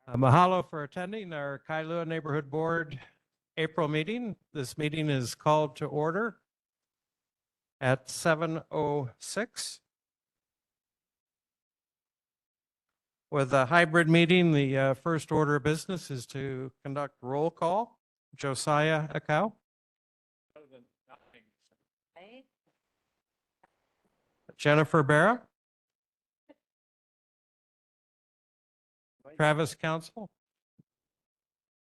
Mahalo for attending our Kailua Neighborhood Board April meeting. This meeting is called to order at 7:06. With a hybrid meeting, the first order of business is to conduct roll call. Josiah Akau. Jennifer Barra. Travis Council.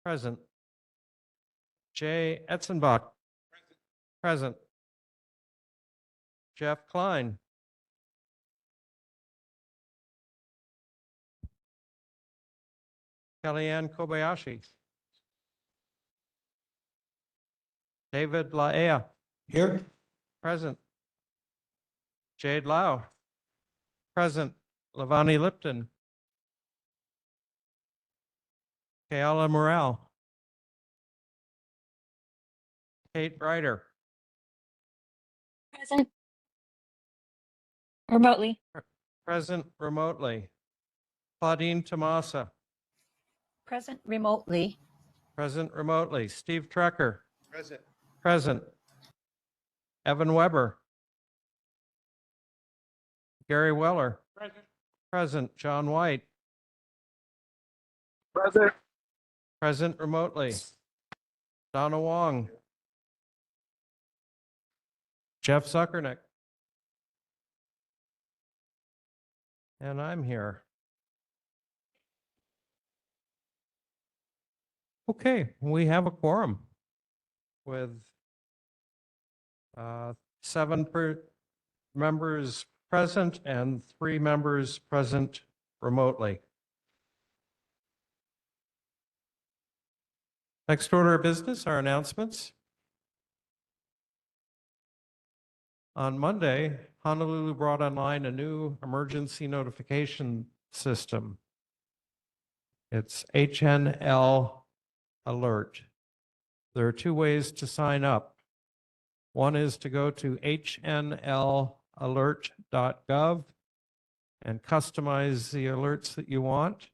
Present. Jay Etzenbach. Present. Jeff Klein. Kellyanne Kobayashi. David Laea. Here. Present. Jade Lau. Present. Lavani Lipton. Kayala Morale. Kate Ryder. Present. Remotely. Present remotely. Claudine Tomasa. Present remotely. Present remotely. Steve Trecker. Present. Present. Evan Weber. Gary Weller. Present. Present. John White. Present. Present remotely. Donna Wong. Jeff Zuckernick. And I'm here. Okay, we have a quorum with 7 members present and 3 members present remotely. Next order of business, our announcements. On Monday, Honolulu brought online a new emergency notification system. It's HNL Alert. There are 2 ways to sign up. One is to go to hnlalert.gov and customize the alerts that you want.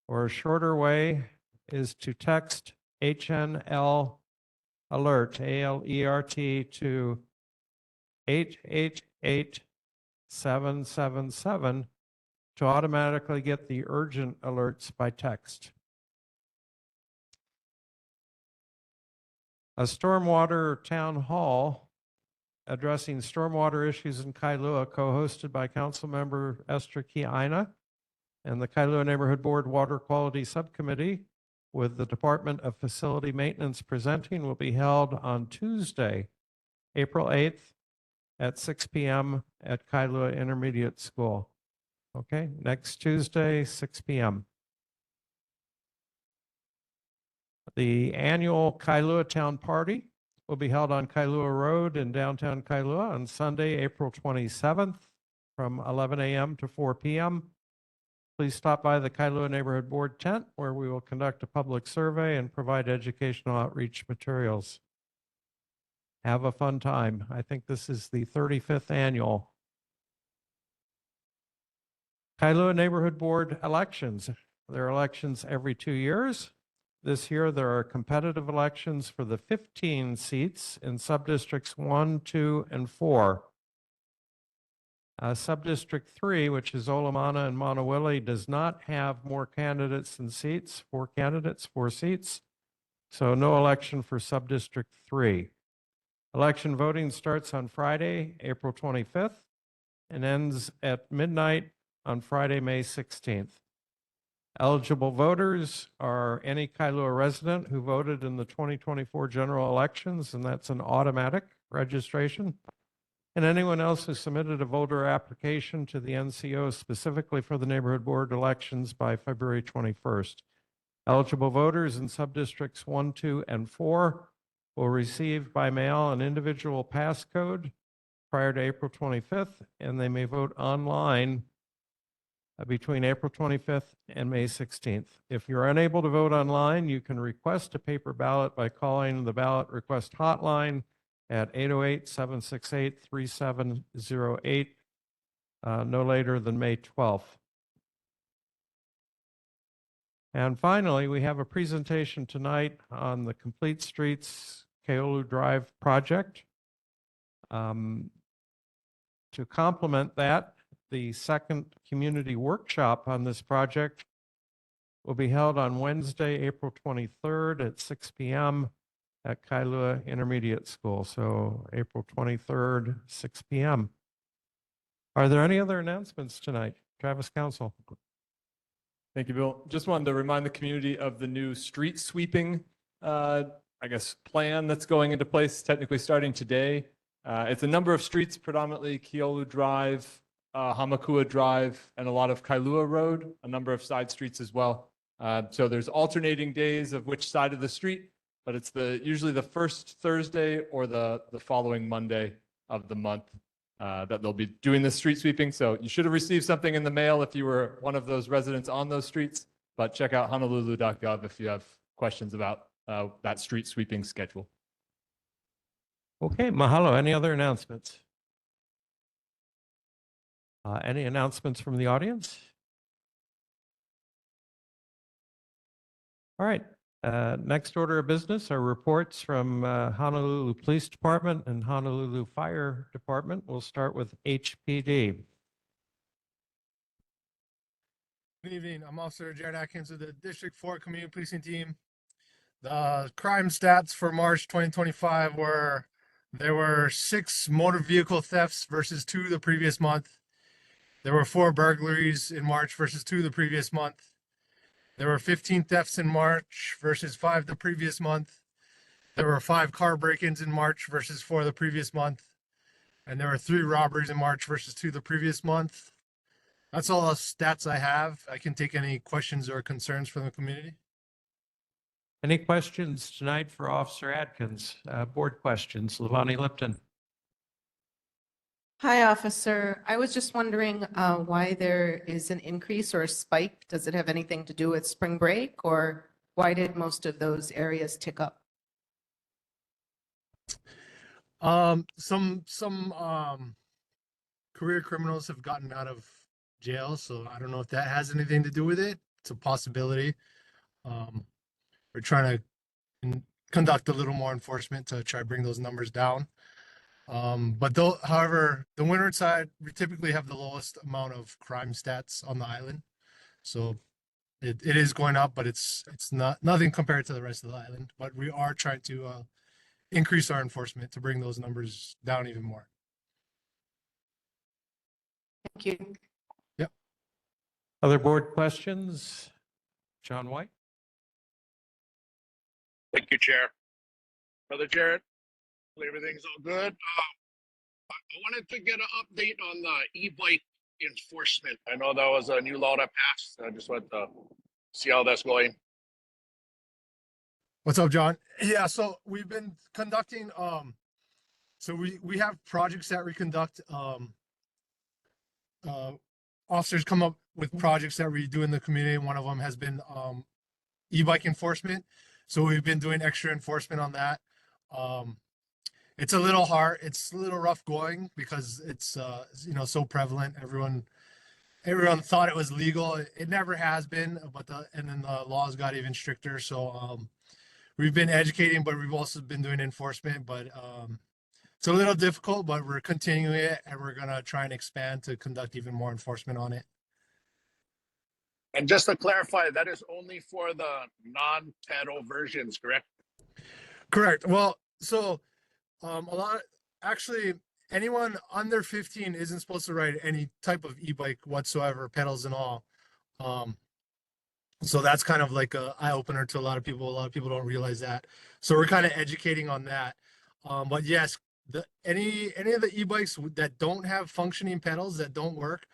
Or a shorter way is to text HNL Alert, A-L-E-R-T, to 888-777 to automatically get the urgent alerts by text. A stormwater town hall addressing stormwater issues in Kailua, co-hosted by Councilmember Esther Kiaina and the Kailua Neighborhood Board Water Quality Subcommittee, with the Department of Facility Maintenance presenting, will be held on Tuesday, April 8th at 6 p.m. at Kailua Intermediate School. Okay, next Tuesday, 6 p.m. The annual Kailua Town Party will be held on Kailua Road in downtown Kailua on Sunday, April 27th from 11 a.m. to 4 p.m. Please stop by the Kailua Neighborhood Board tent, where we will conduct a public survey and provide educational outreach materials. Have a fun time. I think this is the 35th annual. Kailua Neighborhood Board elections. There are elections every 2 years. This year, there are competitive elections for the 15 seats in subdistricts 1, 2, and 4. Subdistrict 3, which is Olamana and Monowili, does not have more candidates than seats, 4 candidates, 4 seats. So no election for Subdistrict 3. Election voting starts on Friday, April 25th, and ends at midnight on Friday, May 16th. Eligible voters are any Kailua resident who voted in the 2024 general elections, and that's an automatic registration, and anyone else who submitted a voter application to the NCO specifically for the neighborhood board elections by February 21st. Eligible voters in subdistricts 1, 2, and 4 will receive by mail an individual passcode prior to April 25th, and they may vote online between April 25th and May 16th. If you're unable to vote online, you can request a paper ballot by calling the ballot request hotline at 808-768-3708 no later than May 12th. And finally, we have a presentation tonight on the Complete Streets Kailua Drive project. To complement that, the second community workshop on this project will be held on Wednesday, April 23rd at 6 p.m. at Kailua Intermediate School. So April 23rd, 6 p.m. Are there any other announcements tonight? Travis Council. Thank you, Bill. Just wanted to remind the community of the new street sweeping, plan that's going into place, technically starting today. It's a number of streets, predominantly Keolu Drive, Hamakua Drive, and a lot of Kailua Road, a number of side streets as well. So there's alternating days of which side of the street, but it's usually the first Thursday or the following Monday of the month that they'll be doing this street sweeping. So you should have received something in the mail if you were one of those residents on those streets, but check out honolulu.gov if you have questions about that street sweeping schedule. Okay, mahalo. Any other announcements? Any announcements from the audience? All right. Next order of business are reports from Honolulu Police Department and Honolulu Fire Department. We'll start with HPD. Good evening. I'm Officer Jared Atkins of the District 4 Community Policing Team. The crime stats for March 2025 were there were 6 motor vehicle thefts versus 2 the previous month. There were 4 burglaries in March versus 2 the previous month. There were 15 thefts in March versus 5 the previous month. There were 5 car break-ins in March versus 4 the previous month. And there were 3 robberies in March versus 2 the previous month. That's all the stats I have. I can take any questions or concerns from the community. Any questions tonight for Officer Atkins? Board questions. Lavani Lipton. Hi, officer. I was just wondering why there is an increase or a spike. Does it have anything to do with spring break, or why did most of those areas tick up? Some career criminals have gotten out of jail, so I don't know if that has anything to do with it. It's a possibility. We're trying to conduct a little more enforcement to try to bring those numbers down. But though, however, the windward side, we typically have the lowest amount of crime stats on the island. So it is going up, but it's not nothing compared to the rest of the island. But we are trying to increase our enforcement to bring those numbers down even more. Thank you. Other board questions? John White. Thank you, Chair. Brother Jared, hopefully everything's all good. I wanted to get an update on the e-bike enforcement. I know that was a new law that passed. I just want to see how that's going. What's up, John? Yeah, so we've been conducting so we have projects that we conduct. Officers come up with projects that we do in the community. One of them has been e-bike enforcement. So we've been doing extra enforcement on that. It's a little hard. It's a little rough going because it's so prevalent. Everyone thought it was legal. It never has been, but and then the laws got even stricter. So we've been educating, but we've also been doing enforcement. But it's a little difficult, but we're continuing it, and we're gonna try and expand to conduct even more enforcement on it. And just to clarify, that is only for the non-pedal versions, correct? Correct. Well, so actually anyone under 15 isn't supposed to ride any type of e-bike whatsoever, pedals and all. So that's kind of like a eye opener to a lot of people. A lot of people don't realize that. So we're kind of educating on that. But yes, any of the e-bikes that don't have functioning pedals that don't work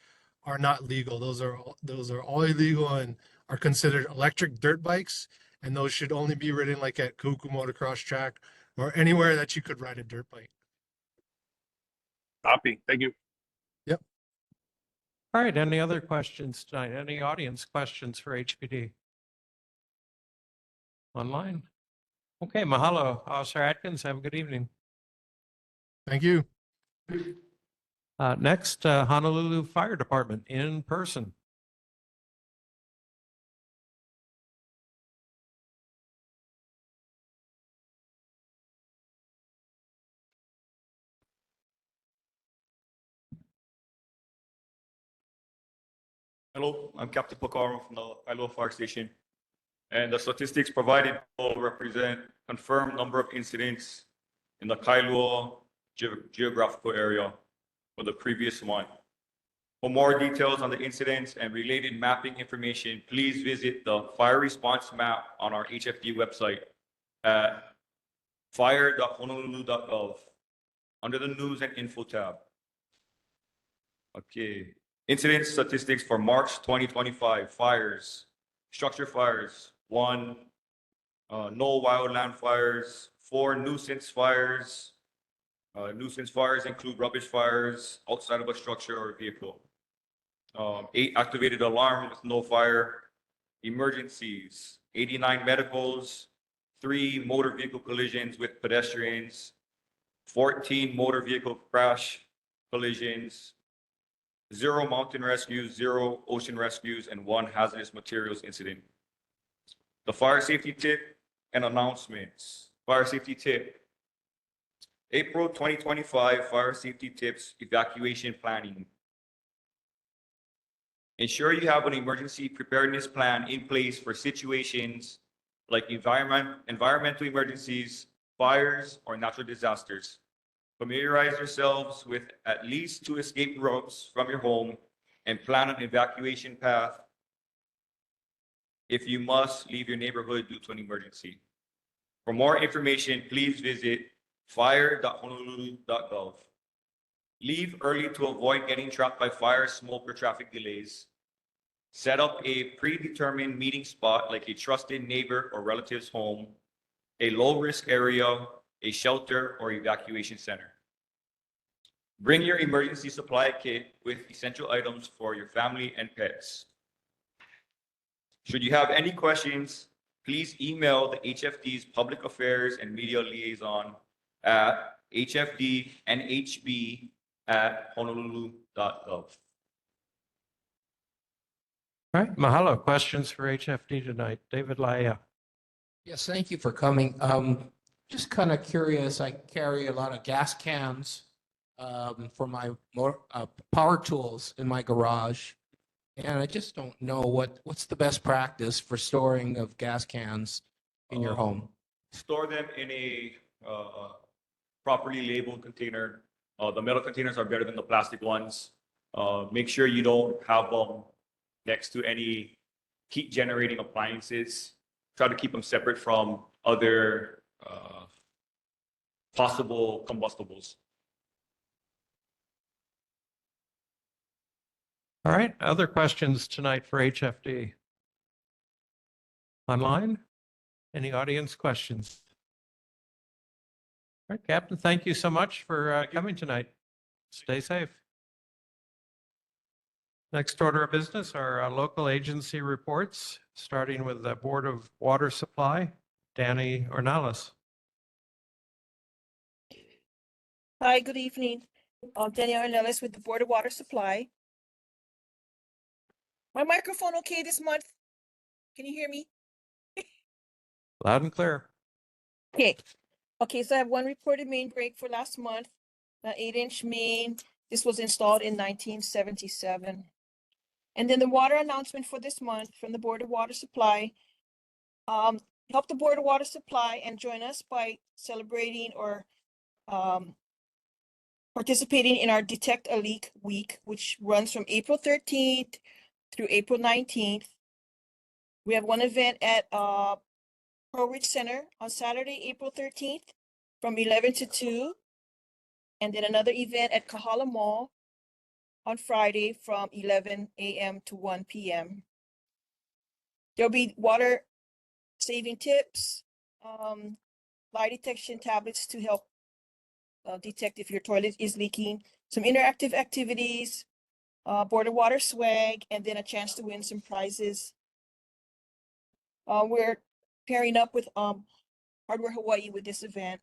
are not legal. Those are all illegal and are considered electric dirt bikes, and those should only be ridden like at Kuku motocross track or anywhere that you could ride a dirt bike. Copy. Thank you. All right. Any other questions tonight? Any audience questions for HPD? Online? Okay. Mahalo, Officer Atkins. Have a good evening. Thank you. Next, Honolulu Fire Department in person. Hello, I'm Captain Pocaro from the Kailua Fire Station. And the statistics provided will represent confirmed number of incidents in the Kailua geographical area for the previous month. For more details on the incidents and related mapping information, please visit the fire response map on our HFD website at fire.honolulu.gov under the news and info tab. Okay. Incident statistics for March 2025. Fires. Structure fires. 1. No wildland fires. 4. Nuisance fires. Nuisance fires include rubbish fires outside of a structure or vehicle. 8. Activated alarm with no fire. Emergencies. 89 medicals. 3. Motor vehicle collisions with pedestrians. 14. Motor vehicle crash collisions. 0 mountain rescues, 0 ocean rescues, and 1 hazardous materials incident. The fire safety tip and announcements. Fire safety tip. April 2025 fire safety tips, evacuation planning. Ensure you have an emergency preparedness plan in place for situations like environmental emergencies, fires, or natural disasters. Familiarize yourselves with at least 2 escape routes from your home and plan an evacuation path if you must leave your neighborhood due to an emergency. For more information, please visit fire.honolulu.gov. Leave early to avoid getting trapped by fire, smoke, or traffic delays. Set up a predetermined meeting spot like a trusted neighbor or relative's home, a low-risk area, a shelter, or evacuation center. Bring your emergency supply kit with essential items for your family and pets. Should you have any questions, please email the HFD's Public Affairs and Media Liaison at hfdnhb@honolulu.gov. All right, mahalo. Questions for HFD tonight? David Laia. Yes, thank you for coming. Just kind of curious, I carry a lot of gas cans for my power tools in my garage. And I just don't know what's the best practice for storing of gas cans in your home. Store them in a properly labeled container. The metal containers are better than the plastic ones. Make sure you don't have them next to any heat generating appliances. Try to keep them separate from other possible combustibles. All right, other questions tonight for HFD? Online? Any audience questions? All right, Captain, thank you so much for coming tonight. Stay safe. Next order of business are local agency reports, starting with the Board of Water Supply, Danny Ornelas. Hi, good evening. I'm Danielle Ornelas with the Board of Water Supply. My microphone okay this month? Can you hear me? Loud and clear. Okay. Okay, so I have one reported main break for last month, an 8-inch main. This was installed in 1977. And then the water announcement for this month from the Board of Water Supply. Help the Board of Water Supply and join us by celebrating or participating in our Detect a Leak Week, which runs from April 13th through April 19th. We have one event at Pearl Ridge Center on Saturday, April 13th from 11 to 2. And then another event at Kahala Mall on Friday from 11 a.m. to 1 p.m. There'll be water saving tips, lie detection tablets to help detect if your toilet is leaking, some interactive activities, Board of Water swag, and then a chance to win some prizes. We're pairing up with Hardware Hawaii with this event.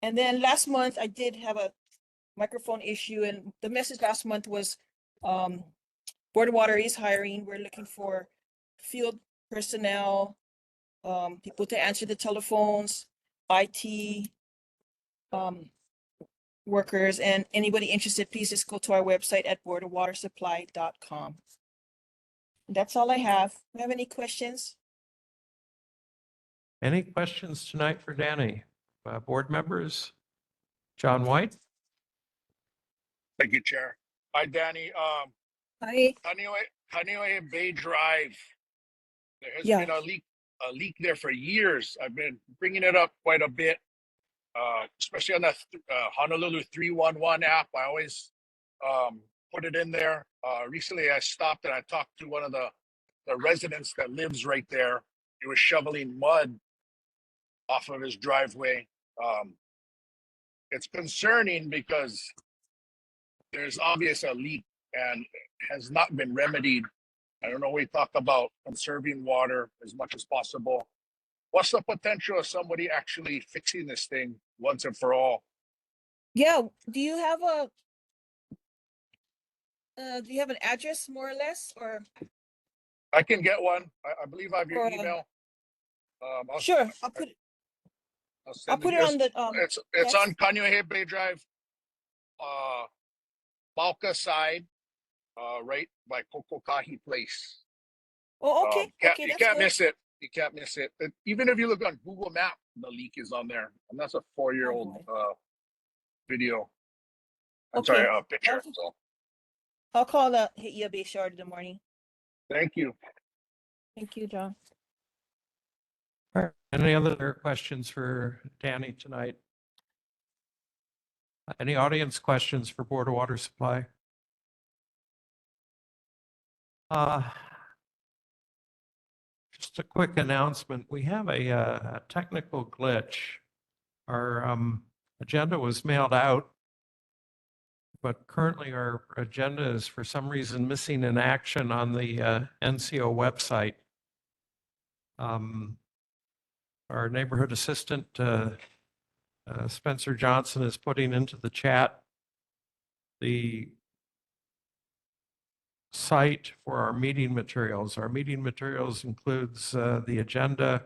And then last month I did have a microphone issue, and the message last month was Board of Water is hiring. We're looking for field personnel, people to answer the telephones, IT, workers, and anybody interested, please just go to our website at boardofwatersupply.com. That's all I have. Do you have any questions? Any questions tonight for Danny? Board members? John White? Thank you, Chair. Hi, Danny. Hi. Kailua Bay Drive. There has Yeah. been a leak there for years. I've been bringing it up quite a bit, especially on the Honolulu 311 app. I always put it in there. Recently, I stopped and I talked to one of the residents that lives right there. He was shoveling mud off of his driveway. It's concerning because there's obvious a leak and has not been remedied. I don't know, we talk about conserving water as much as possible. What's the potential of somebody actually fixing this thing once and for all? Yeah. Do you have an address more or less, or? I can get one. I believe I have your Or, email. Sure. I'll put send it here. on the, It's text. on Kailua Bay Drive, Balka side, right by Kokokahi Place. Oh, okay. You That's can't good. miss it. You can't miss it. Even if you look on Google Map, the leak is on there, and that's a 4-year-old video. I'm sorry, Okay. picture. So I'll call the Hi'ia Bay Shard in the morning. thank you. Thank you, John. All right. Any other questions for Danny tonight? Any audience questions for Board of Water Supply? Just a quick announcement. We have a technical glitch. Our agenda was mailed out, but currently our agenda is for some reason missing in action on the NCO website. Our neighborhood assistant, Spencer Johnson, is putting into the chat the site for our meeting materials. Our meeting materials includes the agenda,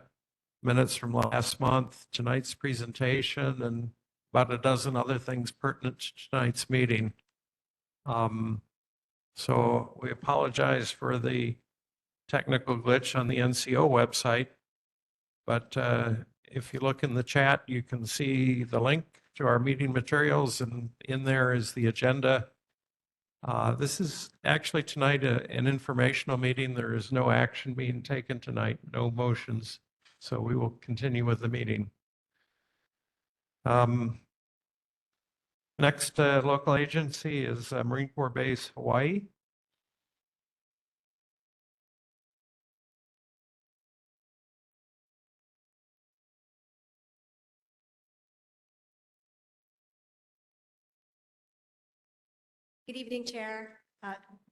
minutes from last month, tonight's presentation, and about a dozen other things pertinent to tonight's meeting. So we apologize for the technical glitch on the NCO website, but if you look in the chat, you can see the link to our meeting materials, and in there is the agenda. This is actually tonight an informational meeting. There is no action being taken tonight, no motions. So we will continue with the meeting. Next local agency is Marine Corps Base, Hawaii. Good evening, Chair,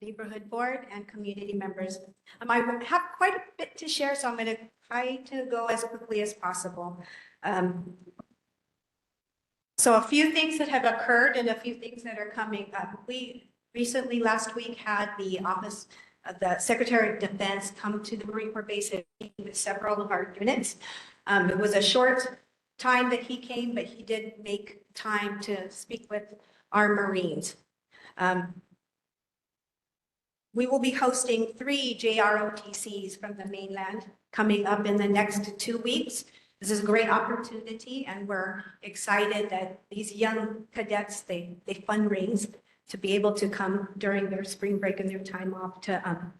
Neighborhood Board, and community members. I have quite a bit to share, so I'm going to try to go as quickly as possible. So a few things that have occurred and a few things that are coming up. We recently, last week, had the office of the Secretary of Defense come to the Marine Corps base and meet with several of our units. It was a short time that he came, but he did make time to speak with our Marines. We will be hosting 3 JROTCs from the mainland coming up in the next 2 weeks. This is a great opportunity, and we're excited that these young cadets, they fundraise to be able to come during their spring break and their time off to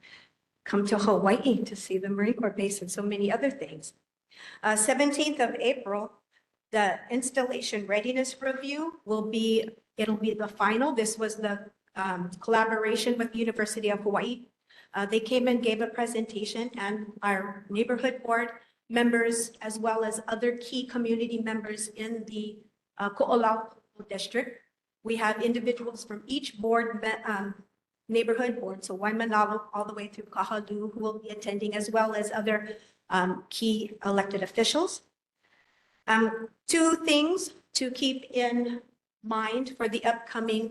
come to Hawaii to see the Marine Corps base and so many other things. 17th of April, the installation readiness review it'll be the final. This was the collaboration with the University of Hawaii. They came and gave a presentation, and our neighborhood board members, as well as other key community members in the Ko'olau district. We have individuals from each board, neighborhood board, so Waimanalo all the way through Kahalu, who will be attending, as well as other key elected officials. 2 things to keep in mind for the upcoming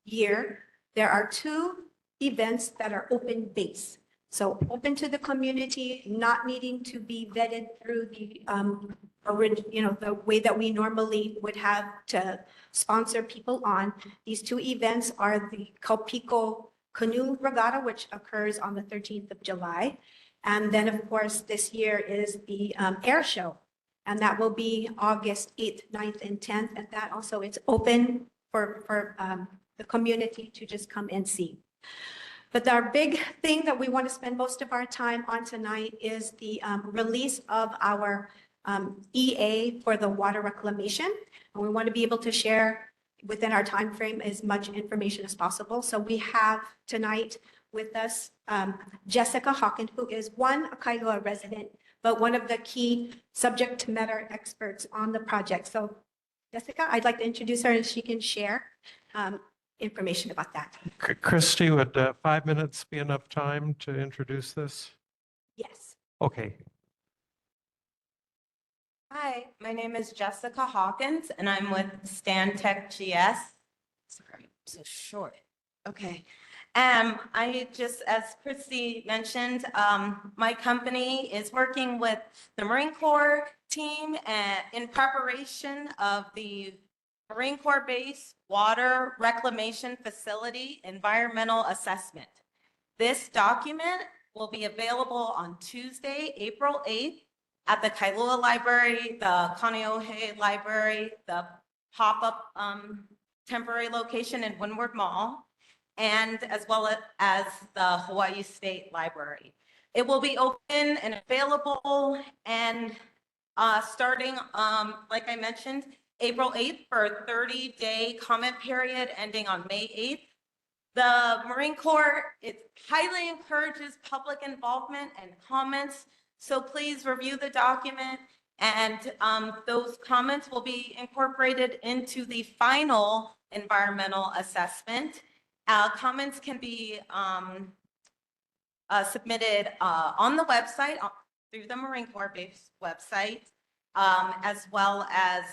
year. There are 2 events that are open base. So open to the community, not needing to be vetted through the, the way that we normally would have to sponsor people on. These two events are the Kalpiko Canoe Regatta, which occurs on the 13th of July. And then, of course, this year is the air show. And that will be August 8th, 9th, and 10th. And that also it's open for the community to just come and see. But our big thing that we want to spend most of our time on tonight is the release of our EA for the water reclamation. And we want to be able to share within our time frame as much information as possible. So we have tonight with us Jessica Hawkins, who is a Kailua resident, but one of the key subject matter experts on the project. So Jessica, I'd like to introduce her and she can share information about that. Christy, would 5 minutes be enough time to introduce this? Yes. Okay. Hi, my name is Jessica Hawkins, and I'm with Stantec GS. Sorry, I'm so short. Okay. I just, as Christy mentioned, my company is working with the Marine Corps team in preparation of the Marine Corps Base Water Reclamation Facility Environmental Assessment. This document will be available on Tuesday, April 8th at the Kailua Library, the Kaneohe Library, the pop-up temporary location in Windward Mall, and as well as the Hawaii State Library. It will be open and available and starting, like I mentioned, April 8th for a 30-day comment period ending on May 8th. The Marine Corps, it highly encourages public involvement and comments. So please review the document, and those comments will be incorporated into the final environmental assessment. Comments can be submitted on the website through the Marine Corps Base website, as well as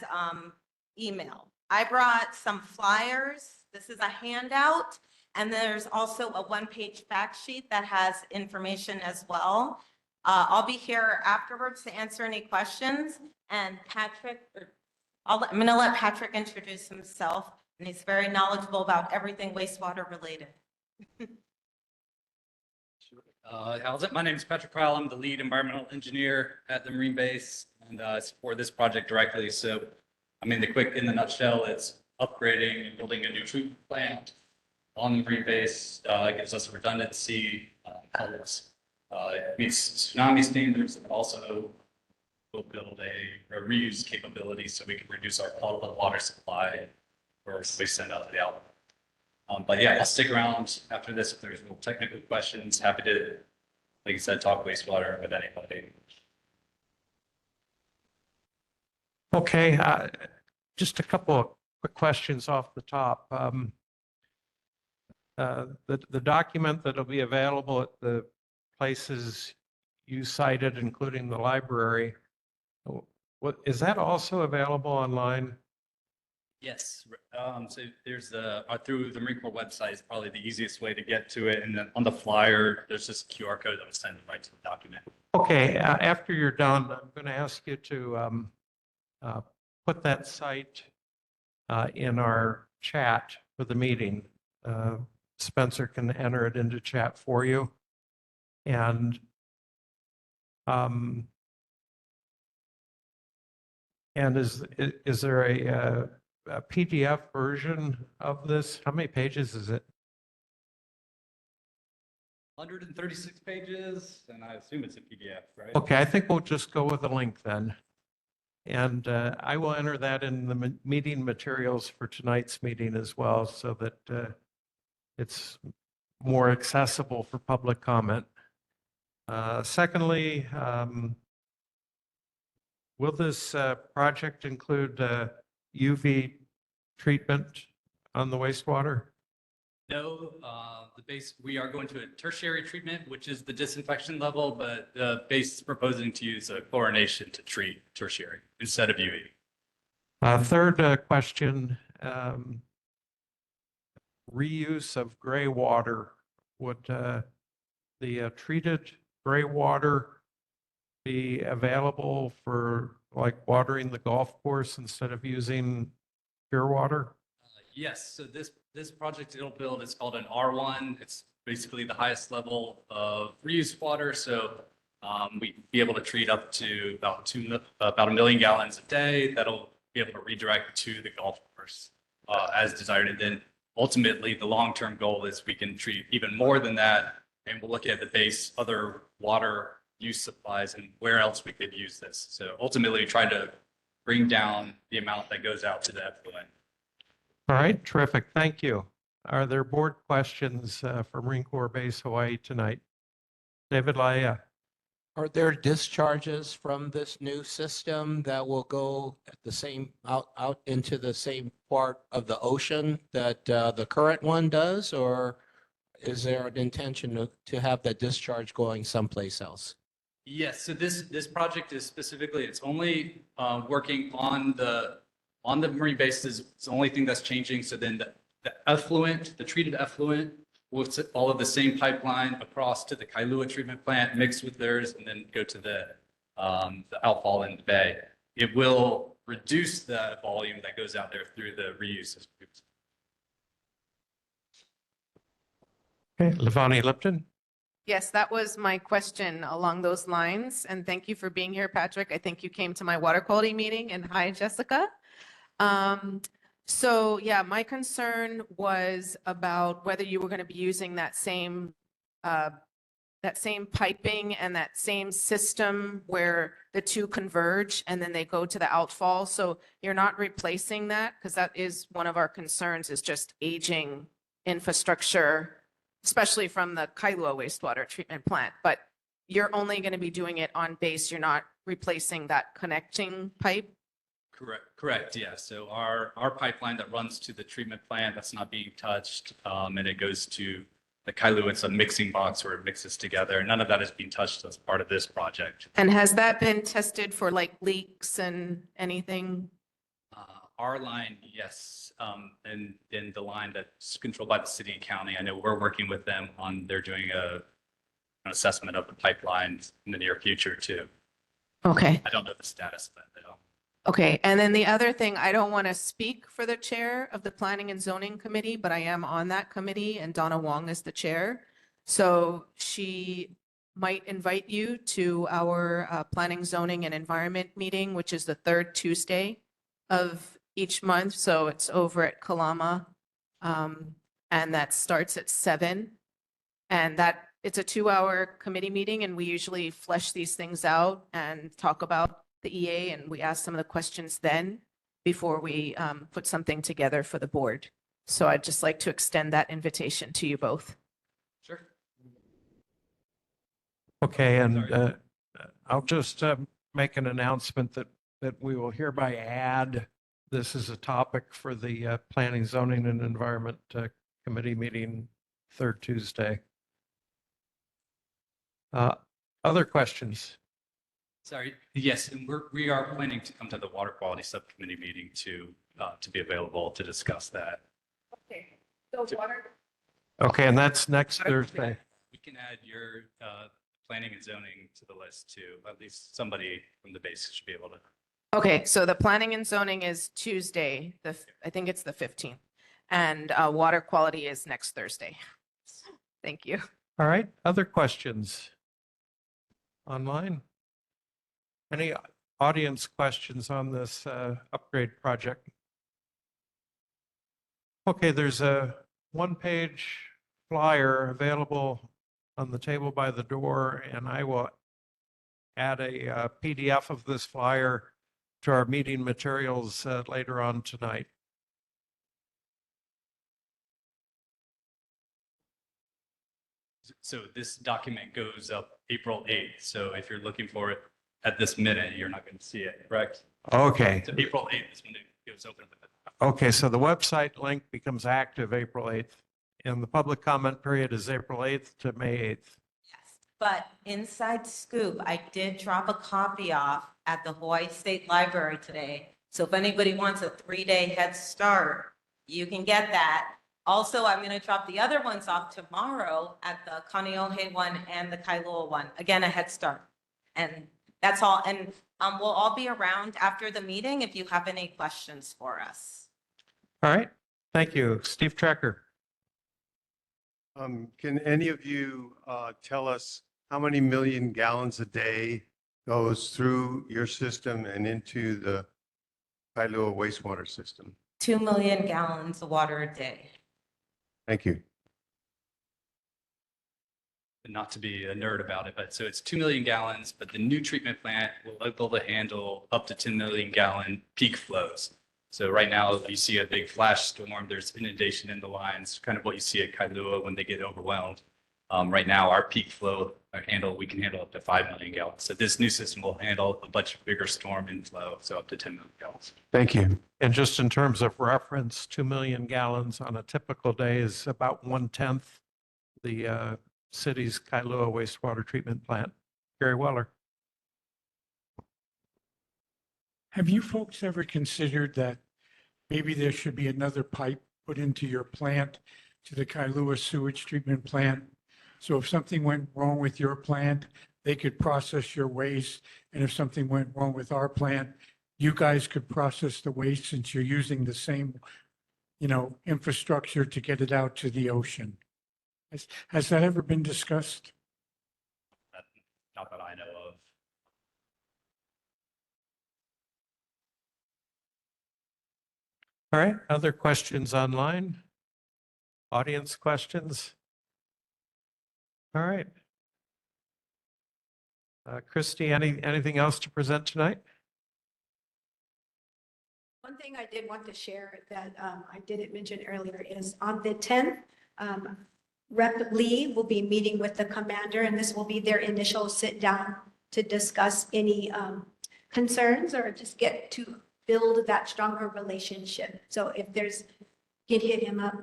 email. I brought some flyers. This is a handout, and there's also a one-page fact sheet that has information as well. I'll be here afterwards to answer any questions, and Patrick, I'm going to let Patrick introduce himself, and he's very knowledgeable about everything wastewater related. My name is Patrick Crowell. I'm the lead environmental engineer at the Marine Base, and I support this project directly. So, I mean, in the nutshell, it's upgrading and building a new treatment plant on the Marine Base. It gives us redundancy, helps it meets tsunami standards, and also will build a reuse capability so we can reduce our potable water supply or we send out to the outlet. But yeah, I'll stick around after this if there's more technical questions. Happy to, like you said, talk wastewater with anybody. Okay, just a couple of quick questions off the top. The document that'll be available at the places you cited, including the library, what is that also available online? Yes. So there's through the Marine Corps website is probably the easiest way to get to it. And then on the flyer, there's just a QR code that was sent right to the document. Okay, after you're done, I'm going to ask you to put that site in our chat for the meeting. Spencer can enter it into chat for you. And is there a PDF version of this? How many pages is it? 136 pages, and I assume it's a PDF, right? Okay, I think we'll just go with the link then. And I will enter that in the meeting materials for tonight's meeting as well, so that it's more accessible for public comment. Secondly, will this project include UV treatment on the wastewater? No, we are going to a tertiary treatment, which is the disinfection level, but the base is proposing to use a chlorination to treat tertiary instead of UV. Third question, reuse of gray water. the treated gray water be available for like watering the golf course instead of using pure water? Yes, so this project it'll build, it's called an R1. It's basically the highest level of reused water. So we'd be able to treat up to about 1 million gallons a day. That'll be able to redirect to the golf course as desired. And then ultimately, the long-term goal is we can treat even more than that. And we'll look at the base, other water use supplies and where else we could use this. So ultimately, try to bring down the amount that goes out to the effluent. All right, terrific. Thank you. Are there board questions for Marine Corps Base Hawaii tonight? David Laia. Are there discharges from this new system that will go at the same, out into the same part of the ocean that the current one does? Or is there an intention to have that discharge going someplace else? Yes, so this project is specifically, it's only working on the marine bases. It's the only thing that's changing. So then the effluent, the treated effluent, will all of the same pipeline across to the Kailua treatment plant, mixed with theirs, and then go to the outfall in the bay. It will reduce the volume that goes out there through the reuse. Okay, Levani Lipton. Yes, that was my question along those lines. And thank you for being here, Patrick. I think you came to my water quality meeting, and hi, Jessica. So yeah, my concern was about whether you were going to be using that same piping and that same system where the two converge and then they go to the outfall. So you're not replacing that, because that is one of our concerns, is just aging infrastructure, especially from the Kailua wastewater treatment plant. But you're only going to be doing it on base. You're not replacing that connecting pipe. Correct. Yeah. So our pipeline that runs to the treatment plant, that's not being touched, and it goes to the Kailua. It's a mixing box where it mixes together. None of that is being touched as part of this project. And has that been tested for like leaks and anything? Our line, yes, and the line that's controlled by the city and county. I know we're working with them on, they're doing an assessment of the pipelines in the near future too. Okay. I don't know the status of that though. Okay, and then the other thing, I don't want to speak for the chair of the Planning and Zoning Committee, but I am on that committee and Donna Wong is the chair. So she might invite you to our Planning, Zoning and Environment meeting, which is the third Tuesday of each month. So it's over at Kalama. And that starts at 7. And that it's a 2-hour committee meeting, and we usually flesh these things out and talk about the EA, and we ask some of the questions then before we put something together for the board. So I'd just like to extend that invitation to you both. Sure. Okay, and I'll just make an announcement that we will hereby add, this is a topic for the Planning, Zoning and Environment Committee meeting third Tuesday. Other questions? Sorry. Yes, and we are planning to come to the water quality subcommittee meeting to be available to discuss that. Okay. So water. Okay, and that's next Thursday. We can add your planning and zoning to the list too. At least somebody from the base should be able to. Okay, so the planning and zoning is Tuesday, I think it's the 15th, and water quality is next Thursday. Thank you. All right, other questions online? Any audience questions on this upgrade project? Okay, there's a one-page flyer available on the table by the door, and I will add a PDF of this flyer to our meeting materials later on tonight. So this document goes up April 8th. So if you're looking for it at this minute, you're not going to see it, correct? Okay. So April 8th is when it goes open. Okay, so the website link becomes active April 8th, and the public comment period is April 8th to May 8th. Yes, but inside scoop, I did drop a copy off at the Hawaii State Library today. So if anybody wants a 3-day head start, you can get that Also, I'm going to drop the other ones off tomorrow at the Kaneohe one and the Kailua one. Again, a head start. And that's all. And we'll all be around after the meeting if you have any questions for us. All right. Thank you. Steve Trecker. Can any of you tell us how many million gallons a day goes through your system and into the Kailua wastewater system? 2 million gallons of water a day. Thank you. Not to be a nerd about it, but so it's 2 million gallons, but the new treatment plant will be able to handle up to 10 million gallon peak flows. So right now you see a big flash storm, there's inundation in the lines, kind of what you see at Kailua when they get overwhelmed. Right now our peak flow we can handle up to 5 million gallons. So this new system will handle a much bigger storm inflow, so up to 10 million gallons. Thank you. And just in terms of reference, 2 million gallons on a typical day is about 1/10 the city's Kailua wastewater treatment plant. Gary Weller. Have you folks ever considered that maybe there should be another pipe put into your plant to the Kailua sewage treatment plant? So if something went wrong with your plant, they could process your waste. And if something went wrong with our plant, you guys could process the waste since you're using the same, infrastructure to get it out to the ocean. Has that ever been discussed? Not that I know of. All right. Other questions online? Audience questions? All right. Christy, anything else to present tonight? One thing I did want to share that I didn't mention earlier is on the 10th, Rep. Lee will be meeting with the commander, and this will be their initial sit down to discuss any concerns or just get to build that stronger relationship. So if there's, you can hit him up.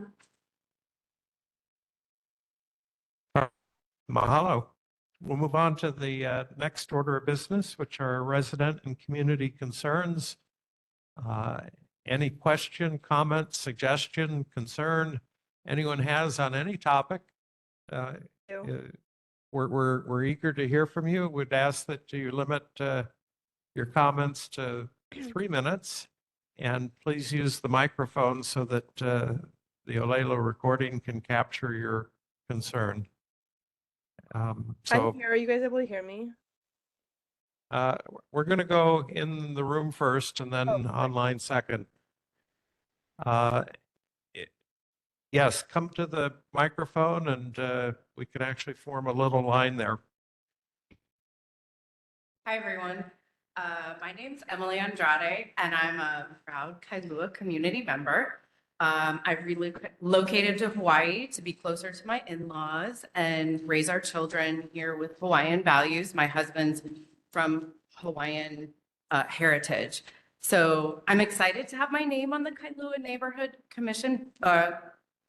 Mahalo. We'll move on to the next order of business, which are resident and community concerns. Any question, comment, suggestion, concern anyone has on any topic? We're eager to hear from you. Would ask that you limit your comments to 3 minutes, and please use the microphone so that the Olelo recording can capture your concern. I'm here. Are you guys able to hear me? We're going to go in the room first and then online second. Yes, come to the microphone and we can actually form a little line there. Hi, everyone. My name's Emily Andrade, and I'm a proud Kailua community member. I've relocated to Hawaii to be closer to my in-laws and raise our children here with Hawaiian values. My husband's from Hawaiian heritage. So I'm excited to have my name on the Kailua Neighborhood Commission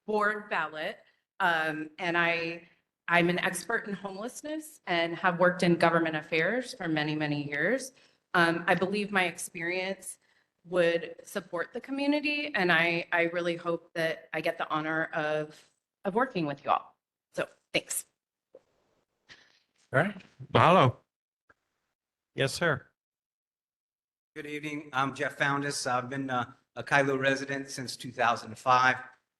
board ballot. And I'm an expert in homelessness and have worked in government affairs for many, many years. I believe my experience would support the community, and I really hope that I get the honor of working with you all. So thanks. All right. Mahalo. Yes, sir. Good evening. I'm Jeff Foundas. I've been a Kailua resident since 2005.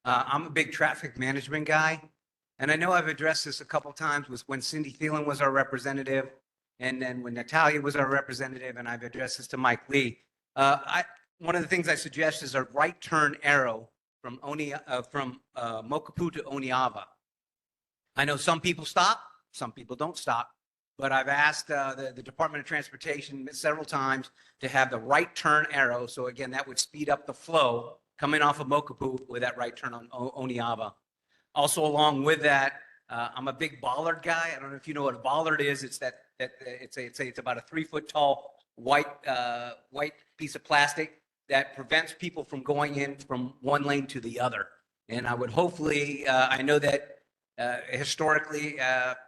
I'm a big traffic management guy, and I know I've addressed this a couple times with when Cindy Thielen was our representative, and then when Natalia was our representative, and I've addressed this to Mike Lee. One of the things I suggest is a right turn arrow from Mokopu to Oniava. I know some people stop, some people don't stop, but I've asked the Department of Transportation several times to have the right turn arrow. So again, that would speed up the flow coming off of Mokopu with that right turn on Oniava. Also, along with that, I'm a big bollard guy. I don't know if you know what a bollard is. It's it's about a 3-foot tall white piece of plastic that prevents people from going in from one lane to the other. And I would hopefully, I know that historically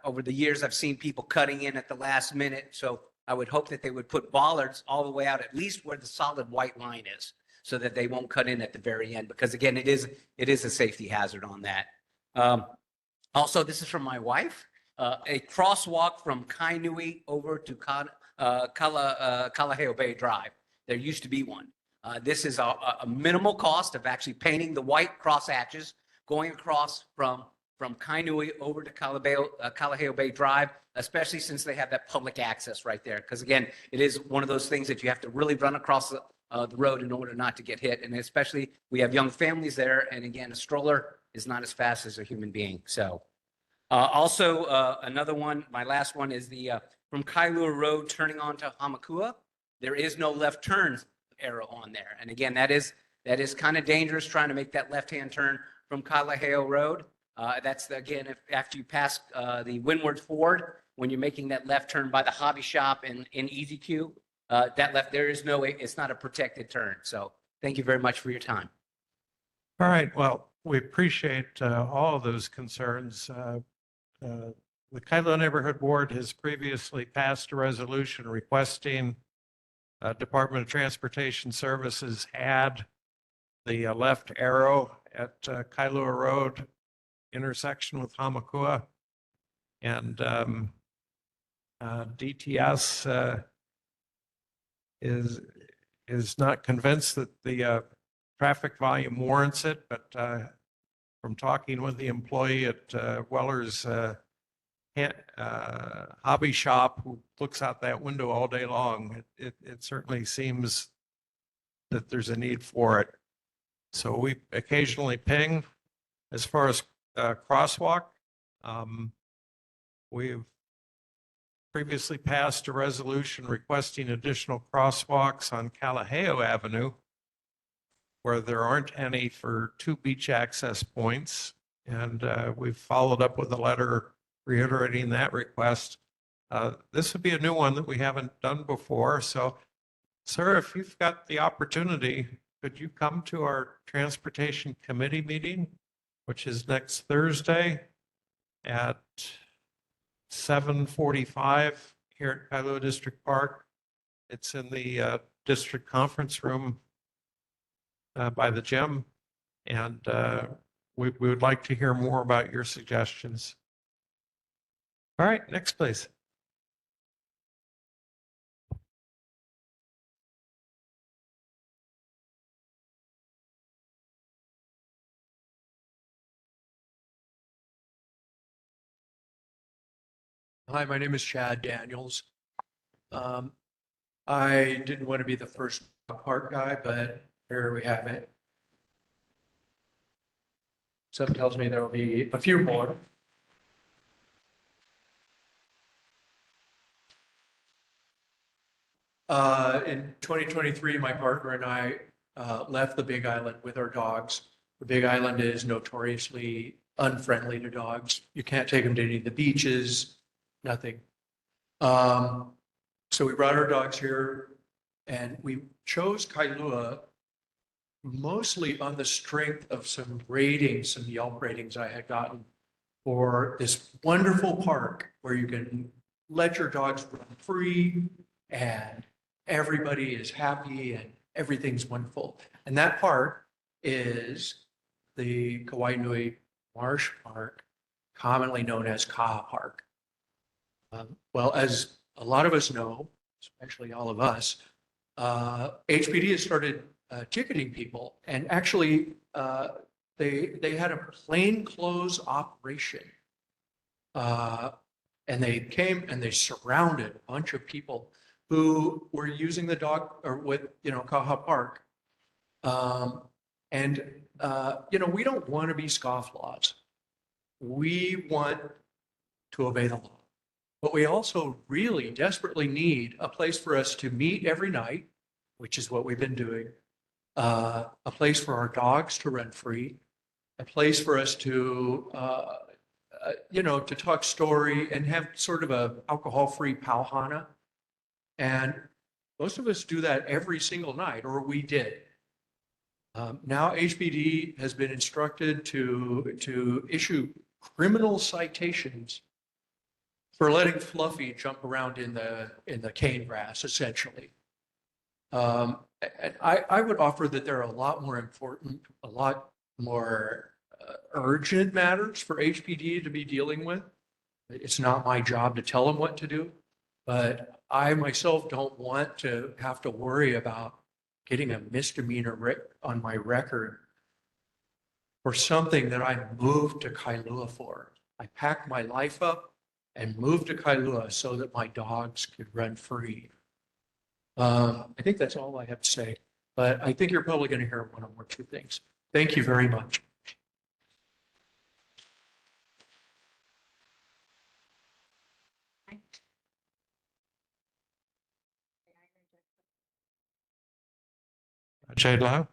over the years, I've seen people cutting in at the last minute. So I would hope that they would put bollards all the way out, at least where the solid white line is. so that they won't cut in at the very end, because again, it is a safety hazard on that. Also, this is from my wife, a crosswalk from Kainui over to Kalaheo Bay Drive. There used to be one. This is a minimal cost of actually painting the white cross hatches going across from Kainui over to Kalaheo Bay Drive, especially since they have that public access right there. Because again, it is one of those things that you have to really run across the road in order not to get hit. And especially we have young families there. And again, a stroller is not as fast as a human being. So also another one, my last one is the from Kailua Road turning onto Hamakua. There is no left turn arrow on there. And again, that is kind of dangerous trying to make that left-hand turn from Kalaheo Road. That's again, after you pass the Windward Ford, when you're making that left turn by the hobby shop in Easy Q, that left, there is no, it's not a protected turn. So thank you very much for your time. All right, well, we appreciate all of those concerns. The Kailua Neighborhood Board has previously passed a resolution requesting Department of Transportation Services add the left arrow at Kailua Road intersection with Hamakua. And DTS is not convinced that the traffic volume warrants it, but from talking with the employee at Weller's hobby shop who looks out that window all day long, it certainly seems that there's a need for it. So we occasionally ping. As far as crosswalk, we've previously passed a resolution requesting additional crosswalks on Kalaheo Avenue where there aren't any for 2 beach access points. And we've followed up with a letter reiterating that request. This would be a new one that we haven't done before. So, sir, if you've got the opportunity, could you come to our Transportation Committee meeting, which is next Thursday at 7:45 here at Kailua District Park? It's in the district conference room by the gym. And we would like to hear more about your suggestions. All right, next, please. Hi, my name is Chad Daniels. I didn't want to be the first park guy, but here we have it. Something tells me there will be a few more. In 2023, my partner and I left the Big Island with our dogs. The Big Island is notoriously unfriendly to dogs. You can't take them to any of the beaches, nothing. So we brought our dogs here and we chose Kailua mostly on the strength of some ratings, some Yelp ratings I had gotten for this wonderful park where you can let your dogs run free and everybody is happy and everything's wonderful. And that park is the Kawainui Marsh Park, commonly known as Kaha Park. Well, as a lot of us know, especially all of us, HPD has started ticketing people, and actually they had a plainclothes operation, and they came and they surrounded a bunch of people who were using the dog or with Kaha Park, and we don't want to be scofflaws. We want to obey the law. But we also really desperately need a place for us to meet every night, which is what we've been doing, a place for our dogs to run free, a place for us to, to talk story and have sort of a alcohol-free pauhana. And most of us do that every single night, or we did. Now HPD has been instructed to issue criminal citations for letting Fluffy jump around in the cane grass, essentially. And I would offer that there are a lot more important, a lot more urgent matters for HPD to be dealing with. It's not my job to tell them what to do, but I myself don't want to have to worry about getting a misdemeanor on my record for something that I moved to Kailua for. I packed my life up and moved to Kailua so that my dogs could run free. I think that's all I have to say, but I think you're probably going to hear one or two things. Thank you very much. Jade Lau?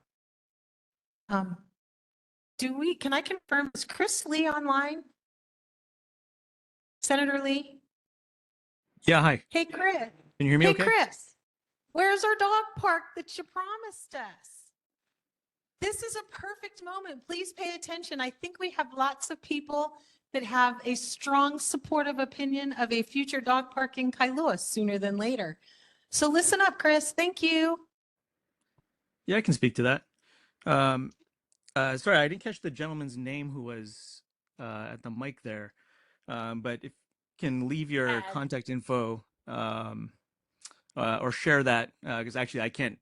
Can I confirm, is Chris Lee online? Senator Lee? Yeah, hi. Hey, Chris. Can you hear me Hey, okay? Chris, where's our dog park that you promised us? This is a perfect moment. Please pay attention. I think we have lots of people that have a strong supportive opinion of a future dog park in Kailua sooner than later. So listen up, Chris. Thank you. Yeah, I can speak to that. Sorry, I didn't catch the gentleman's name who was at the mic there. But if you can leave your contact info or share that, because actually I can't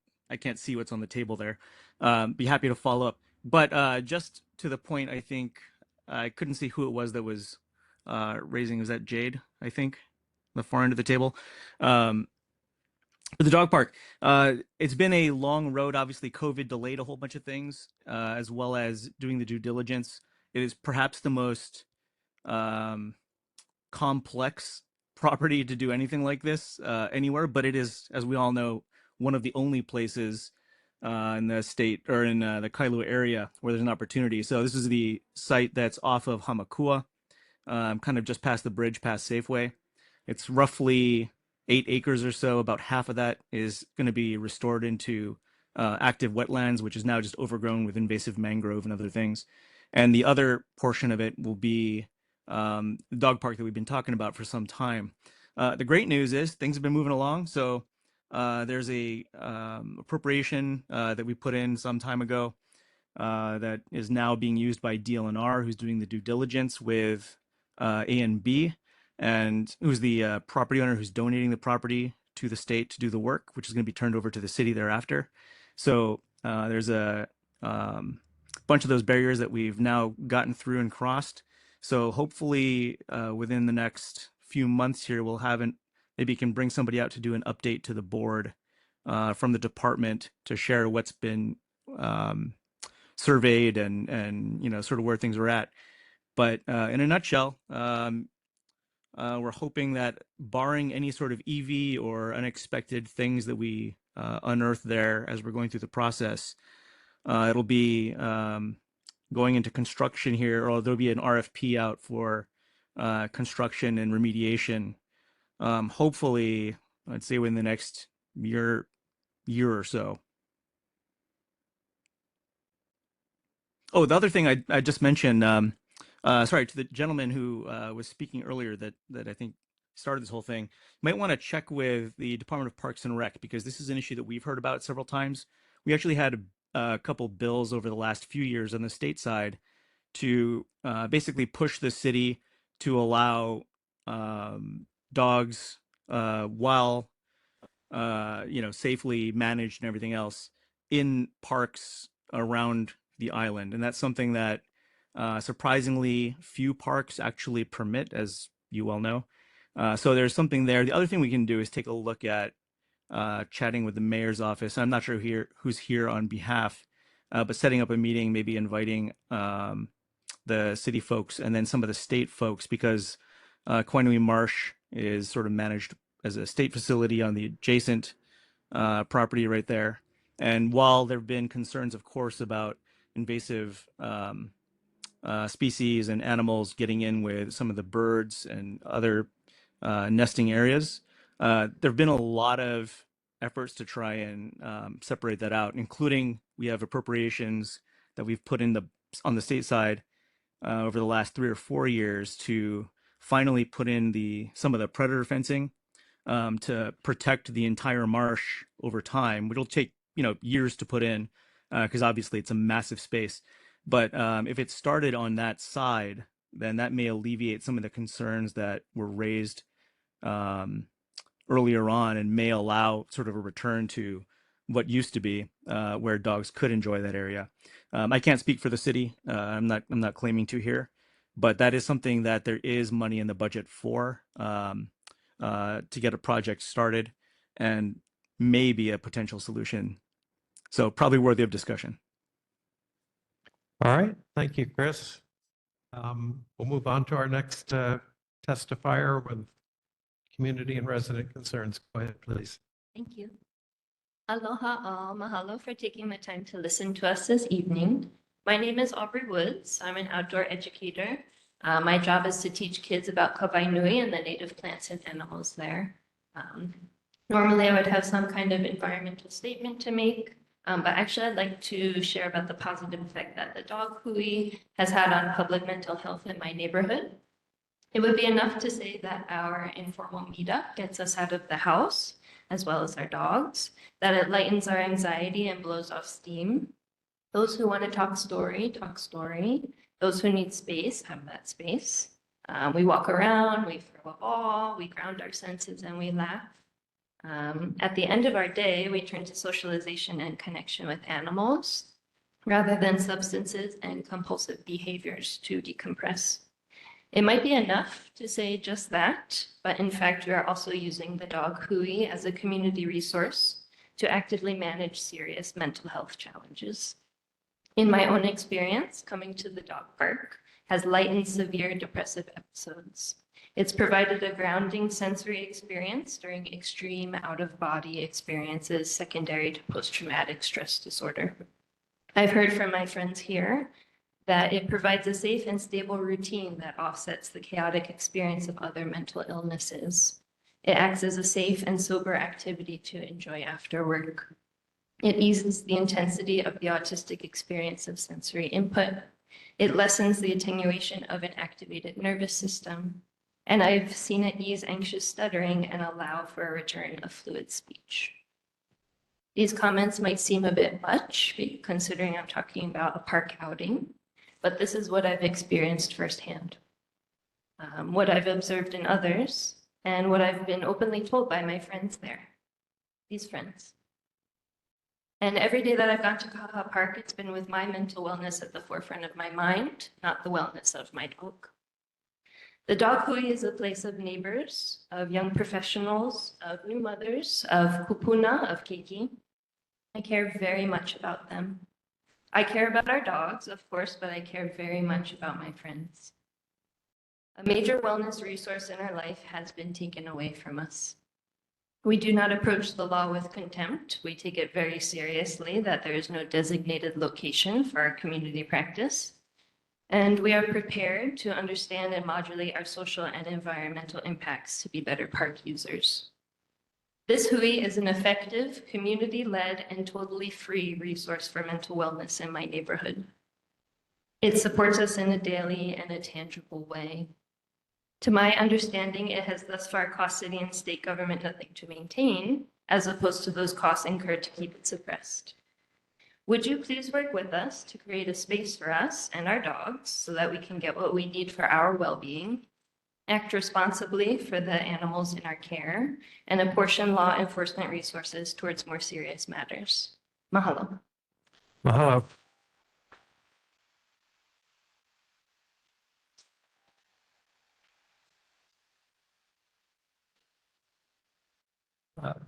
see what's on the table there. Be happy to follow up. But just to the point, I think I couldn't see who it was that was raising. Was that Jade? I think the far end of the table. For the dog park, it's been a long road. Obviously, COVID delayed a whole bunch of things, as well as doing the due diligence. It is perhaps the most complex property to do anything like this anywhere, but it is, as we all know, one of the only places in the state or in the Kailua area where there's an opportunity. So this is the site that's off of Hamakua, kind of just past the bridge, past Safeway. It's roughly 8 acres or so. About half of that is going to be restored into active wetlands, which is now just overgrown with invasive mangrove and other things. And the other portion of it will be the dog park that we've been talking about for some time. The great news is things have been moving along. So there's a appropriation that we put in some time ago that is now being used by DLNR, who's doing the due diligence with A&B, and who's the property owner who's donating the property to the state to do the work, which is going to be turned over to the city thereafter. So there's a bunch of those barriers that we've now gotten through and crossed. So hopefully within the next few months here, we'll have maybe can bring somebody out to do an update to the board from the department to share what's been surveyed and sort of where things are at. But in a nutshell, we're hoping that barring any sort of EV or unexpected things that we unearth there as we're going through the process, it'll be going into construction here, or there'll be an RFP out for construction and remediation. Hopefully, I'd say within the next year or so. Oh, the other thing I just mentioned, sorry, to the gentleman who was speaking earlier that I think started this whole thing, you might want to check with the Department of Parks and Rec, because this is an issue that we've heard about several times. We actually had a couple bills over the last few years on the state side to basically push the city to allow dogs while safely managed and everything else in parks around the island. And that's something that surprisingly few parks actually permit, as you well know. So there's something there. The other thing we can do is take a look at chatting with the mayor's office. I'm not sure who's here on behalf, but setting up a meeting, maybe inviting the city folks and then some of the state folks, because Kainui Marsh is sort of managed as a state facility on the adjacent property right there. And while there have been concerns, of course, about invasive species and animals getting in with some of the birds and other nesting areas, there have been a lot of efforts to try and separate that out, including we have appropriations that we've put in on the state side over the last 3 or 4 years to finally put in some of the predator fencing to protect the entire marsh over time, which will take, years to put in, because obviously it's a massive space. But if it started on that side, then that may alleviate some of the concerns that were raised earlier on, and may allow sort of a return to what used to be, where dogs could enjoy that area. I can't speak for the city. I'm not claiming to here, but that is something that there is money in the budget for, to get a project started, and maybe a potential solution. So probably worthy of discussion. All right, thank you, Chris. We'll move on to our next testifier with community and resident concerns. Go ahead, please. Thank you. Aloha all. Mahalo for taking the time to listen to us this evening. My name is Aubrey Woods. I'm an outdoor educator. My job is to teach kids about Kawainui and the native plants and animals there. Normally, I would have some kind of environmental statement to make, but actually I'd like to share about the positive effect that the dog hui has had on public mental health in my neighborhood. It would be enough to say that our informal meetup gets us out of the house, as well as our dogs, that it lightens our anxiety and blows off steam. Those who want to talk story, talk story. Those who need space, have that space. We walk around, we throw a ball, we ground our senses, and we laugh. At the end of our day, we turn to socialization and connection with animals, rather than substances and compulsive behaviors to decompress. It might be enough to say just that, but in fact, we are also using the dog hui as a community resource to actively manage serious mental health challenges. In my own experience, coming to the dog park has lightened severe depressive episodes. It's provided a grounding sensory experience during extreme out-of-body experiences secondary to post-traumatic stress disorder. I've heard from my friends here that it provides a safe and stable routine that offsets the chaotic experience of other mental illnesses. It acts as a safe and sober activity to enjoy after work. It eases the intensity of the autistic experience of sensory input. It lessens the attenuation of an activated nervous system. And I've seen it ease anxious stuttering and allow for a return of fluid speech. These comments might seem a bit much, considering I'm talking about a park outing, but this is what I've experienced firsthand. What I've observed in others, and what I've been openly told by my friends there, these friends. And every day that I've gone to Kaha Park, it's been with my mental wellness at the forefront of my mind, not the wellness of my dog. The dog hui is a place of neighbors, of young professionals, of new mothers, of kupuna, of keiki. I care very much about them. I care about our dogs, of course, but I care very much about my friends. A major wellness resource in our life has been taken away from us. We do not approach the law with contempt. We take it very seriously that there is no designated location for our community practice. And we are prepared to understand and modulate our social and environmental impacts to be better park users. This hui is an effective, community-led, and totally free resource for mental wellness in my neighborhood. It supports us in a daily and a tangible way. To my understanding, it has thus far cost city and state government nothing to maintain, as opposed to those costs incurred to keep it suppressed. Would you please work with us to create a space for us and our dogs so that we can get what we need for our well-being, act responsibly for the animals in our care, and apportion law enforcement resources towards more serious matters? Mahalo. Mahalo.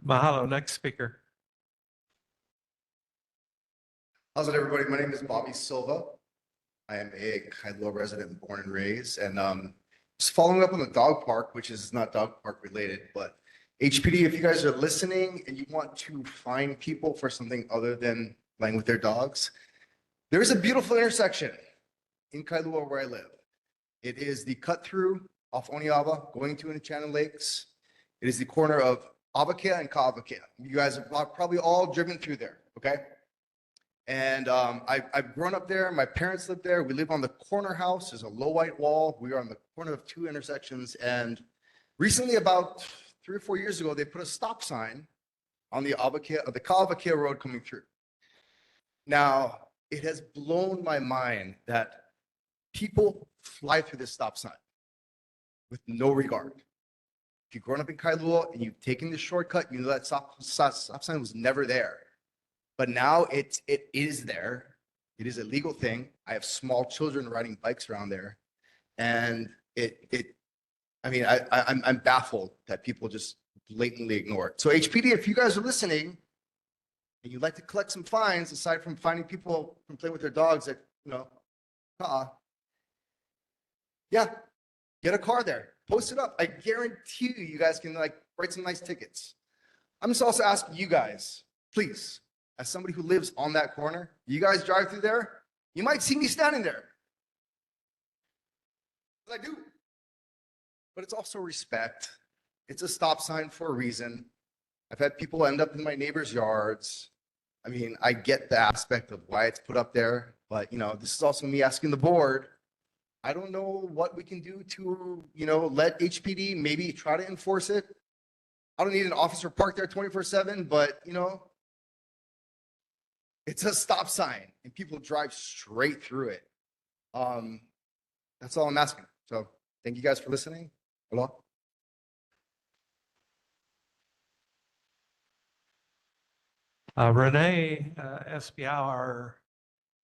Mahalo. Next speaker. How's it, everybody? My name is Bobby Silva. I am a Kailua resident, born and raised, and just following up on the dog park, which is not dog park related, but HPD, if you guys are listening and you want to find people for something other than playing with their dogs, there is a beautiful intersection in Kailua where I live. It is the cut through off Oniava going to Enchanted Lakes. It is the corner of Avakea and Ka'avakea. You guys have probably all driven through there, okay? And I've grown up there. My parents live there. We live on the corner house. There's a low white wall. We are on the corner of two intersections. And recently, about 3 or 4 years ago, they put a stop sign on the Kailua Road coming through. Now, it has blown my mind that people fly through this stop sign with no regard. If you've grown up in Kailua and you've taken the shortcut, you know that stop sign was never there. But now it is there. It is a legal thing. I have small children riding bikes around there. And I'm baffled that people just blatantly ignore it. So HPD, if you guys are listening and you'd like to collect some fines, aside from finding people from playing with their dogs at, yeah, get a car there, post it up. I guarantee you guys can write some nice tickets. I'm just also asking you guys, please, as somebody who lives on that corner, you guys drive through there, you might see me standing there. I do. But it's also respect. It's a stop sign for a reason. I've had people end up in my neighbors' yards. I mean, I get the aspect of why it's put up there, but this is also me asking the board. I don't know what we can do to, let HPD maybe try to enforce it. I don't need an officer parked there 24/7, but it's a stop sign and people drive straight through it. That's all I'm asking. So thank you guys for listening. Hello. Renee Espiau, our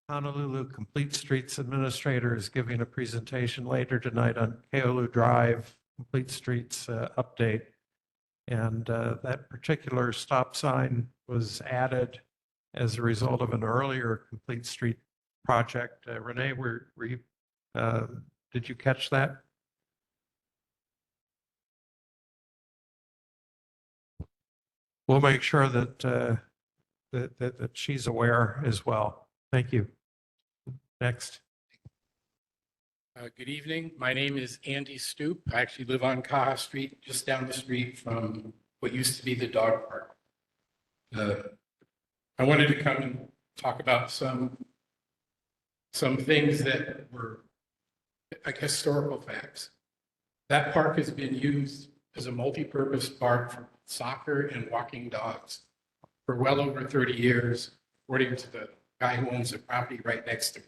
Honolulu Complete Streets Administrator, is giving a presentation later tonight on Kailua Drive Complete Streets update. And that particular stop sign was added as a result of an earlier Complete Street project. Renee, did you catch that? We'll make sure that that she's aware as well. Thank you. Next. Good evening. My name is Andy Stoop. I actually live on Kaha Street, just down the street from what used to be the dog park. I wanted to come and talk about some things that were, historical facts. That park has been used as a multi-purpose park for soccer and walking dogs for well over 30 years, according to the guy who owns the property right next to me.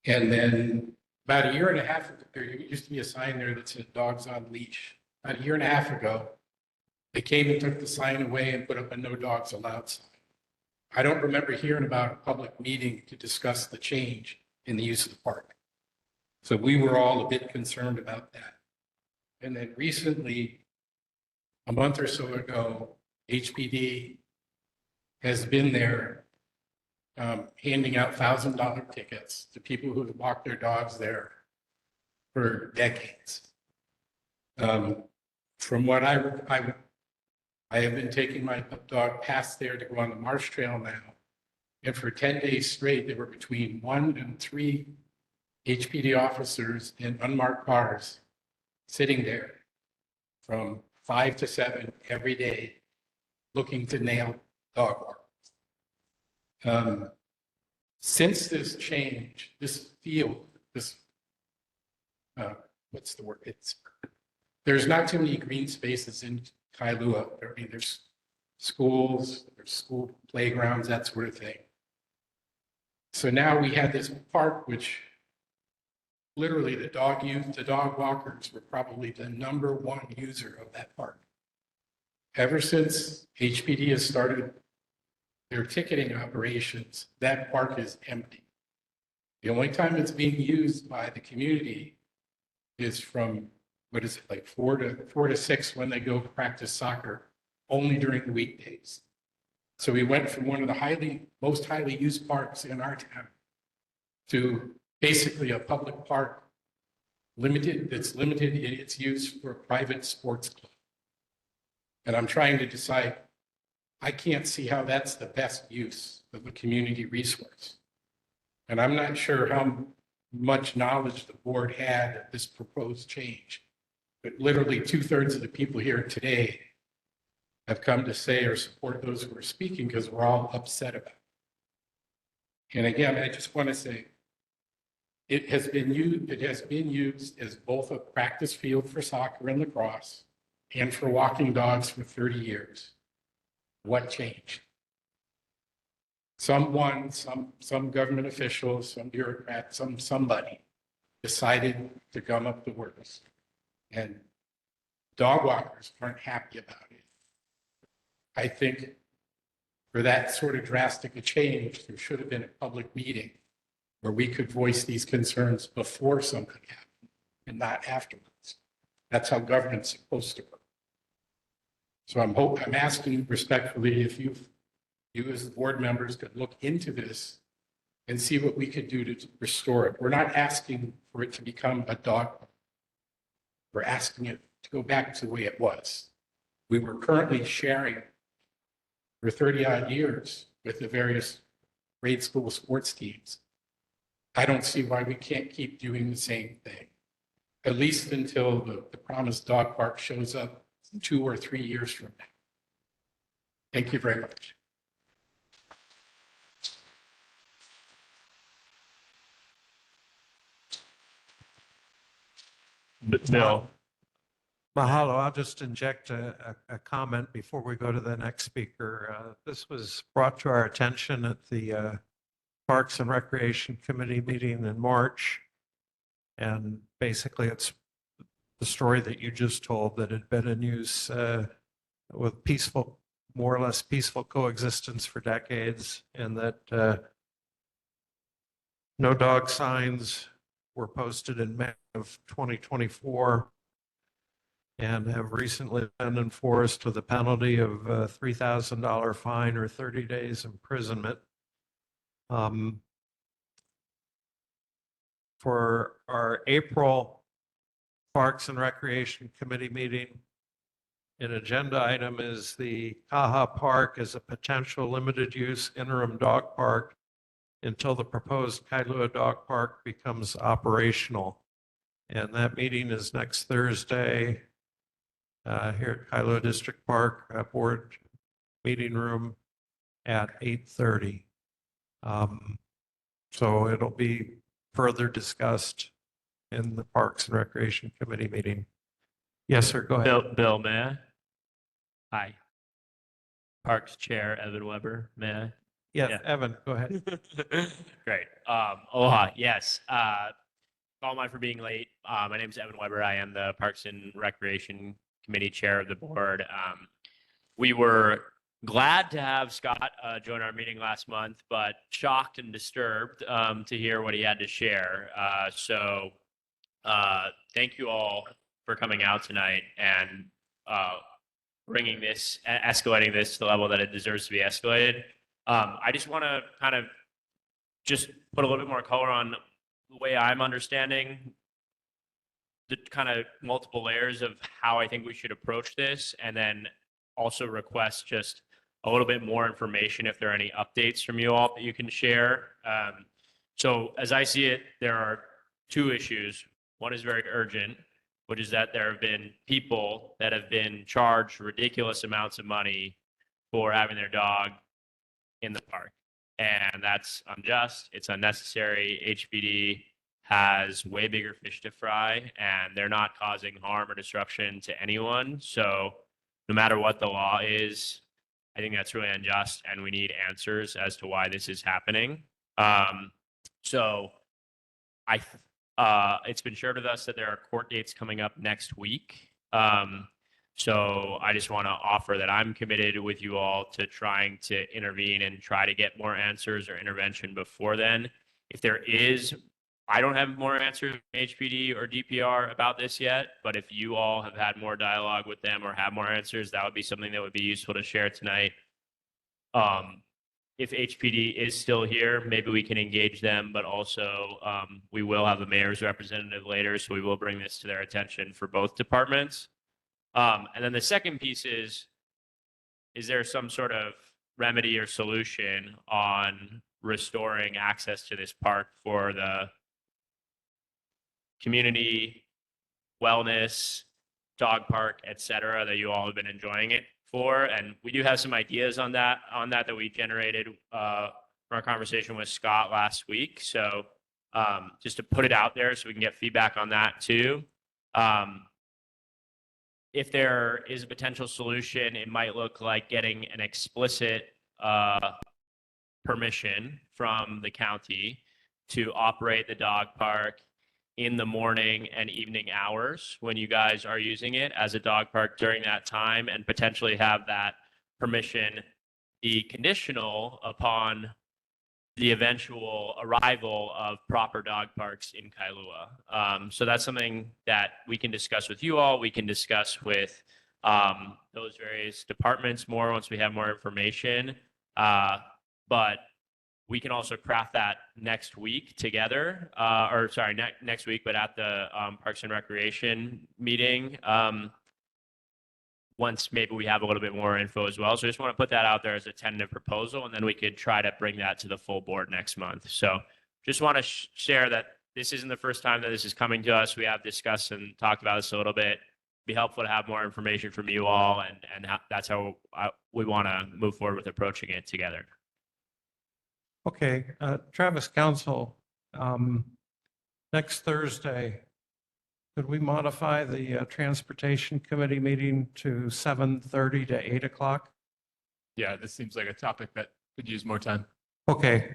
And then about a year and a half ago, there used to be a sign there that said dogs on leash. About a year and a half ago, they came and took the sign away and put up a no dogs allowed sign. I don't remember hearing about a public meeting to discuss the change in the use of the park. So we were all a bit concerned about that. And then recently, a month or so ago, HPD has been there handing out $1,000 tickets to people who have walked their dogs there for decades. From what I have been taking my dog past there to go on the Marsh Trail now, and for 10 days straight, there were between 1 and 3 HPD officers in unmarked cars sitting there from 5 to 7 every day, looking to nail dog walkers. Since this change, this field, what's the word? There's not too many green spaces in Kailua. I mean, there's schools, there's school playgrounds, that sort of thing. So now we had this park, which literally the dog walkers were probably the #1 user of that park. Ever since HPD has started their ticketing operations, that park is empty. The only time it's being used by the community is from, 4 to 6 when they go practice soccer, only during the weekdays. So we went from one of the most highly used parks in our town to basically a public park that's limited in its use for a private sports club. And I'm trying to decide, I can't see how that's the best use of a community resource. And I'm not sure how much knowledge the board had of this proposed change, but literally 2/3 of the people here today have come to say or support those who are speaking because we're all upset about it. And again, I just want to say, it has been used as both a practice field for soccer and lacrosse. and for walking dogs for 30 years. What changed? Someone, some government official, some bureaucrat, somebody decided to gum up the works. And dog walkers aren't happy about it. I think for that sort of drastic a change, there should have been a public meeting where we could voice these concerns before something happened and not afterwards. That's how government's supposed to work. So I'm asking respectfully if you as the board members could look into this and see what we could do to restore it. We're not asking for it to become a dog park. We're asking it to go back to the way it was. We were currently sharing for 30 odd years with the various grade school sports teams. I don't see why we can't keep doing the same thing, at least until the promised dog park shows up 2 or 3 years from now. Thank you very much. Bill. Mahalo. I'll just inject a comment before we go to the next speaker. This was brought to our attention at the Parks and Recreation Committee meeting in March. And basically it's the story that you just told, that had been in use with more or less peaceful coexistence for decades, and that no dog signs were posted in May of 2024 and have recently been enforced with a penalty of a $3,000 fine or 30 days imprisonment. For our April Parks and Recreation Committee meeting, an agenda item is the Kaha Park as a potential limited use interim dog park until the proposed Kailua Dog Park becomes operational. And that meeting is next Thursday here at Kailua District Park Board Meeting Room at 8:30. So it'll be further discussed in the Parks and Recreation Committee meeting. Yes, sir, go ahead. Bill, may I? Hi. Parks Chair Evan Weber, may I? Yeah, Evan, go ahead. Great. Aloha. Yes. All mine for being late. My name is Evan Weber. I am the Parks and Recreation Committee Chair of the board. We were glad to have Scott join our meeting last month, but shocked and disturbed to hear what he had to share. So thank you all for coming out tonight and escalating this to the level that it deserves to be escalated. I just want to kind of just put a little bit more color on the way I'm understanding the kind of multiple layers of how I think we should approach this, and then also request just a little bit more information if there are any updates from you all that you can share. So as I see it, there are 2 issues. One is very urgent, which is that there have been people that have been charged ridiculous amounts of money for having their dog in the park. And that's unjust. It's unnecessary. HPD has way bigger fish to fry, and they're not causing harm or disruption to anyone. So no matter what the law is, I think that's really unjust, and we need answers as to why this is happening. So it's been shared with us that there are court dates coming up next week. So I just want to offer that I'm committed with you all to trying to intervene and try to get more answers or intervention before then. If there is, I don't have more answers from HPD or DPR about this yet, but if you all have had more dialogue with them or have more answers, that would be something that would be useful to share tonight. If HPD is still here, maybe we can engage them, but also we will have the mayor's representative later, so we will bring this to their attention for both departments. And then the second piece is there some sort of remedy or solution on restoring access to this park for the community, wellness, dog park, et cetera, that you all have been enjoying it for? And we do have some ideas on that we generated from our conversation with Scott last week. So just to put it out there so we can get feedback on that too. if there is a potential solution, it might look like getting an explicit permission from the county to operate the dog park in the morning and evening hours when you guys are using it as a dog park during that time, and potentially have that permission be conditional upon the eventual arrival of proper dog parks in Kailua. So that's something that we can discuss with you all. We can discuss with those various departments more once we have more information. But we can also craft that next week together, or sorry, next week, but at the Parks and Recreation meeting. Once maybe we have a little bit more info as well. So I just want to put that out there as a tentative proposal, and then we could try to bring that to the full board next month. So just want to share that this isn't the first time that this is coming to us. We have discussed and talked about this a little bit. Be helpful to have more information from you all, and that's how we want to move forward with approaching it together. Okay, Travis Council, next Thursday, could we modify the Transportation Committee meeting to 7:30 to 8 o'clock? Yeah, this seems like a topic that could use more time. Okay,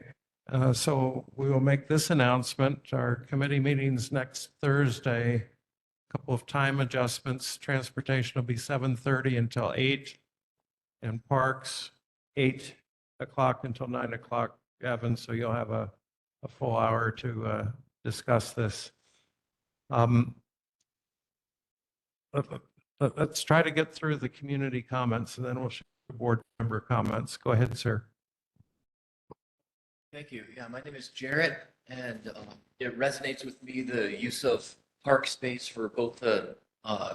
so we will make this announcement. Our committee meetings next Thursday, a couple of time adjustments. Transportation will be 7:30 until 8, and Parks 8 o'clock until 9 o'clock, Evan, so you'll have a full hour to discuss this. Let's try to get through the community comments, and then we'll show the board member comments. Go ahead, sir. Thank you. Yeah, my name is Jarrett, and it resonates with me, the use of park space for both the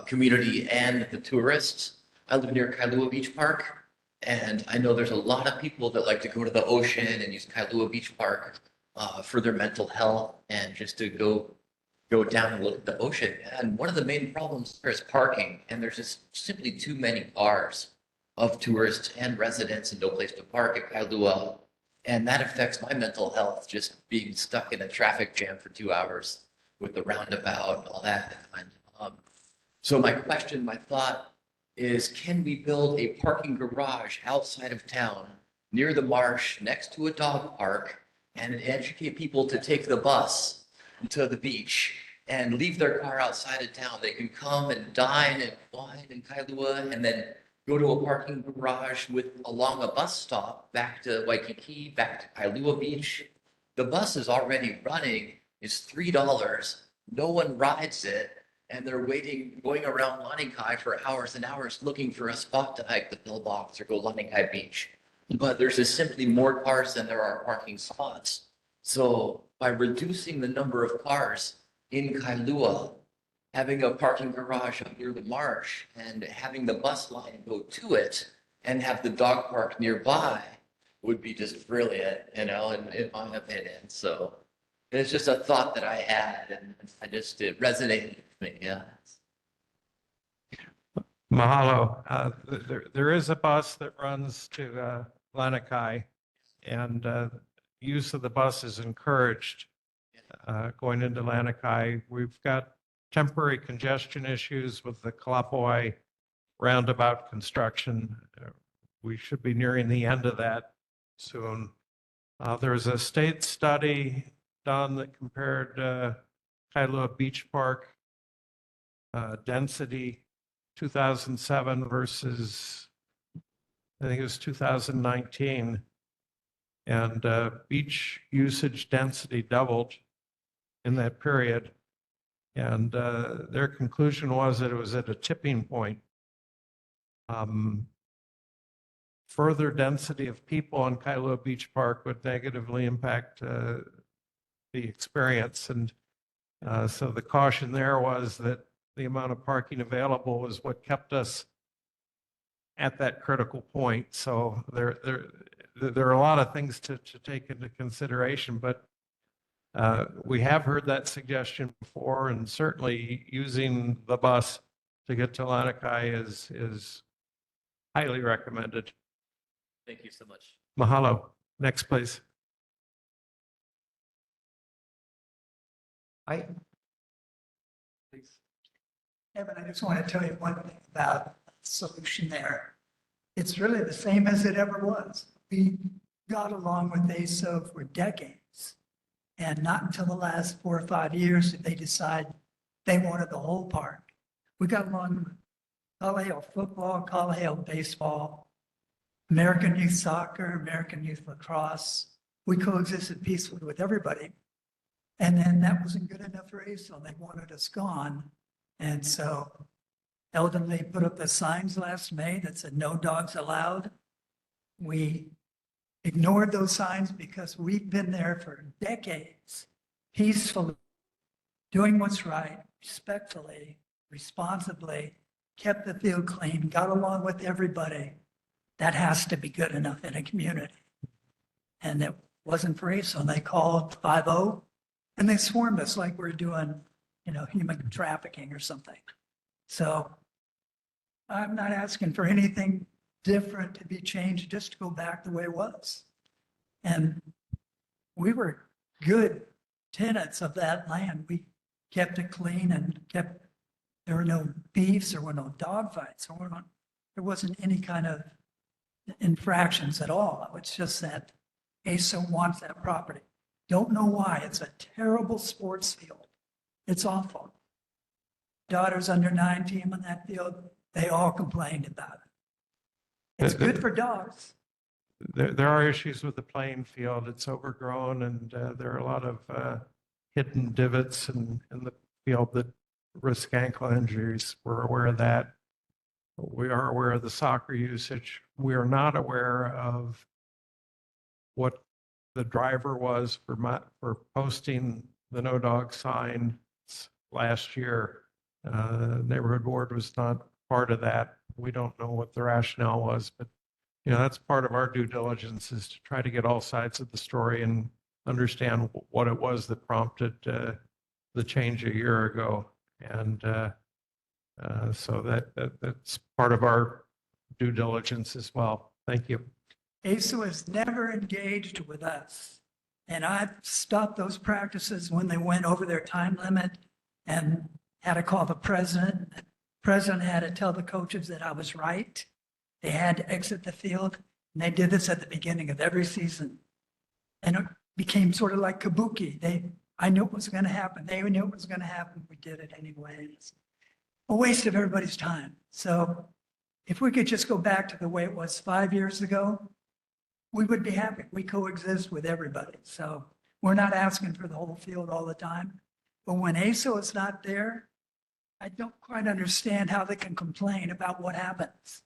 community and the tourists. I live near Kailua Beach Park, and I know there's a lot of people that like to go to the ocean and use Kailua Beach Park for their mental health and just to go down and look at the ocean. And one of the main problems there is parking, and there's just simply too many cars of tourists and residents and no place to park at Kailua. And that affects my mental health, just being stuck in a traffic jam for 2 hours with the roundabout and all that. So my question, my thought is, can we build a parking garage outside of town near the marsh next to a dog park and educate people to take the bus to the beach and leave their car outside of town? They can come and dine and wine in Kailua and then go to a parking garage along a bus stop back to Waikiki, back to Kailua Beach. The bus is already running. It's $3. No one rides it, and they're going around Lanikai for hours and hours looking for a spot to hike the pillbox or go Lanikai Beach. But there's just simply more cars than there are parking spots. So by reducing the number of cars in Kailua, having a parking garage up near the marsh and having the bus line go to it and have the dog park nearby would be just brilliant, in my opinion. So it's just a thought that I had, and it resonated with me. Yeah. Mahalo. There is a bus that runs to Lanikai, and use of the bus is encouraged going into Lanikai. We've got temporary congestion issues with the Kalapoi roundabout construction. We should be nearing the end of that soon. There's a state study done that compared Kailua Beach Park density 2007 versus, I think it was 2019. And beach usage density doubled in that period. And their conclusion was that it was at a tipping point. Further density of people on Kailua Beach Park would negatively impact the experience. And so the caution there was that the amount of parking available was what kept us at that critical point. So there are a lot of things to take into consideration, but we have heard that suggestion before, and certainly using the bus to get to Lanikai is highly recommended. Thank you so much. Mahalo. Next, please. Kevin, I just want to tell you one thing about the solution there. It's really the same as it ever was. We got along with ASO for decades. And not until the last 4 or 5 years did they decide they wanted the whole park. We got along with Colorado football, Colorado baseball, American youth soccer, American youth lacrosse. We coexisted peacefully with everybody. And then that wasn't good enough for ASO. They wanted us gone. And so Eldon, they put up the signs last May that said no dogs allowed. We ignored those signs because we've been there for decades, peacefully, doing what's right, respectfully, responsibly, kept the field clean, got along with everybody. That has to be good enough in a community. And it wasn't for ASO. They called 5-0 and they swarmed us like we're doing, human trafficking or something. So I'm not asking for anything different to be changed, just to go back the way it was. And we were good tenants of that land. We kept it clean and there were no beefs, there were no dog fights, there wasn't any kind of infractions at all. It's just that ASO wants that property. Don't know why. It's a terrible sports field. It's awful. Daughters under 9 team on that field, they all complained about it. It's good for dogs. There are issues with the playing field. It's overgrown and there are a lot of hidden divots in the field that risk ankle injuries. We're aware of that. We are aware of the soccer usage. We are not aware of what the driver was for posting the no dog sign last year. Neighborhood board was not part of that. We don't know what the rationale was, but that's part of our due diligence, is to try to get all sides of the story and understand what it was that prompted the change a year ago. And so that's part of our due diligence as well. Thank you. ASO has never engaged with us. And I've stopped those practices when they went over their time limit and had to call the president. The president had to tell the coaches that I was right. They had to exit the field. And they did this at the beginning of every season. And it became sort of like kabuki. I knew it was going to happen. They knew it was going to happen. We did it anyway. It's a waste of everybody's time. So if we could just go back to the way it was 5 years ago, we would be happy. We coexist with everybody. So we're not asking for the whole field all the time. But when ASO is not there, I don't quite understand how they can complain about what happens.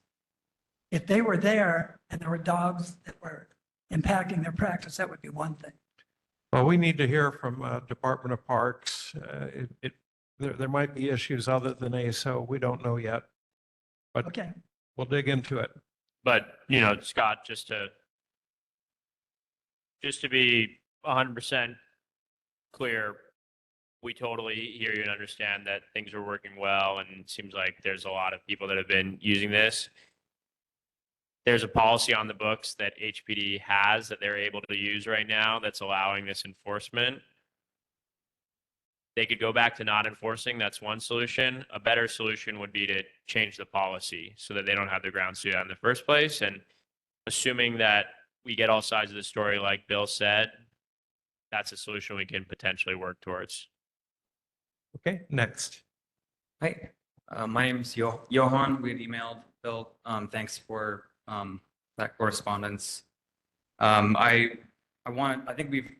If they were there and there were dogs that were impacting their practice, that would be one thing. Well, we need to hear from Department of Parks. There might be issues other than ASO. We don't know yet, but okay, we'll dig into it. But, Scott, just to be 100% clear, we totally hear you and understand that things are working well, and it seems like there's a lot of people that have been using this. There's a policy on the books that HPD has that they're able to use right now that's allowing this enforcement. They could go back to not enforcing. That's one solution. A better solution would be to change the policy so that they don't have the grounds to do that in the first place. And assuming that we get all sides of the story, like Bill said, that's a solution we can potentially work towards. Okay, next. Hi, my name is Johan. We had emailed Bill. Thanks for that correspondence. I think we've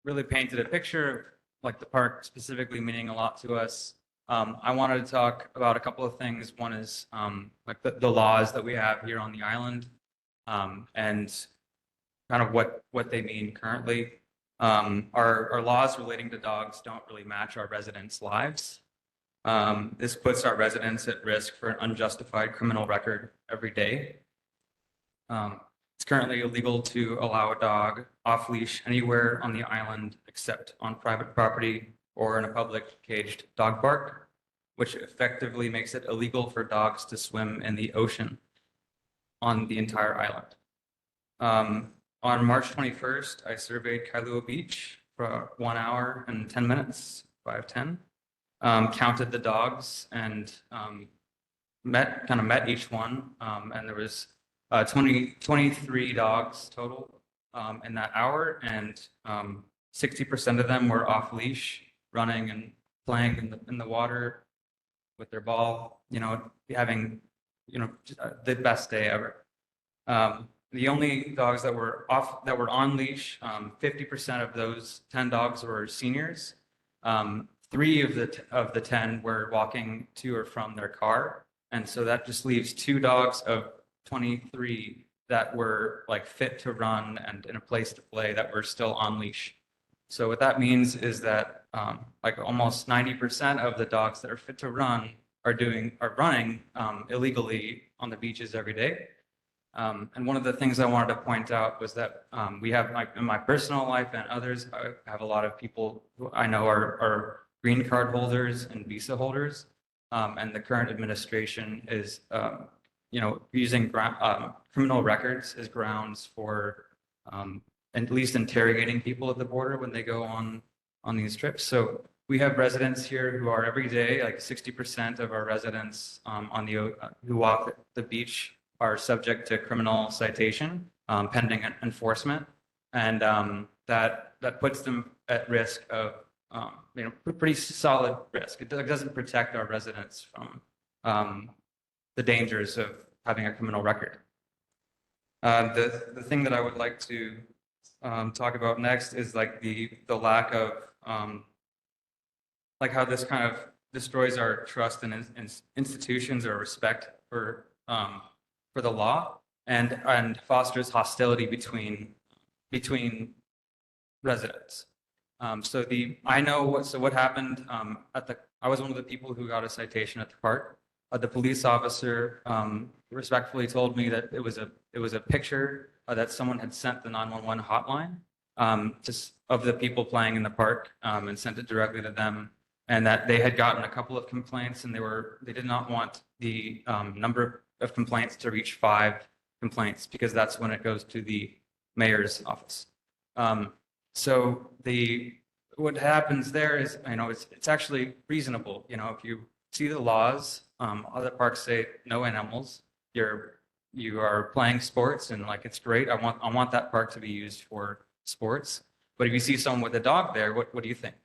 really painted a picture of like the park specifically meaning a lot to us. I wanted to talk about a couple of things. One is like the laws that we have here on the island and kind of what they mean currently. Our laws relating to dogs don't really match our residents' lives. This puts our residents at risk for an unjustified criminal record every day. It's currently illegal to allow a dog off leash anywhere on the island except on private property or in a public caged dog park, which effectively makes it illegal for dogs to swim in the ocean on the entire island. On March 21st, I surveyed Kailua Beach for 1 hour and 10 minutes, 5:10. counted the dogs and met each one. And there was 23 dogs total in that hour, and 60% of them were off leash, running and playing in the water with their ball, having, the best day ever. The only dogs that were on leash, 50% of those 10 dogs were seniors. 3 of the 10 were walking to or from their car. And so that just leaves 2 dogs of 23 that were like fit to run and in a place to play that were still on leash. So what that means is that like almost 90% of the dogs that are fit to run are running illegally on the beaches every day. And one of the things I wanted to point out was that we have, like, in my personal life and others, I have a lot of people who I know are green card holders and visa holders. And the current administration is, using criminal records as grounds for at least interrogating people at the border when they go on these trips. So we have residents here who are every day, like 60% of our residents who walk the beach are subject to criminal citation pending enforcement, and that puts them at risk of pretty solid risk. It doesn't protect our residents from the dangers of having a criminal record. The thing that I would like to talk about next is like the lack of like how this kind of destroys our trust in institutions or respect for the law, and fosters hostility between residents. So what happened I was one of the people who got a citation at the park. The police officer respectfully told me that it was a picture that someone had sent the 911 hotline just of the people playing in the park, and sent it directly to them, and that they had gotten a couple of complaints, and they did not want the number of complaints to reach 5 complaints, because that's when it goes to the mayor's office. So what happens there is, it's actually reasonable. If you see the laws, other parks say no animals. You are playing sports, and like, it's great. I want that park to be used for sports. But if you see someone with a dog there, what do you think?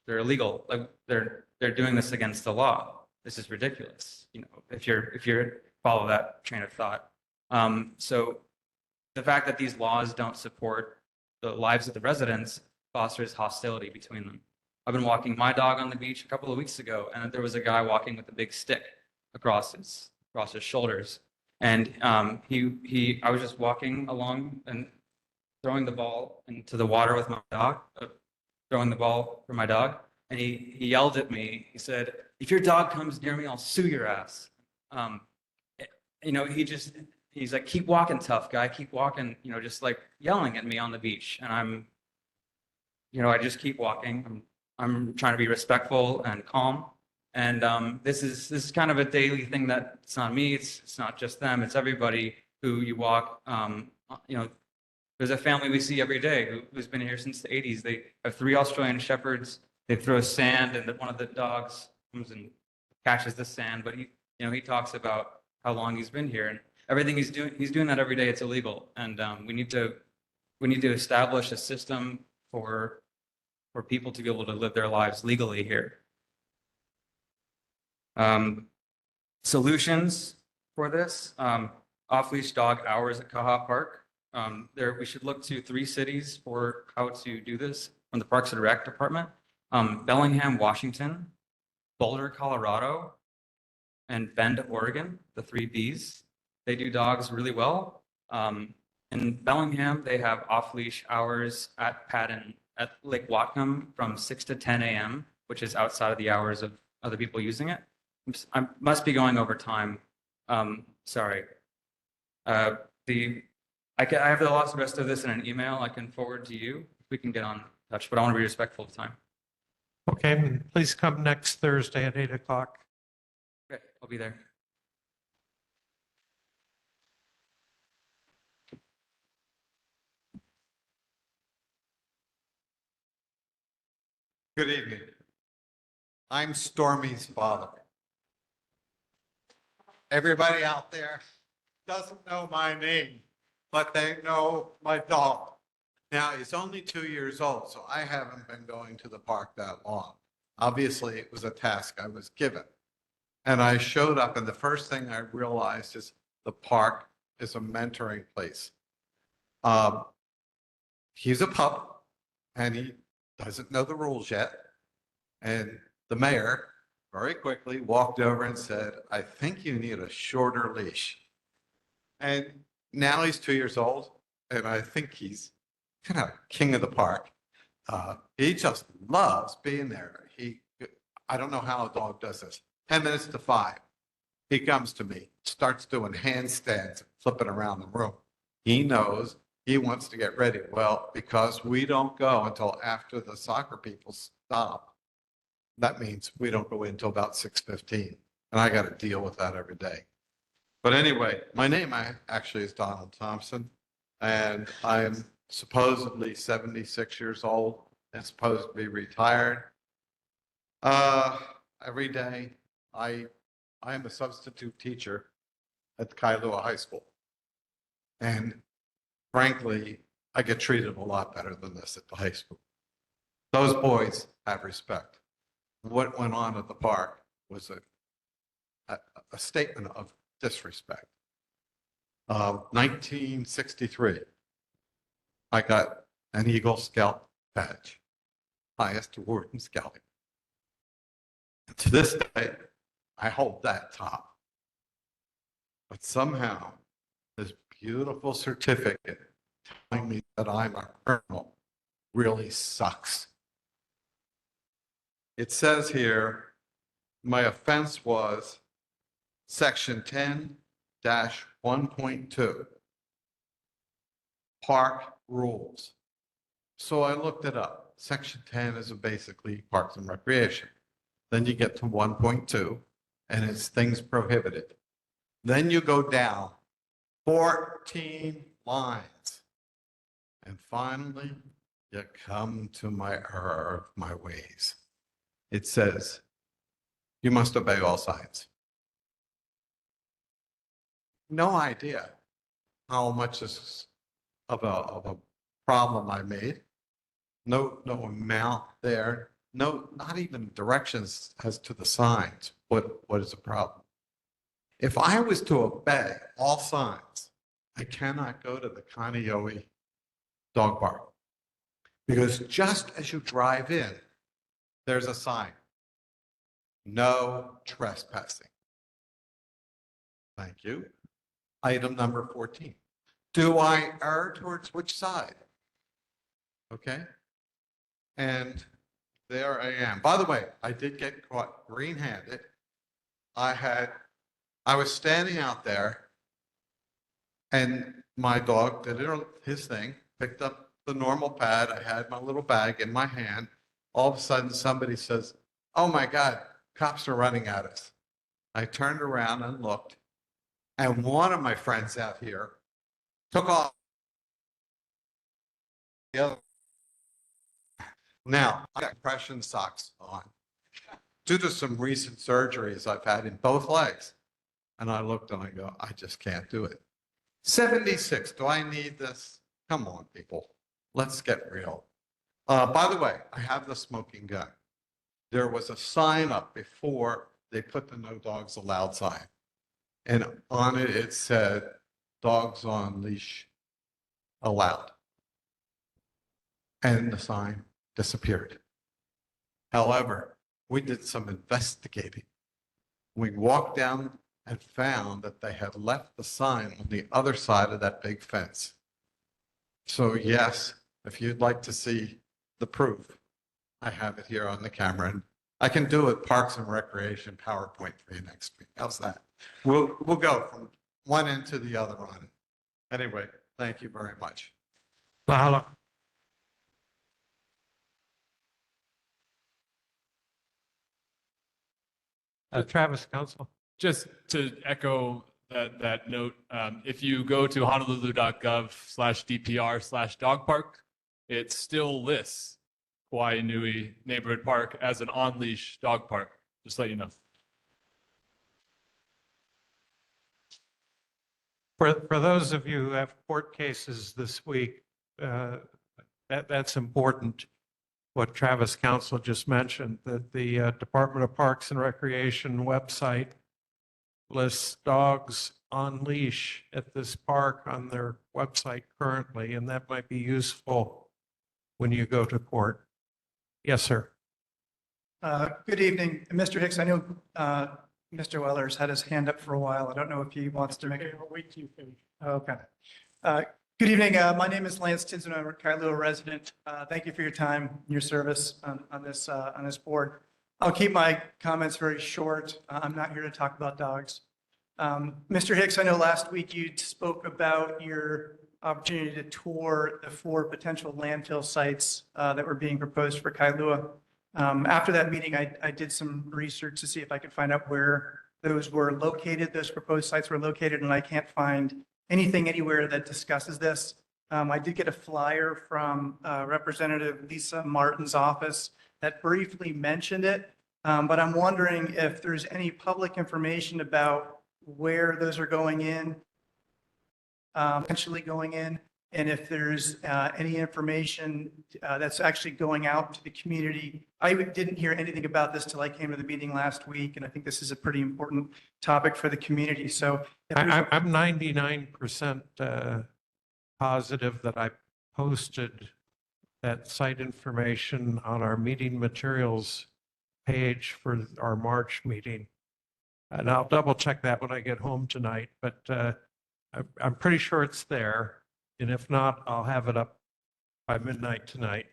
They're illegal. Like, they're doing this against the law. This is ridiculous. If you follow that train of thought. So the fact that these laws don't support the lives of the residents fosters hostility between them. I've been walking my dog on the beach a couple of weeks ago, and there was a guy walking with a big stick across his shoulders. And I was just walking along and throwing the ball into the water with my dog, throwing the ball for my dog. And he yelled at me. He said, "If your dog comes near me, I'll sue your ass." He's like, "Keep walking, tough guy, keep walking," just like yelling at me on the beach. And I just keep walking. I'm trying to be respectful and calm. And this is kind of a daily thing that it's not me, it's not just them, it's everybody who you walk. There's a family we see every day who's been here since the 80s. They have 3 Australian Shepherds. They throw sand, and one of the dogs comes and catches the sand. But he talks about how long he's been here, and everything he's doing that every day. It's illegal, and we need to establish a system for people to be able to live their lives legally here. Solutions for this: off-leash dog hours at Kaha Park. We should look to 3 cities for how to do this from the Parks and Rec Department: Bellingham, Washington; Boulder, Colorado; and Bend, Oregon, the 3 Bs. They do dogs really well. In Bellingham, they have off-leash hours at Lake Whatcom from 6 to 10 a.m., which is outside of the hours of other people using it. I must be going over time. Sorry. I have the rest of this in an email I can forward to you. We can get on touch, but I want to be respectful of time. Okay, please come next Thursday at 8 o'clock. Okay, I'll be there. Good evening. I'm Stormy's father. Everybody out there doesn't know my name, but they know my dog. Now, he's only 2 years old, so I haven't been going to the park that long. Obviously, it was a task I was given. And I showed up, and the first thing I realized is the park is a mentoring place. He's a pup, and he doesn't know the rules yet. And the mayor very quickly walked over and said, I think you need a shorter leash. And now he's 2 years old, and I think he's kind of king of the park. He just loves being there. I don't know how a dog does this. 10 minutes to 5, he comes to me, starts doing handstands, flipping around the room. He knows he wants to get ready. Well, because we don't go until after the soccer people stop, that means we don't go in until about 6:15. And I got to deal with that every day. But anyway, my name actually is Donald Thompson, and I'm supposedly 76 years old and supposed to be retired. Every day, I am a substitute teacher at Kailua High School. And frankly, I get treated a lot better than this at the high school. Those boys have respect. What went on at the park was a statement of disrespect. 1963, I got an Eagle Scout badge, highest award in scouting. To this day, I hold that top. But somehow, this beautiful certificate telling me that I'm a colonel really sucks. It says here, my offense was section 10-1.2, park rules. So I looked it up. Section 10 is basically parks and recreation. Then you get to 1.2, and it's things prohibited. Then you go down 14 lines. And finally, you come to my error of my ways. It says, you must obey all signs. No idea how much of a problem I made. No amount there. No, not even directions as to the signs. What is the problem? If I was to obey all signs, I cannot go to the Kaneohe dog park. Because just as you drive in, there's a sign. No trespassing. Thank you. Item number 14. Do I err towards which side? Okay. And there I am. By the way, I did get caught green-handed. I was standing out there, and my dog did his thing, picked up the normal pad. I had my little bag in my hand. All of a sudden, somebody says, oh my God, cops are running at us. I turned around and looked, and one of my friends out here took off. The other. Now, I got compression socks on due to some recent surgeries I've had in both legs. And I looked and I go, I just can't do it. 76, do I need this? Come on, people. Let's get real. By the way, I have the smoking gun. There was a sign up before they put the no dogs allowed sign. And on it, it said, dogs on leash allowed. And the sign disappeared. However, we did some investigating. We walked down and found that they had left the sign on the other side of that big fence. So yes, if you'd like to see the proof, I have it here on the camera. And I can do it Parks and Recreation PowerPoint for you next week. How's that? We'll go from one end to the other on it. Anyway, thank you very much. Mahalo. Travis, Council. Just to echo that note, if you go to honolulu.gov/DPR/dog park, it still lists Hawaii Nui Neighborhood Park as an on-leash dog park, just let you know. For those of you who have court cases this week, that's important. What Travis Council just mentioned, that the Department of Parks and Recreation website lists dogs on leash at this park on their website currently, and that might be useful when you go to court. Yes, sir. Good evening, Mr. Hicks. I know Mr. Weller's had his hand up for a while. I don't know if he wants to make it. Wait till you finish. Okay. Good evening. My name is Lance Tinson. I'm a Kailua resident. Thank you for your time, your service on this board. I'll keep my comments very short. I'm not here to talk about dogs. Mr. Hicks, I know last week you spoke about your opportunity to tour the 4 potential landfill sites that were being proposed for Kailua. After that meeting, I did some research to see if I could find out where those were located, those proposed sites were located, and I can't find anything anywhere that discusses this. I did get a flyer from Representative Lisa Martin's office that briefly mentioned it, but I'm wondering if there's any public information about where those are going in, potentially going in, and if there's any information that's actually going out to the community. I didn't hear anything about this till I came to the meeting last week, and I think this is a pretty important topic for the community. So I'm 99% positive that I posted that site information on our meeting materials page for our March meeting. And I'll double check that when I get home tonight, but I'm pretty sure it's there. And if not, I'll have it up by midnight tonight.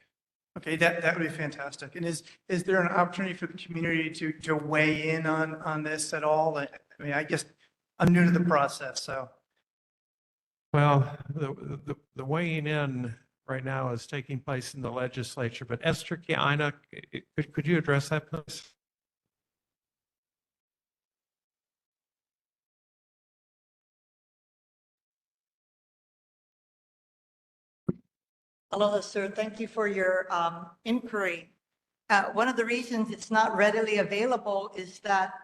Okay, that would be fantastic. And is there an opportunity for the community to weigh in on this at all? I mean, I guess I'm new to the process, so. Well, the weighing in right now is taking place in the legislature, but Esther Kiana, could you address that, please? Aloha, sir. Thank you for your inquiry. One of the reasons it's not readily available is that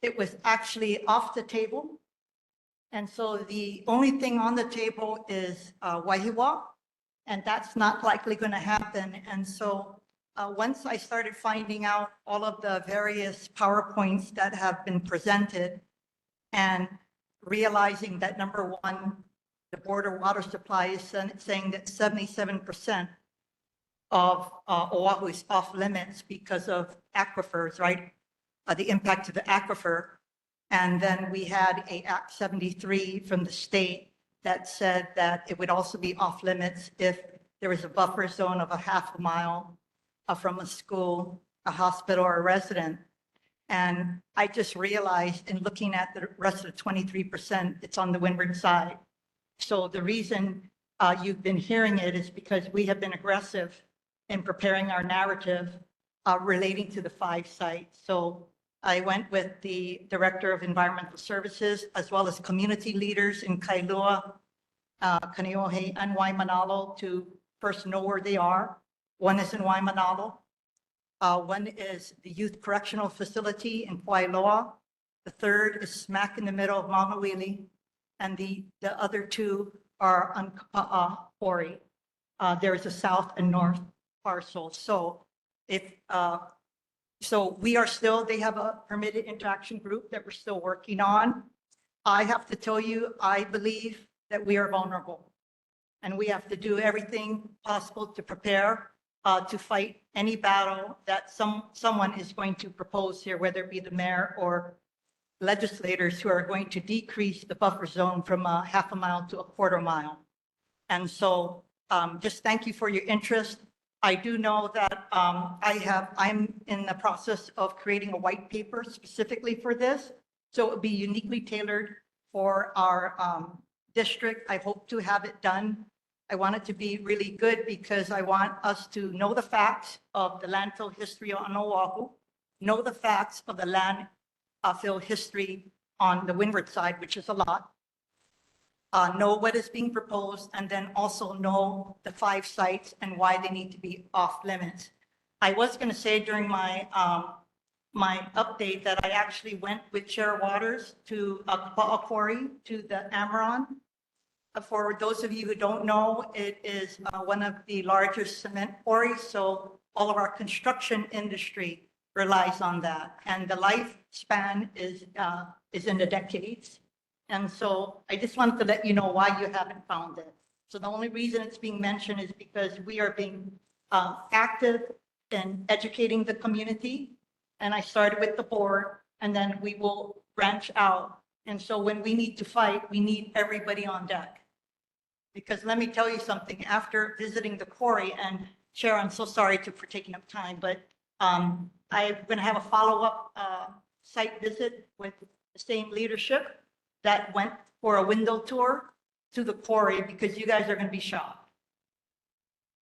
it was actually off the table. And so the only thing on the table is Waihiwa, and that's not likely going to happen. And so once I started finding out all of the various PowerPoints that have been presented and realizing that, number one, the Board of Water Supply is saying that 77% of Oahu is off limits because of aquifers, right? The impact of the aquifer. And then we had a Act 73 from the state that said that it would also be off limits if there was a buffer zone of a half a mile from a school, a hospital, or a resident. And I just realized in looking at the rest of the 23%, it's on the windward side. So the reason you've been hearing it is because we have been aggressive in preparing our narrative relating to the 5 sites. So I went with the Director of Environmental Services, as well as community leaders in Kailua, Kaneohe, and Waimanalo to first know where they are. One is in Waimanalo. One is the Youth Correctional Facility in Wailoa. The third is smack in the middle of Maunawili. And the other 2 are on Ori. There is a south and north parcel. So so we are still, they have a permitted interaction group that we're still working on. I have to tell you, I believe that we are vulnerable. And we have to do everything possible to prepare to fight any battle that someone is going to propose here, whether it be the mayor or legislators who are going to decrease the buffer zone from a half a mile to a quarter mile. And so just thank you for your interest. I do know that I'm in the process of creating a white paper specifically for this. So it would be uniquely tailored for our district. I hope to have it done. I want it to be really good because I want us to know the facts of the landfill history on Oahu, know the facts of the landfill history on the windward side, which is a lot, know what is being proposed, and then also know the 5 sites and why they need to be off limits. I was going to say during my update that I actually went with Chair Waters to a quarry, to the Amaron. For those of you who don't know, it is one of the largest cement quarries, so all of our construction industry relies on that. And the lifespan is in the decades. And so I just wanted to let you know why you haven't found it. So the only reason it's being mentioned is because we are being active in educating the community. And I started with the board, and then we will branch out. And so when we need to fight, we need everybody on deck. Because let me tell you something, after visiting the quarry, and Chair, I'm so sorry for taking up time, but I'm going to have a follow-up site visit with the same leadership that went for a window tour to the quarry, because you guys are going to be shocked.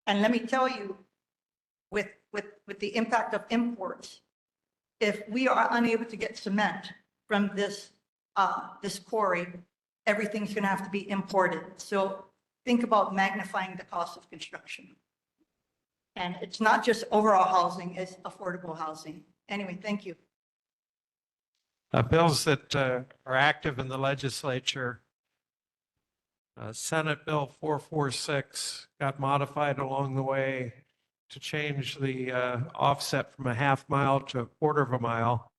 And let me tell you, with the impact of imports, if we are unable to get cement from this quarry, everything's going to have to be imported. So think about magnifying the cost of construction. And it's not just overall housing, it's affordable housing. Anyway, thank you. Bills that are active in the legislature. Senate Bill 446 got modified along the way to change the offset from a half mile to a quarter of a mile.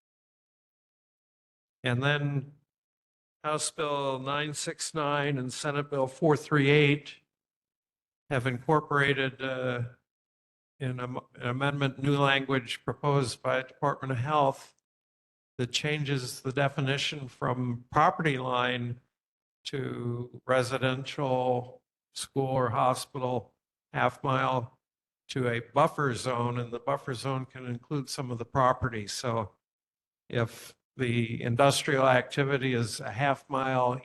And then House Bill 969 and Senate Bill 438 have incorporated in an amendment new language proposed by Department of Health that changes the definition from property line to residential, school or hospital, half mile, to a buffer zone, and the buffer zone can include some of the property. So if the industrial activity is a half mile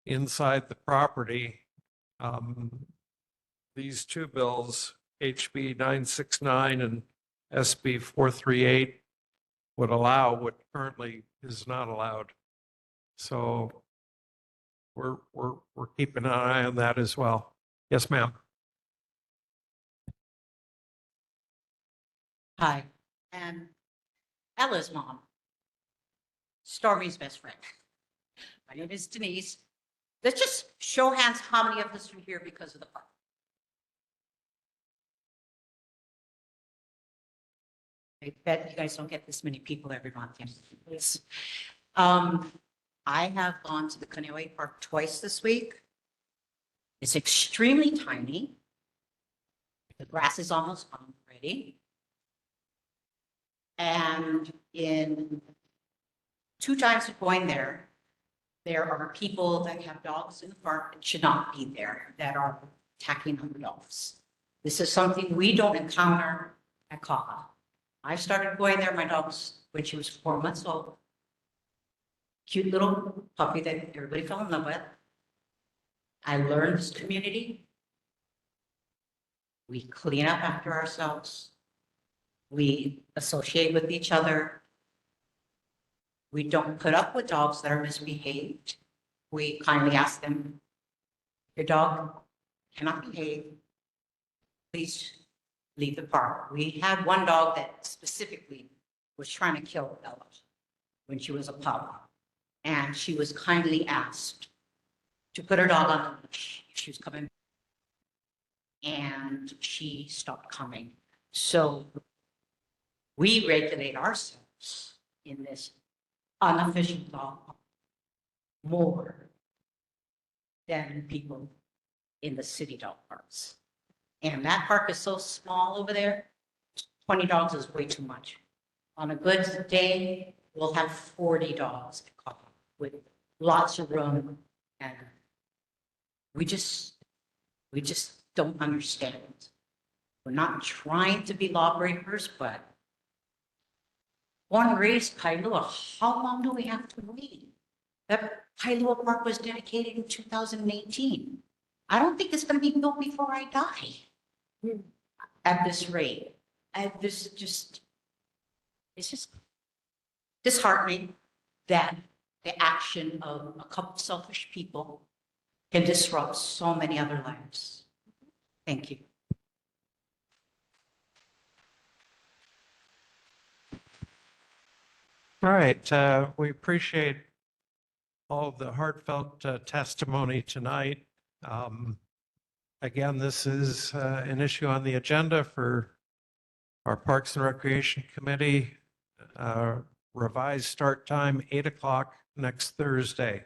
inside the property, these two bills, HB 969 and SB 438, would allow what currently is not allowed. So we're keeping an eye on that as well. Yes, ma'am. Hi, and Ella's mom, Stormy's best friend. My name is Denise. Let's just show hands how many of us are here because of the park. I bet you guys don't get this many people every month. Yes. I have gone to the Kailua Park twice this week. It's extremely tiny. The grass is almost gone already. And in 2 times of going there, there are people that have dogs in the park that should not be there, that are attacking other dogs. This is something we don't encounter at Kailua. I started going there, my dog's when she was 4 months old. Cute little puppy that everybody fell in love with. I learned this community. We clean up after ourselves. We associate with each other. We don't put up with dogs that are misbehaved. We kindly ask them, your dog cannot behave. Please leave the park. We had one dog that specifically was trying to kill Ella when she was a pup. And she was kindly asked to put her dog on the leash if she was coming. And she stopped coming. So we regulate ourselves in this unofficial dog park more than people in the city dog parks. And that park is so small over there, 20 dogs is way too much. On a good day, we'll have 40 dogs at Kailua with lots of room. And we just don't understand. We're not trying to be lawbreakers, but born and raised Kailua, how long do we have to wait? That Kailua Park was dedicated in 2018. I don't think it's going to be built before I die at this rate. And it's just disheartening that the action of a couple selfish people can disrupt so many other lives. Thank you. All right, we appreciate all of the heartfelt testimony tonight. Again, this is an issue on the agenda for our Parks and Recreation Committee. Revised start time, 8 o'clock next Thursday.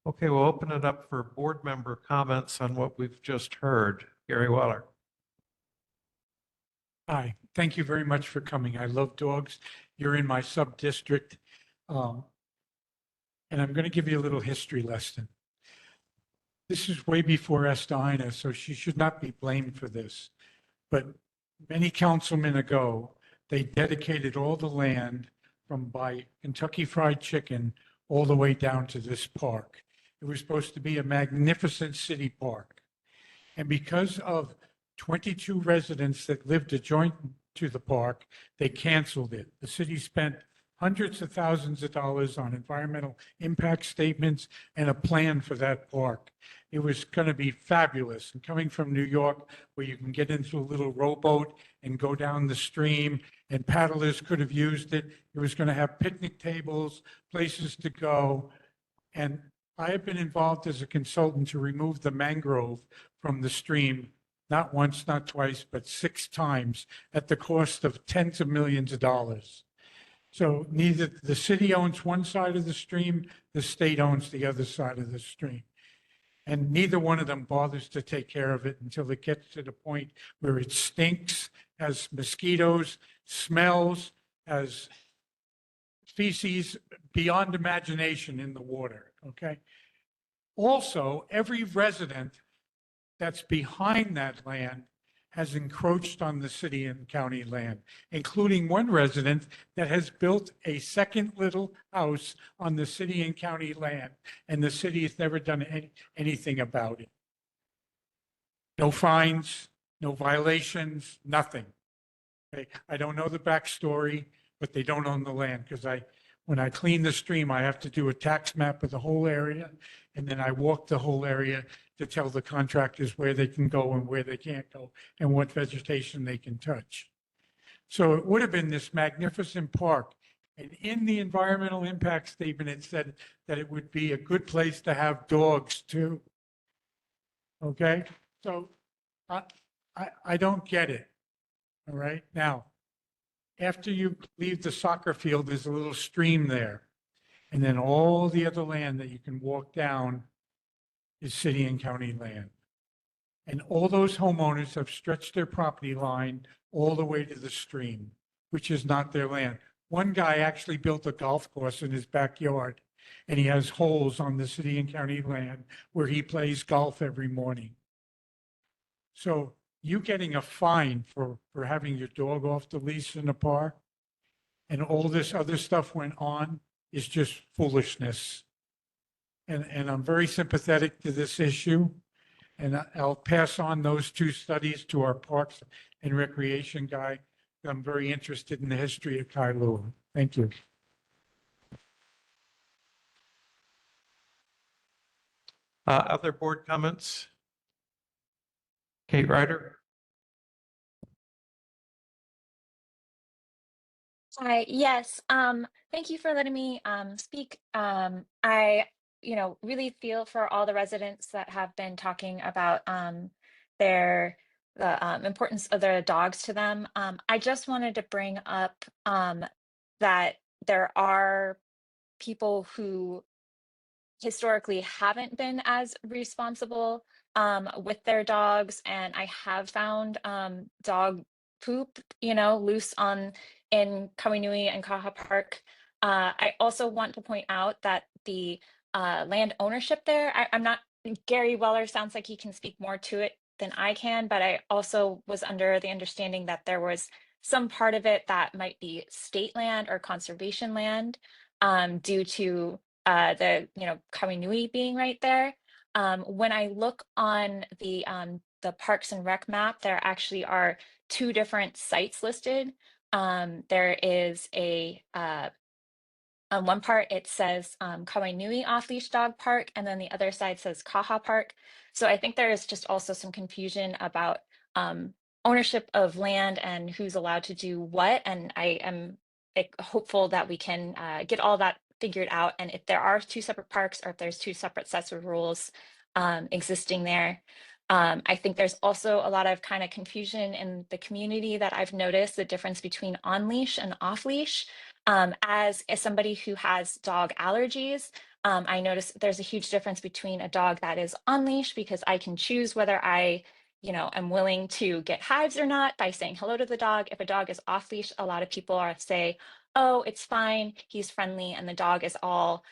Okay, we'll open it up for board member comments on what we've just heard. Gary Weller. Hi, thank you very much for coming. I love dogs. You're in my sub-district. And I'm going to give you a little history lesson. This is way before Esther, so she should not be blamed for this. But many councilmen ago, they dedicated all the land from by Kentucky Fried Chicken all the way down to this park. It was supposed to be a magnificent city park. And because of 22 residents that lived adjoining to the park, they canceled it. The city spent hundreds of thousands of dollars on environmental impact statements and a plan for that park. It was going to be fabulous. And coming from New York, where you can get into a little rowboat and go down the stream, and paddlers could have used it. It was going to have picnic tables, places to go. And I have been involved as a consultant to remove the mangrove from the stream, not once, not twice, but 6 times at the cost of tens of millions of dollars. So neither the city owns one side of the stream, the state owns the other side of the stream. And neither one of them bothers to take care of it until it gets to the point where it stinks, has mosquitoes, smells, has feces beyond imagination in the water, okay? Also, every resident that's behind that land has encroached on the city and county land, including one resident that has built a second little house on the city and county land, and the city has never done anything about it. No fines, no violations, nothing. Okay? I don't know the backstory, but they don't own the land because when I clean the stream, I have to do a tax map of the whole area, and then I walk the whole area to tell the contractors where they can go and where they can't go and what vegetation they can touch. So it would have been this magnificent park. And in the environmental impact statement, it said that it would be a good place to have dogs too. Okay, so I don't get it. All right, now, after you leave the soccer field, there's a little stream there. And then all the other land that you can walk down is city and county land. And all those homeowners have stretched their property line all the way to the stream, which is not their land. One guy actually built a golf course in his backyard, and he has holes on the city and county land where he plays golf every morning. So you getting a fine for having your dog off the leash in the park and all this other stuff went on is just foolishness. And I'm very sympathetic to this issue. And I'll pass on those 2 studies to our Parks and Recreation guy. I'm very interested in the history of Kailua. Thank you. Other board comments? Kate Ryder? Hi, yes. Thank you for letting me speak. I, really feel for all the residents that have been talking about the importance of their dogs to them. I just wanted to bring up that there are people who historically haven't been as responsible with their dogs, and I have found dog poop, loose in Kainui and Kaha Park. I also want to point out that the land ownership there, I'm not, Gary Weller sounds like he can speak more to it than I can, but I also was under the understanding that there was some part of it that might be state land or conservation land due to the Kainui being right there. When I look on the Parks and Rec map, there actually are 2 different sites listed. There is on one part it says Kainui Off-Leash Dog Park, and then the other side says Kaha Park. So I think there is just also some confusion about ownership of land and who's allowed to do what. And I am hopeful that we can get all that figured out. And if there are two separate parks or if there's two separate sets of rules existing there. I think there's also a lot of kind of confusion in the community that I've noticed the difference between on leash and off leash. As somebody who has dog allergies, I notice there's a huge difference between a dog that is on leash because I can choose whether I, am willing to get hives or not by saying hello to the dog. If a dog is off leash, a lot of people say, oh, it's fine, he's friendly, and the dog is all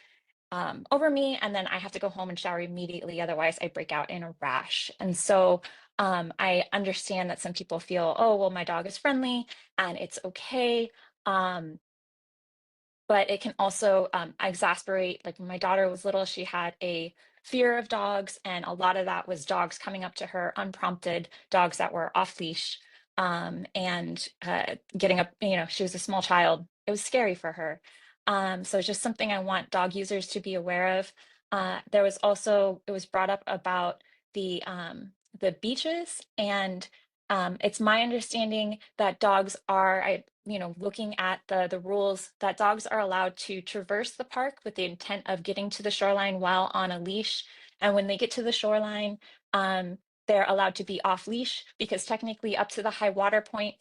over me, and then I have to go home and shower immediately. Otherwise, I break out in a rash. And so I understand that some people feel, oh, well, my dog is friendly and it's okay. But it can also exasperate. Like when my daughter was little, she had a fear of dogs, and a lot of that was dogs coming up to her unprompted, dogs that were off leash, and getting up. She was a small child. It was scary for her. So it's just something I want dog users to be aware of. It was brought up about the beaches, and it's my understanding that dogs are, looking at the rules, that dogs are allowed to traverse the park with the intent of getting to the shoreline while on a leash. And when they get to the shoreline, they're allowed to be off leash because technically up to the high water point,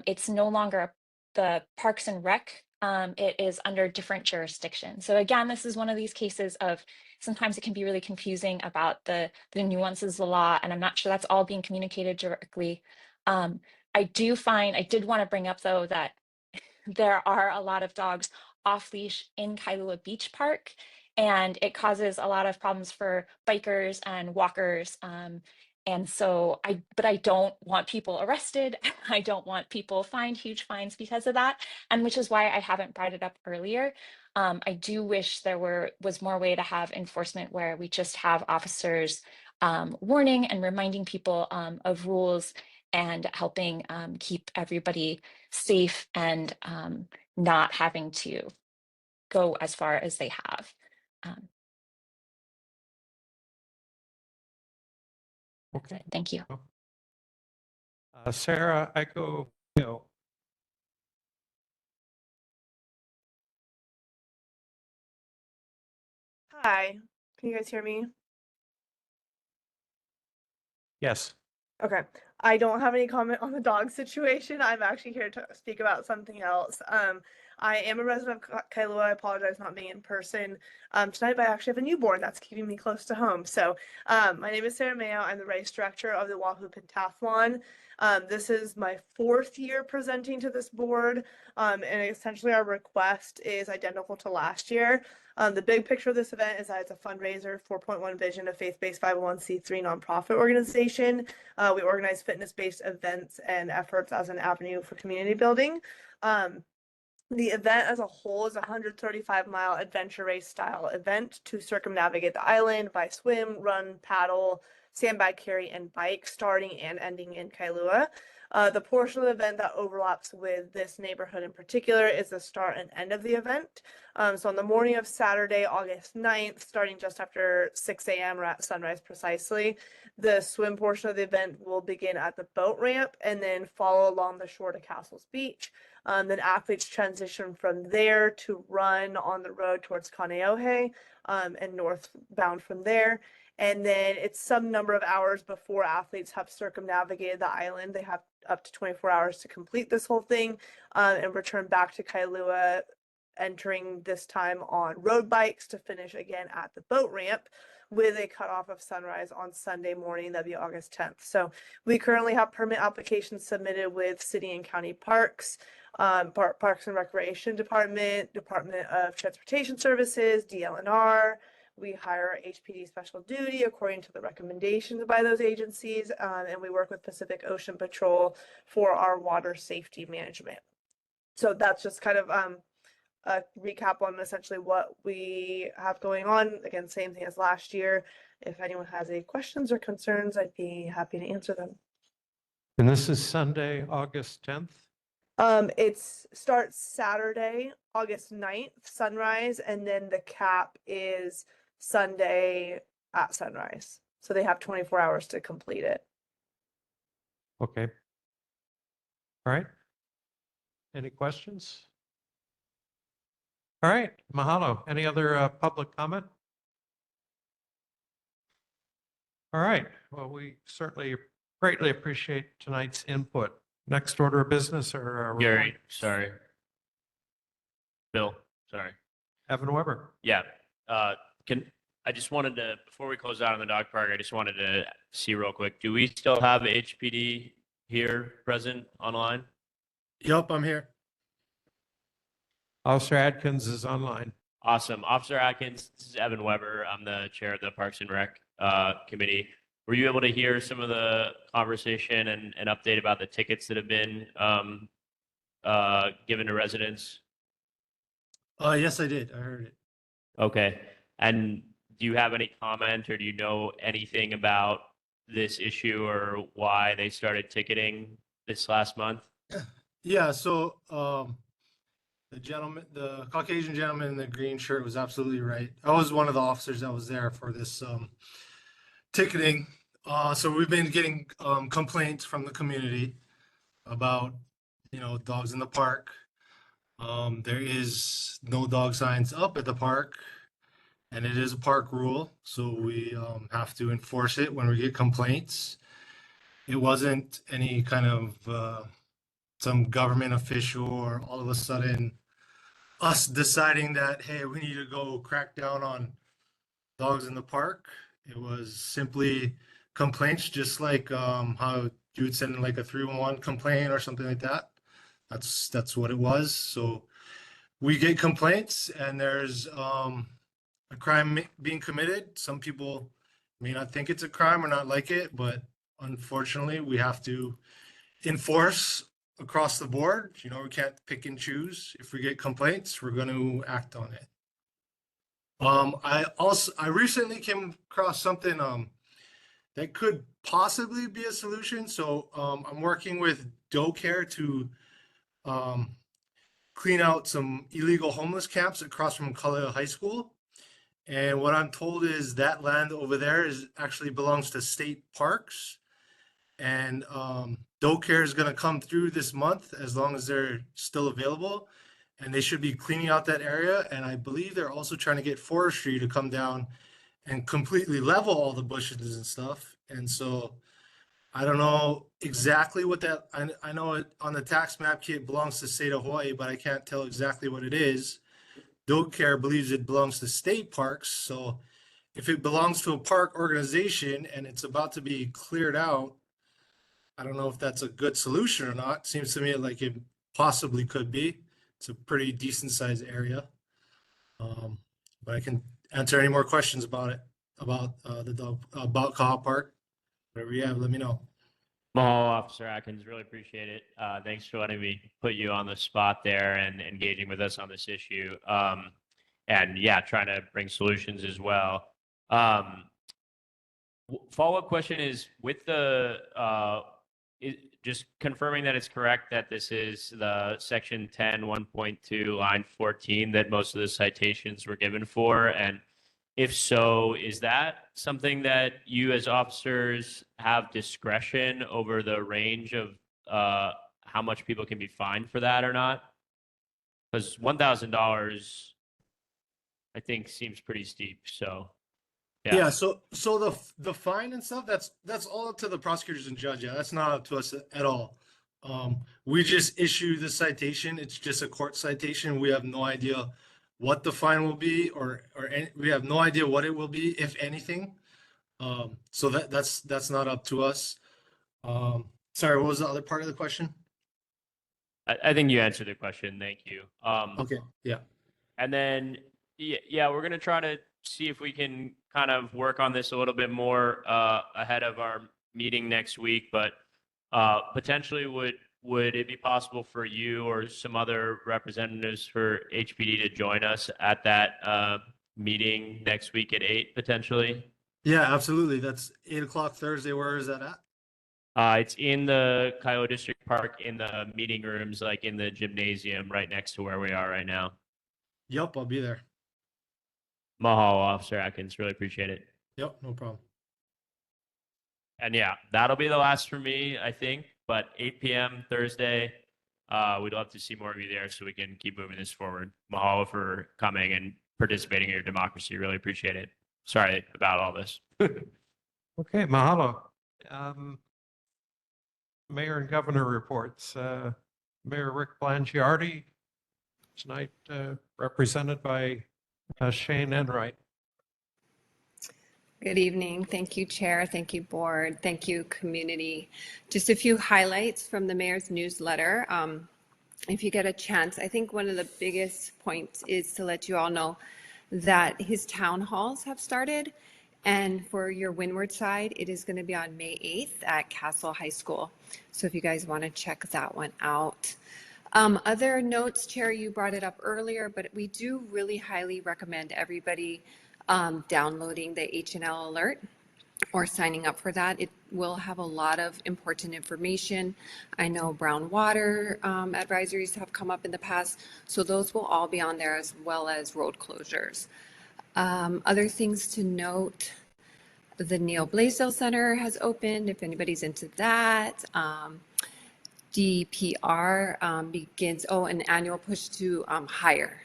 it's no longer the Parks and Rec. It is under different jurisdiction. So again, this is one of these cases of sometimes it can be really confusing about the nuances of the law, and I'm not sure that's all being communicated directly. I did want to bring up though that there are a lot of dogs off leash in Kailua Beach Park, and it causes a lot of problems for bikers and walkers. But I don't want people arrested. I don't want people fined huge fines because of that, and which is why I haven't brought it up earlier. I do wish there was more way to have enforcement where we just have officers warning and reminding people of rules and helping keep everybody safe and not having to go as far as they have. Okay. Thank you. Sarah, Hi, can you guys hear me? yes. Okay, I don't have any comment on the dog situation. I'm actually here to speak about something else. I am a resident of Kailua. I apologize not being in person tonight, but I actually have a newborn that's keeping me close to home. So my name is Sarah Mayo. I'm the race director of the Oahu Pentathlon. This is my 4th year presenting to this board, and essentially our request is identical to last year. The big picture of this event is that it's a fundraiser, 4.1 vision, a faith-based 501c3 nonprofit organization. We organize fitness-based events and efforts as an avenue for community building. The event as a whole is a 135-mile adventure race style event to circumnavigate the island by swim, run, paddle, sandbag carry, and bike, starting and ending in Kailua. The portion of the event that overlaps with this neighborhood in particular is the start and end of the event. So on the morning of Saturday, August 9th, starting just after 6 a.m. or at sunrise precisely, the swim portion of the event will begin at the boat ramp and then follow along the shore to Castles Beach. Then athletes transition from there to run on the road towards Kaneohe and northbound from there. And then it's some number of hours before athletes have circumnavigated the island. They have up to 24 hours to complete this whole thing and return back to Kailua, entering this time on road bikes to finish again at the boat ramp with a cutoff of sunrise on Sunday morning. That'd be August 10th. So we currently have permit applications submitted with city and county parks, Parks and Recreation Department, Department of Transportation Services, DLNR. We hire HPD special duty according to the recommendations by those agencies, and we work with Pacific Ocean Patrol for our water safety management. So that's just kind of a recap on essentially what we have going on. Again, same thing as last year. If anyone has any questions or concerns, I'd be happy to answer them. And this is Sunday, August 10th? It starts Saturday, August 9th, sunrise, and then the cap is Sunday at sunrise. So they have 24 hours to complete it. Okay. All right. Any questions? All right, mahalo. Any other public comment? All right, well, we certainly greatly appreciate tonight's input. Next order of business or? Gary, sorry. Bill, sorry. Evan Weber. Yeah. I just wanted to, before we close out on the dog park, I just wanted to see real quick, do we still have HPD here present online? Yep, I'm here. Officer Adkins is online. Awesome. Officer Atkins, this is Evan Weber. I'm the chair of the Parks and Rec committee. Were you able to hear some of the conversation and an update about the tickets that have been given to residents? Yes, I did. I heard it. Okay. And do you have any comment or do you know anything about this issue or why they started ticketing this last month? Yeah, so the gentleman, the Caucasian gentleman in the green shirt was absolutely right. I was one of the officers that was there for this ticketing. So we've been getting complaints from the community about, dogs in the park. There is no dog signs up at the park, and it is a park rule, so we have to enforce it when we get complaints. It wasn't any kind of some government official or all of a sudden us deciding that, hey, we need to go crack down on dogs in the park. It was simply complaints, just like how you would send in like a 311 complaint or something like that. That's what it was. So we get complaints and there's a crime being committed. Some people may not think it's a crime or not like it, but unfortunately we have to enforce across the board. We can't pick and choose. If we get complaints, we're going to act on it. I recently came across something that could possibly be a solution. So I'm working with Doe Care to clean out some illegal homeless camps across from Kailua High School. And what I'm told is that land over there actually belongs to state parks. And Doe Care is going to come through this month as long as they're still available. And they should be cleaning out that area. And I believe they're also trying to get forestry to come down and completely level all the bushes and stuff. And so I don't know exactly what that, I know it on the tax map kit belongs to the state of Hawaii, but I can't tell exactly what it is. Doe Care believes it belongs to state parks. So if it belongs to a park organization and it's about to be cleared out, I don't know if that's a good solution or not. Seems to me like it possibly could be. It's a pretty decent sized area. But I can answer any more questions about it, about the dog, about Kaha Park. Whatever you have, let me know. Mahalo, Officer Atkins. Really appreciate it. Thanks for letting me put you on the spot there and engaging with us on this issue. And yeah, trying to bring solutions as well. Follow-up question is with the just confirming that it's correct that this is the section 10, 1.2, line 14 that most of the citations were given for. And if so, is that something that you as officers have discretion over the range of how much people can be fined for that or not? Because $1,000, I think, seems pretty steep. So. Yeah, so the fine and stuff, that's all up to the prosecutors and judge. Yeah, that's not up to us at all. We just issue the citation. It's just a court citation. We have no idea what the fine will be or we have no idea what it will be, if anything. So that's not up to us. Sorry, what was the other part of the question? I think you answered the question. Thank you. Okay, yeah. And then, yeah, we're going to try to see if we can kind of work on this a little bit more ahead of our meeting next week. But potentially, would it be possible for you or some other representatives for HPD to join us at that meeting next week at 8 potentially? Yeah, absolutely. That's 8 o'clock Thursday. Where is that at? It's in the Kailua District Park in the meeting rooms, like in the gymnasium right next to where we are right now. Yep, I'll be there. Mahalo, Officer Atkins. Really appreciate it. Yep, no problem. And yeah, that'll be the last for me, I think. But 8 p.m. Thursday, We'd love to see more of you there so we can keep moving this forward. Mahalo for coming and participating in your democracy. Really appreciate it. Sorry about all this. Okay, mahalo. Mayor and Governor reports. Mayor Rick Blangiardi tonight, represented by Shane Enright. Good evening. Thank you, Chair. Thank you, Board. Thank you, community. Just a few highlights from the mayor's newsletter. If you get a chance, I think one of the biggest points is to let you all know that his town halls have started. And for your Windward side, it is going to be on May 8th at Castle High School. So if you guys want to check that one out. Other notes, Chair, you brought it up earlier, but we do really highly recommend everybody downloading the H&L alert or signing up for that. It will have a lot of important information. I know brown water advisories have come up in the past, so those will all be on there, as well as road closures. Other things to note, the Neil Blaisdell Center has opened, if anybody's into that. DPR begins, an annual push to hire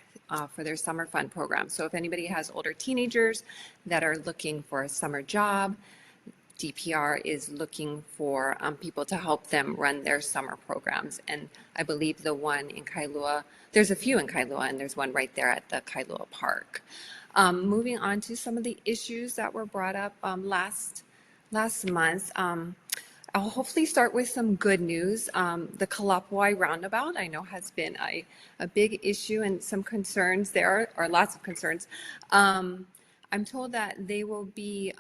for their summer fund program. So if anybody has older teenagers that are looking for a summer job, DPR is looking for people to help them run their summer programs. And I believe the one in Kailua, there's a few in Kailua, and there's one right there at the Kailua Park. Moving on to some of the issues that were brought up last month. I'll hopefully start with some good news. The Kalapawai roundabout, I know, has been a big issue and some concerns. There are lots of concerns. I'm told that they will be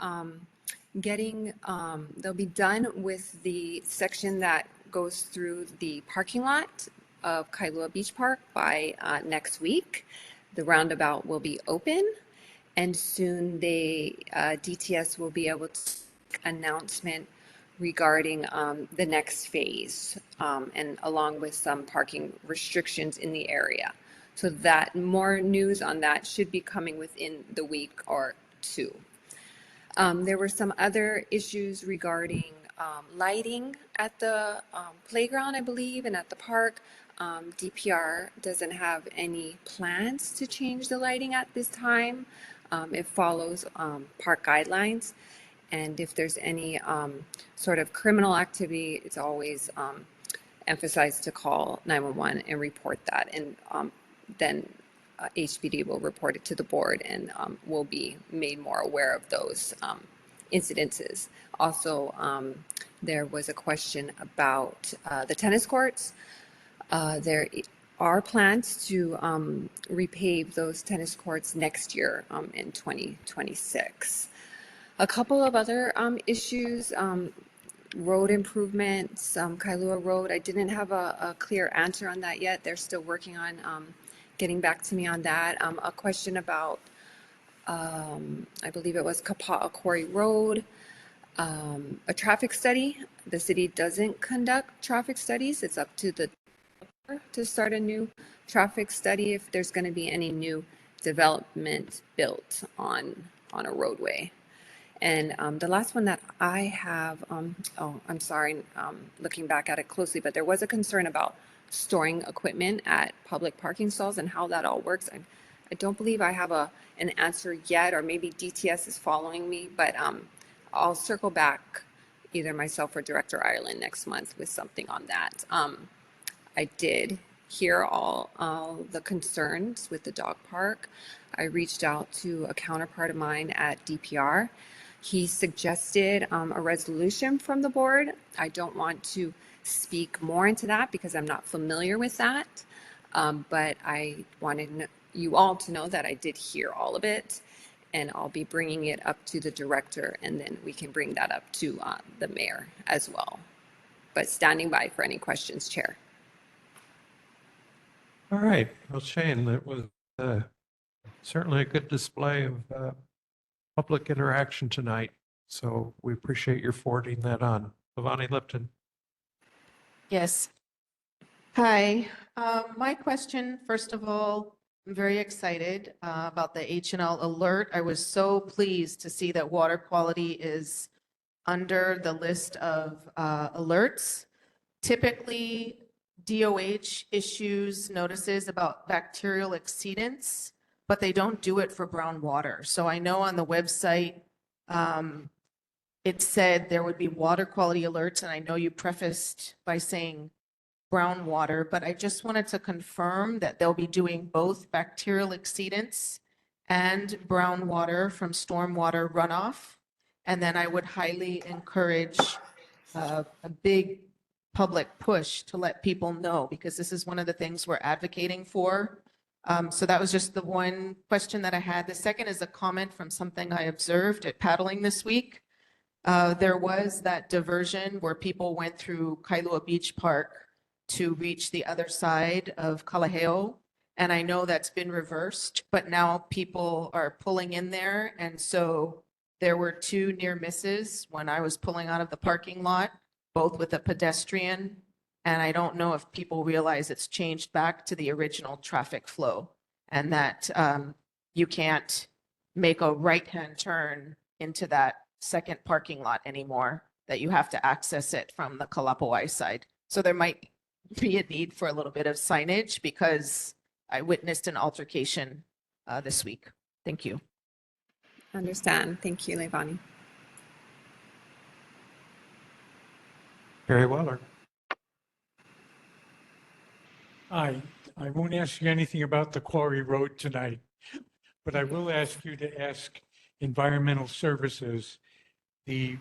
they'll be done with the section that goes through the parking lot of Kailua Beach Park by next week. The roundabout will be open, and soon DTS will be able to make an announcement regarding the next phase, and along with some parking restrictions in the area. So that more news on that should be coming within the week or two. There were some other issues regarding lighting at the playground, I believe, and at the park. DPR doesn't have any plans to change the lighting at this time. It follows park guidelines. And if there's any sort of criminal activity, it's always emphasized to call 911 and report that. And then HPD will report it to the board and will be made more aware of those incidences. Also, there was a question about the tennis courts. There are plans to repave those tennis courts next year in 2026. A couple of other issues, road improvements, Kailua Road. I didn't have a clear answer on that yet. They're still working on getting back to me on that. A question about, I believe it was Kapa'a Quarry Road, a traffic study. The city doesn't conduct traffic studies. It's up to the developer to start a new traffic study if there's going to be any new development built on a roadway. And the last one that I have, I'm sorry, looking back at it closely, but there was a concern about storing equipment at public parking stalls and how that all works. I don't believe I have an answer yet, or maybe DTS is following me, but I'll circle back, either myself or Director Ireland next month, with something on that. I did hear all the concerns with the dog park. I reached out to a counterpart of mine at DPR. He suggested a resolution from the board. I don't want to speak more into that because I'm not familiar with that, but I wanted you all to know that I did hear all of it, and I'll be bringing it up to the director, and then we can bring that up to the mayor as well. But standing by for any questions, Chair. All right. Well, Shane, that was certainly a good display of public interaction tonight. So we appreciate your forwarding that on. Ivani Lipton. Yes. Hi. My question, first of all, I'm very excited about the H&L alert. I was so pleased to see that water quality is under the list of alerts. Typically, DOH issues notices about bacterial exceedance, but they don't do it for brown water. So I know on the website, it said there would be water quality alerts, and I know you prefaced by saying brown water, but I just wanted to confirm that they'll be doing both bacterial exceedance and brown water from stormwater runoff. And then I would highly encourage a big public push to let people know, because this is one of the things we're advocating for. So that was just the one question that I had. The second is a comment from something I observed at paddling this week. There was that diversion where people went through Kailua Beach Park to reach the other side of Kalaheo. And I know that's been reversed, but now people are pulling in there. And so there were 2 near misses when I was pulling out of the parking lot, both with a pedestrian. And I don't know if people realize it's changed back to the original traffic flow, and that you can't make a right-hand turn into that second parking lot anymore, that you have to access it from the Kalapawai side. So there might be a need for a little bit of signage, because I witnessed an altercation this week. Thank you. Understand. Thank you, Leilani. Very well. I won't ask you anything about the Quarry Road tonight, but I will ask you to ask Environmental Services. The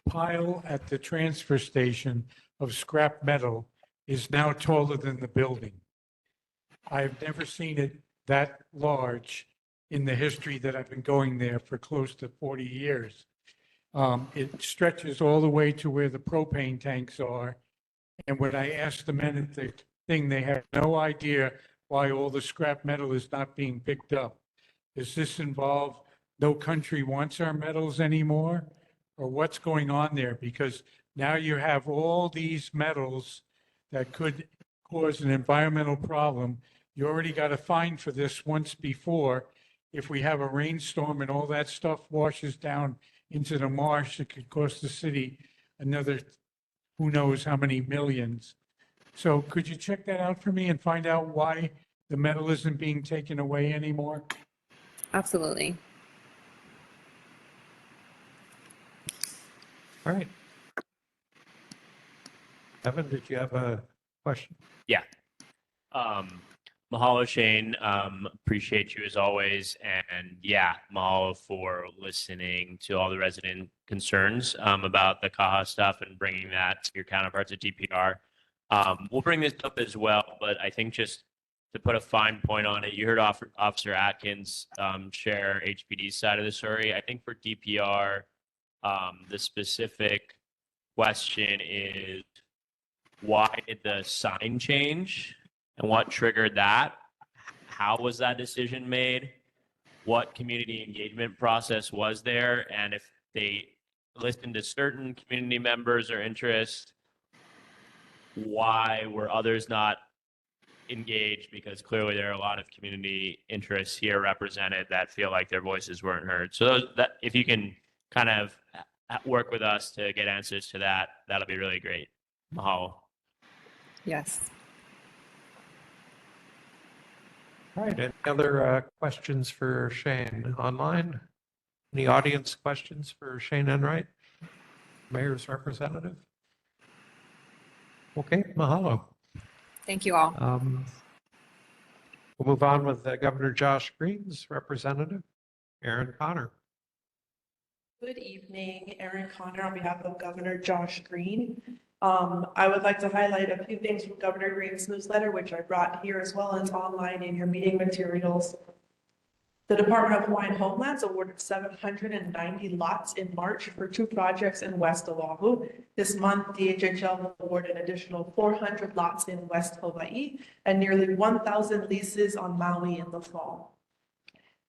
pile at the transfer station of scrap metal is now taller than the building. I've never seen it that large in the history that I've been going there for close to 40 years. It stretches all the way to where the propane tanks are. And when I asked the men at the thing, they have no idea why all the scrap metal is not being picked up. Does this involve no country wants our metals anymore? Or what's going on there? Because now you have all these metals that could cause an environmental problem. You already got a fine for this once before. If we have a rainstorm and all that stuff washes down into the marsh, it could cost the city another who knows how many millions. So could you check that out for me and find out why the metal isn't being taken away anymore? Absolutely. All right. Evan, did you have a question? Yeah. Mahalo, Shane. Appreciate you as always. And yeah, mahalo for listening to all the resident concerns about the Kaha stuff and bringing that to your counterparts at DPR. We'll bring this up as well, but I think just to put a fine point on it, you heard Officer Atkins share HPD's side of the story. I think for DPR, the specific question is, why did the sign change and what triggered that? How was that decision made? What community engagement process was there? And if they listened to certain community members or interests, why were others not engaged? Because clearly there are a lot of community interests here represented that feel like their voices weren't heard. So that, if you can kind of work with us to get answers to that, that'll be really great. Mahalo. Yes. All right. Any other questions for Shane online? Any audience questions for Shane Enright, Mayor's representative? Okay, mahalo. Thank you all. We'll move on with Governor Josh Green's representative, Aaron Connor. Good evening, Erin Connor on behalf of Governor Josh Green. I would like to highlight a few things from Governor Green's newsletter, which I brought here as well as online in your meeting materials. The Department of Hawaiian Homelands awarded 790 lots in March for 2 projects in West Oahu. This month, DHHL awarded an additional 400 lots in West Hawaii and nearly 1,000 leases on Maui in the fall.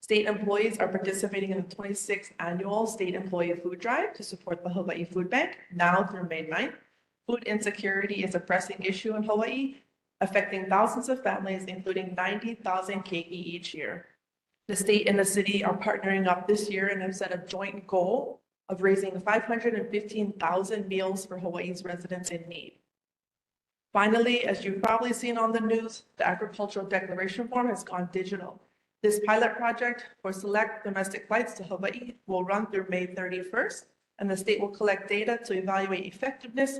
State employees are participating in the 26th annual State Employee Food Drive to support the Hawaii Food Bank now through May 9th. Food insecurity is a pressing issue in Hawaii, affecting thousands of families, including 90,000 keiki each year. The state and the city are partnering up this year and have set a joint goal of raising 515,000 meals for Hawaii's residents in need. Finally, as you've probably seen on the news, the agricultural declaration form has gone digital. This pilot project for select domestic flights to Hawaii will run through May 31st, and the state will collect data to evaluate effectiveness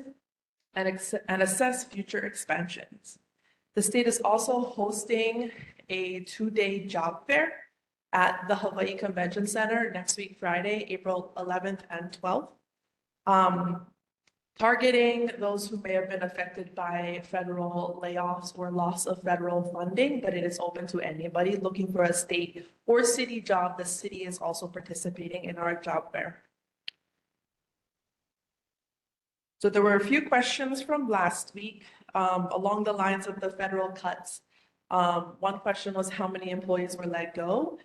and assess future expansions. The state is also hosting a 2-day job fair at the Hawaii Convention Center next week, Friday, April 11th and 12th. Targeting those who may have been affected by federal layoffs or loss of federal funding, but it is open to anybody looking for a state or city job. The city is also participating in our job fair. So there were a few questions from last week along the lines of the federal cuts. One question was how many employees were let go.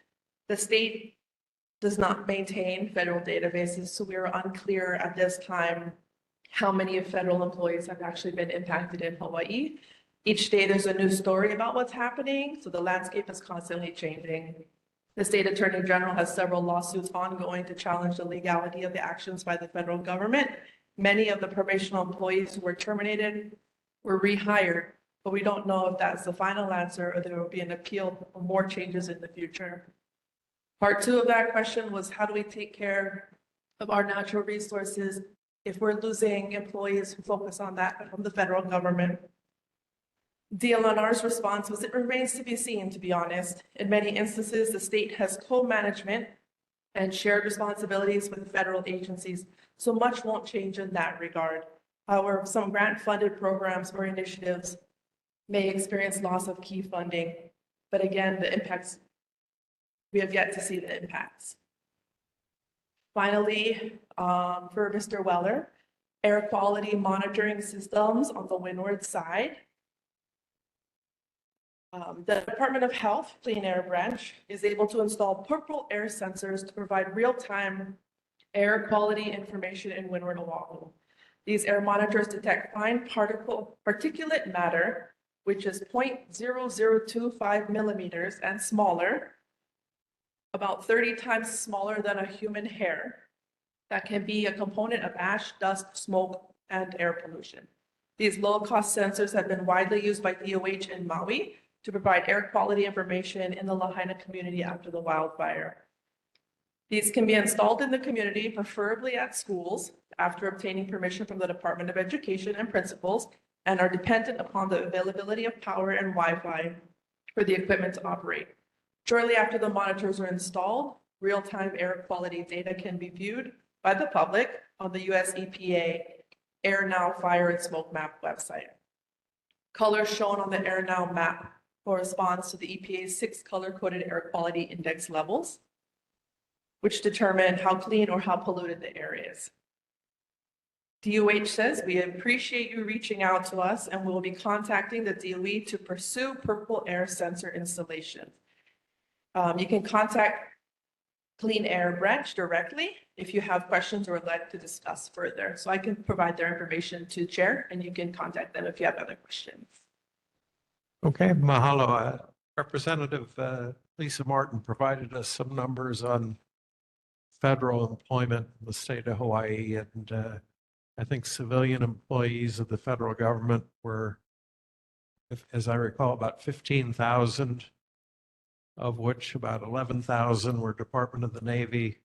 The state does not maintain federal databases, so we are unclear at this time how many federal employees have actually been impacted in Hawaii. Each day there's a new story about what's happening, so the landscape is constantly changing. The state attorney general has several lawsuits ongoing to challenge the legality of the actions by the federal government. Many of the probational employees who were terminated were rehired, but we don't know if that's the final answer or there will be an appeal or more changes in the future. Part 2 of that question was how do we take care of our natural resources if we're losing employees who focus on that from the federal government? DLNR's response was it remains to be seen, to be honest. In many instances, the state has co-management and shared responsibilities with federal agencies, so much won't change in that regard. However, some grant-funded programs or initiatives may experience loss of key funding, but again, the impacts, we have yet to see the impacts. Finally, for Mr. Weller, air quality monitoring systems on the windward side. The Department of Health Clean Air Branch is able to install purple air sensors to provide real-time air quality information in windward Oahu. These air monitors detect fine particulate matter, which is 0.0025 millimeters and smaller, about 30 times smaller than a human hair, that can be a component of ash, dust, smoke, and air pollution. These low-cost sensors have been widely used by DOH in Maui to provide air quality information in the Lahaina community after the wildfire. These can be installed in the community, preferably at schools, after obtaining permission from the Department of Education and principals, and are dependent upon the availability of power and Wi-Fi for the equipment to operate. Shortly after the monitors are installed, real-time air quality data can be viewed by the public on the US EPA Air Now Fire and Smoke Map website. Colors shown on the Air Now map corresponds to the EPA's 6 color-coded air quality index levels, which determine how clean or how polluted the air is. DOH says, we appreciate you reaching out to us and we will be contacting the DOE to pursue purple air sensor installation. You can contact Clean Air Branch directly if you have questions or would like to discuss further. So I can provide their information to Chair and you can contact them if you have other questions. Okay, mahalo. Representative Lisa Martin provided us some numbers on federal employment in the state of Hawaii, and I think civilian employees of the federal government were, as I recall, about 15,000, of which about 11,000 were Department of the Navy,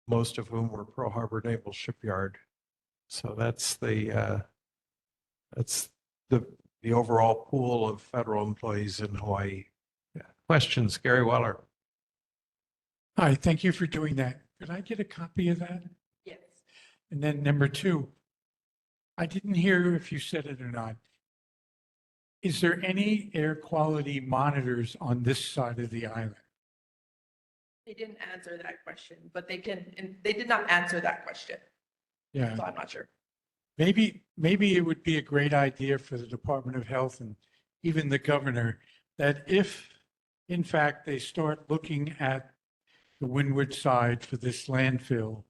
most of whom were Pearl Harbor Naval Shipyard. So that's the overall pool of federal employees in Hawaii. Yeah. Questions, Gary Weller. Hi, thank you for doing that. Could I get a copy of that? Yes. And then number 2, I didn't hear if you said it or not. Is there any air quality monitors on this side of the island? They didn't answer that question, but they can, and they did not answer that question. Yeah. So I'm not sure. Maybe it would be a great idea for the Department of Health and even the governor that if, in fact, they start looking at the windward side for this landfill,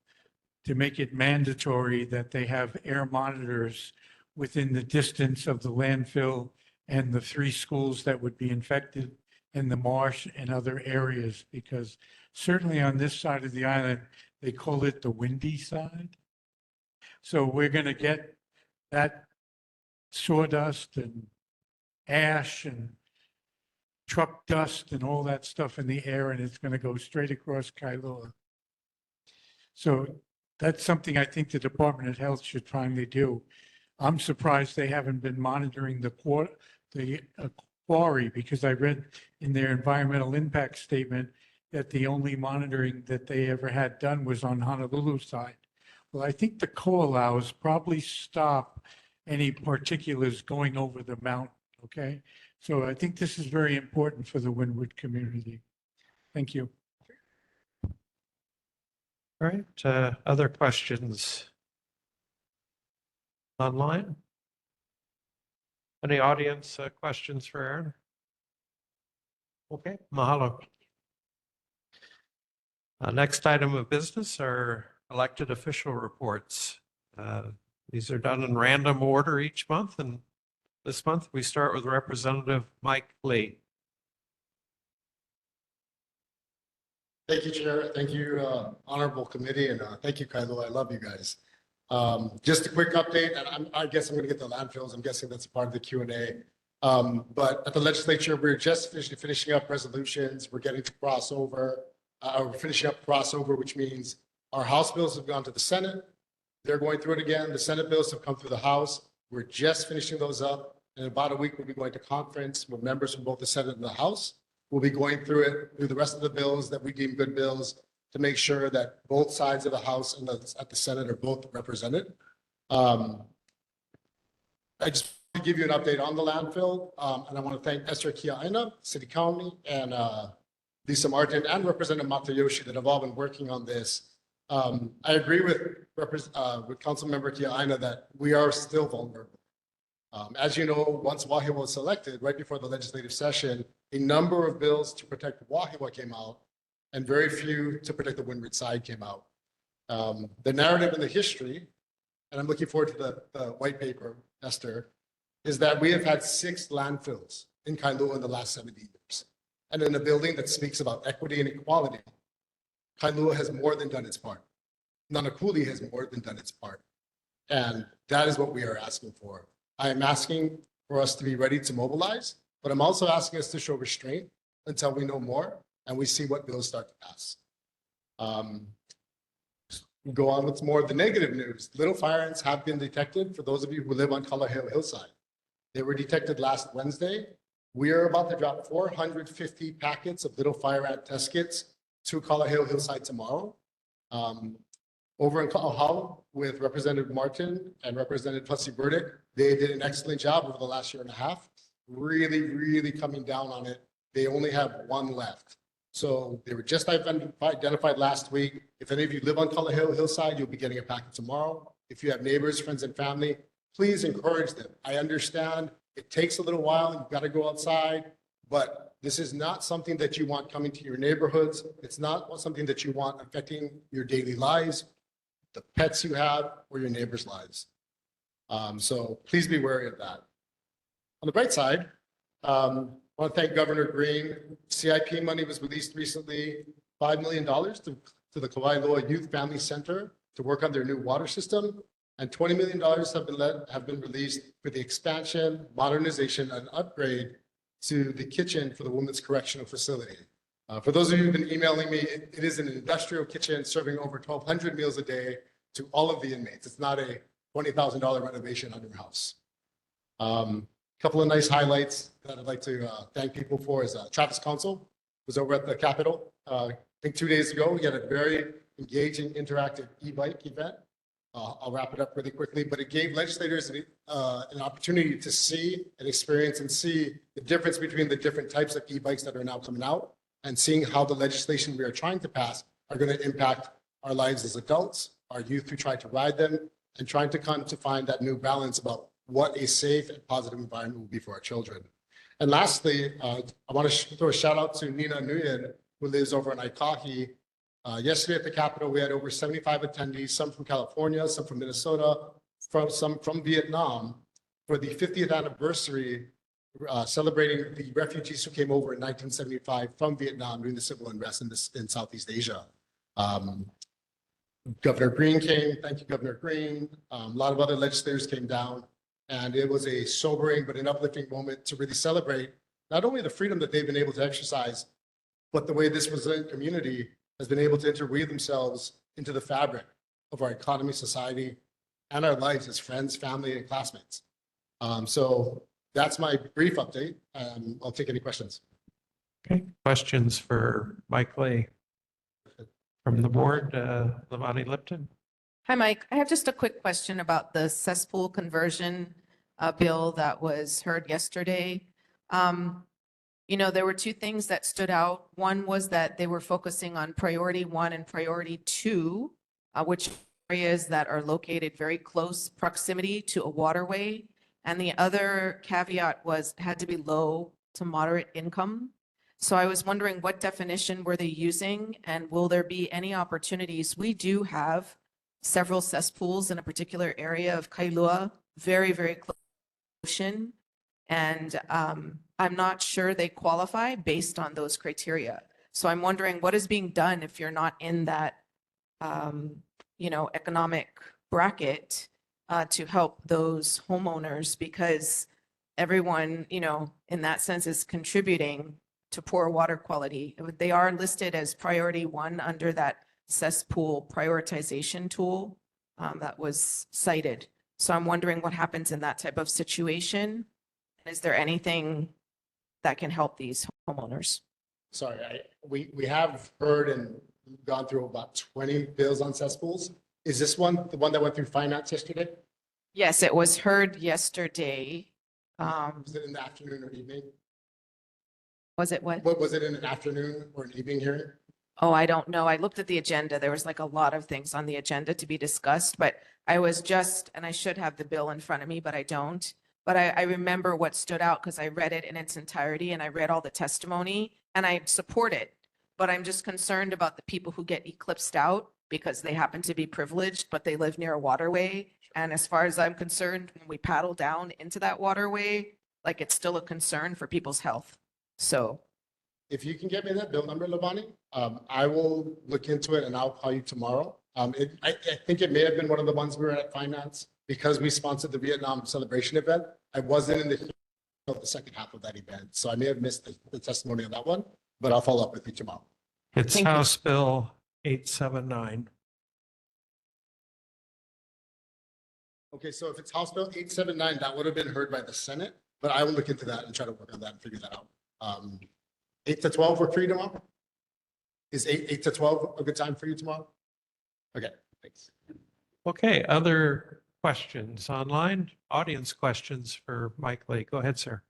to make it mandatory that they have air monitors within the distance of the landfill and the 3 schools that would be infected and the marsh and other areas, because certainly on this side of the island, they call it the windy side. So we're going to get that sawdust and ash and truck dust and all that stuff in the air, and it's going to go straight across Kailua. So that's something I think the Department of Health should finally do. I'm surprised they haven't been monitoring the quarry, because I read in their environmental impact statement that the only monitoring that they ever had done was on Honolulu side. Well, I think the co-allows probably stop any particulars going over the mountain, okay? So I think this is very important for the Windward community. Thank you. All right, other questions online? Any audience questions for Aaron? Okay, mahalo. Next item of business are elected official reports. These are done in random order each month, and this month we start with Representative Mike Lee. Thank you, Chair. Thank you, Honorable Committee, and thank you, Kailua. I love you guys. Just a quick update, and I guess I'm going to get the landfills. I'm guessing that's a part of the Q&A. But at the legislature, we're just finishing up resolutions. We're getting to crossover. We're finishing up crossover, which means our House bills have gone to the Senate. They're going through it again. The Senate bills have come through the House. We're just finishing those up. In about a week, we'll be going to conference with members from both the Senate and the House. We'll be going through the rest of the bills that we deem good bills to make sure that both sides of the House and at the Senate are both represented. I just want to give you an update on the landfill, and I want to thank Esther Kiaina, City County, and Lisa Martin, and Representative Matayoshi that have all been working on this. I agree with Councilmember Kiaina that we are still vulnerable. As you know, once Wahiawa was selected, right before the legislative session, a number of bills to protect Wahiawa came out, and very few to protect the Windward side came out. The narrative and the history, and I'm looking forward to the white paper, Esther, is that we have had 6 landfills in Kailua in the last 70 years. And in a building that speaks about equity and equality, Kailua has more than done its part. Nanakuli has more than done its part. And that is what we are asking for. I am asking for us to be ready to mobilize, but I'm also asking us to show restraint until we know more and we see what bills start to pass. Go on with more of the negative news. Little fire ants have been detected for those of you who live on Kalaheo Hillside. They were detected last Wednesday. We are about to drop 450 packets of little fire ant test kits to Kalaheo Hillside tomorrow. Over in Ka'ahau with Representative Martin and Representative Hussey Burdick, they did an excellent job over the last year and a half, really coming down on it. They only have 1 left. So they were just identified last week. If any of you live on Kalaheo Hillside, you'll be getting a packet tomorrow. If you have neighbors, friends, and family, please encourage them. I understand it takes a little while. You've got to go outside, but this is not something that you want coming to your neighborhoods. It's not something that you want affecting your daily lives, the pets you have, or your neighbors' lives. So please be wary of that. On the bright side, I want to thank Governor Green. CIP money was released recently, $5 million to the Kailua Youth Family Center to work on their new water system, and $20 million have been released for the expansion, modernization, and upgrade to the kitchen for the Women's Correctional Facility. For those of you who've been emailing me, it is an industrial kitchen serving over 1,200 meals a day to all of the inmates. It's not a $20,000 renovation on your house. Couple of nice highlights that I'd like to thank people for is Travis Council was over at the Capitol. I think 2 days ago, we had a very engaging, interactive e-bike event. I'll wrap it up really quickly, but it gave legislators an opportunity to see and experience and see the difference between the different types of e-bikes that are now coming out and seeing how the legislation we are trying to pass are going to impact our lives as adults, our youth who try to ride them, and trying to come to find that new balance about what a safe and positive environment will be for our children. And lastly, I want to throw a shout out to Nina Nguyen, who lives over in Aikahi. Yesterday at the Capitol, we had over 75 attendees, some from California, some from Minnesota, some from Vietnam, for the 50th anniversary celebrating the refugees who came over in 1975 from Vietnam during the civil unrest in Southeast Asia. Governor Green came. Thank you, Governor Green. A lot of other legislators came down. And it was a sobering but an uplifting moment to really celebrate not only the freedom that they've been able to exercise, but the way this resilient community has been able to interweave themselves into the fabric of our economy, society, and our lives as friends, family, and classmates. So that's my brief update. I'll take any questions. Okay, questions for Mike Lee from the board, Lavani Lipton? Hi, Mike. I have just a quick question about the cesspool conversion bill that was heard yesterday. You know, there were two things that stood out. One was that they were focusing on priority 1 and priority 2, which areas that are located very close proximity to a waterway. And the other caveat was had to be low to moderate income. So I was wondering what definition were they using, and will there be any opportunities? We do have several cesspools in a particular area of Kailua, very, very close to the ocean. And I'm not sure they qualify based on those criteria. So I'm wondering what is being done if you're not in that, you know, economic bracket to help those homeowners, because everyone, you know, in that sense is contributing to poor water quality. They are listed as priority 1 under that cesspool prioritization tool that was cited. So I'm wondering what happens in that type of situation. Is there anything that can help these homeowners? Sorry, we have heard and gone through about 20 bills on cesspools. Is this one the one that went through finance yesterday? Yes, it was heard yesterday. Was it in the afternoon or evening? Was it what? What was it, in an afternoon or an evening hearing? Oh, I don't know. I looked at the agenda. There was like a lot of things on the agenda to be discussed, but I was just, and I should have the bill in front of me, but I don't. But I remember what stood out because I read it in its entirety and I read all the testimony and I support it. But I'm just concerned about the people who get eclipsed out because they happen to be privileged, but they live near a waterway. And as far as I'm concerned, when we paddle down into that waterway, like it's still a concern for people's health. So If you can get me that bill number, Lavani, I will look into it and I'll call you tomorrow. I think it may have been one of the ones we were at finance because we sponsored the Vietnam celebration event. I wasn't in the second half of that event, so I may have missed the testimony on that one, but I'll follow up with you tomorrow. It's House Bill 879. Okay, so if it's House Bill 879, that would have been heard by the Senate, but I will look into that and try to work on that and figure that out. 8 to 12 work for you tomorrow? Is 8 to 12 a good time for you tomorrow? Okay, thanks. Okay, other questions online? Audience questions for Mike Lee. Go ahead, sir.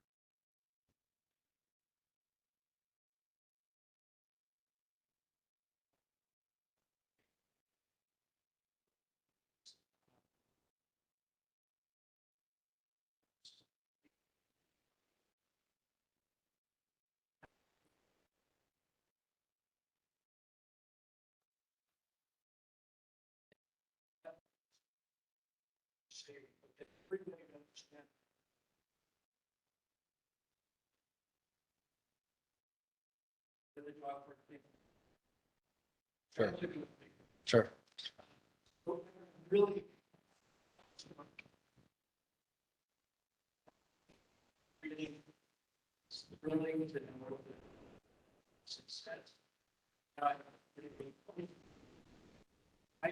Sure. Sure. Really. Really to know the success. I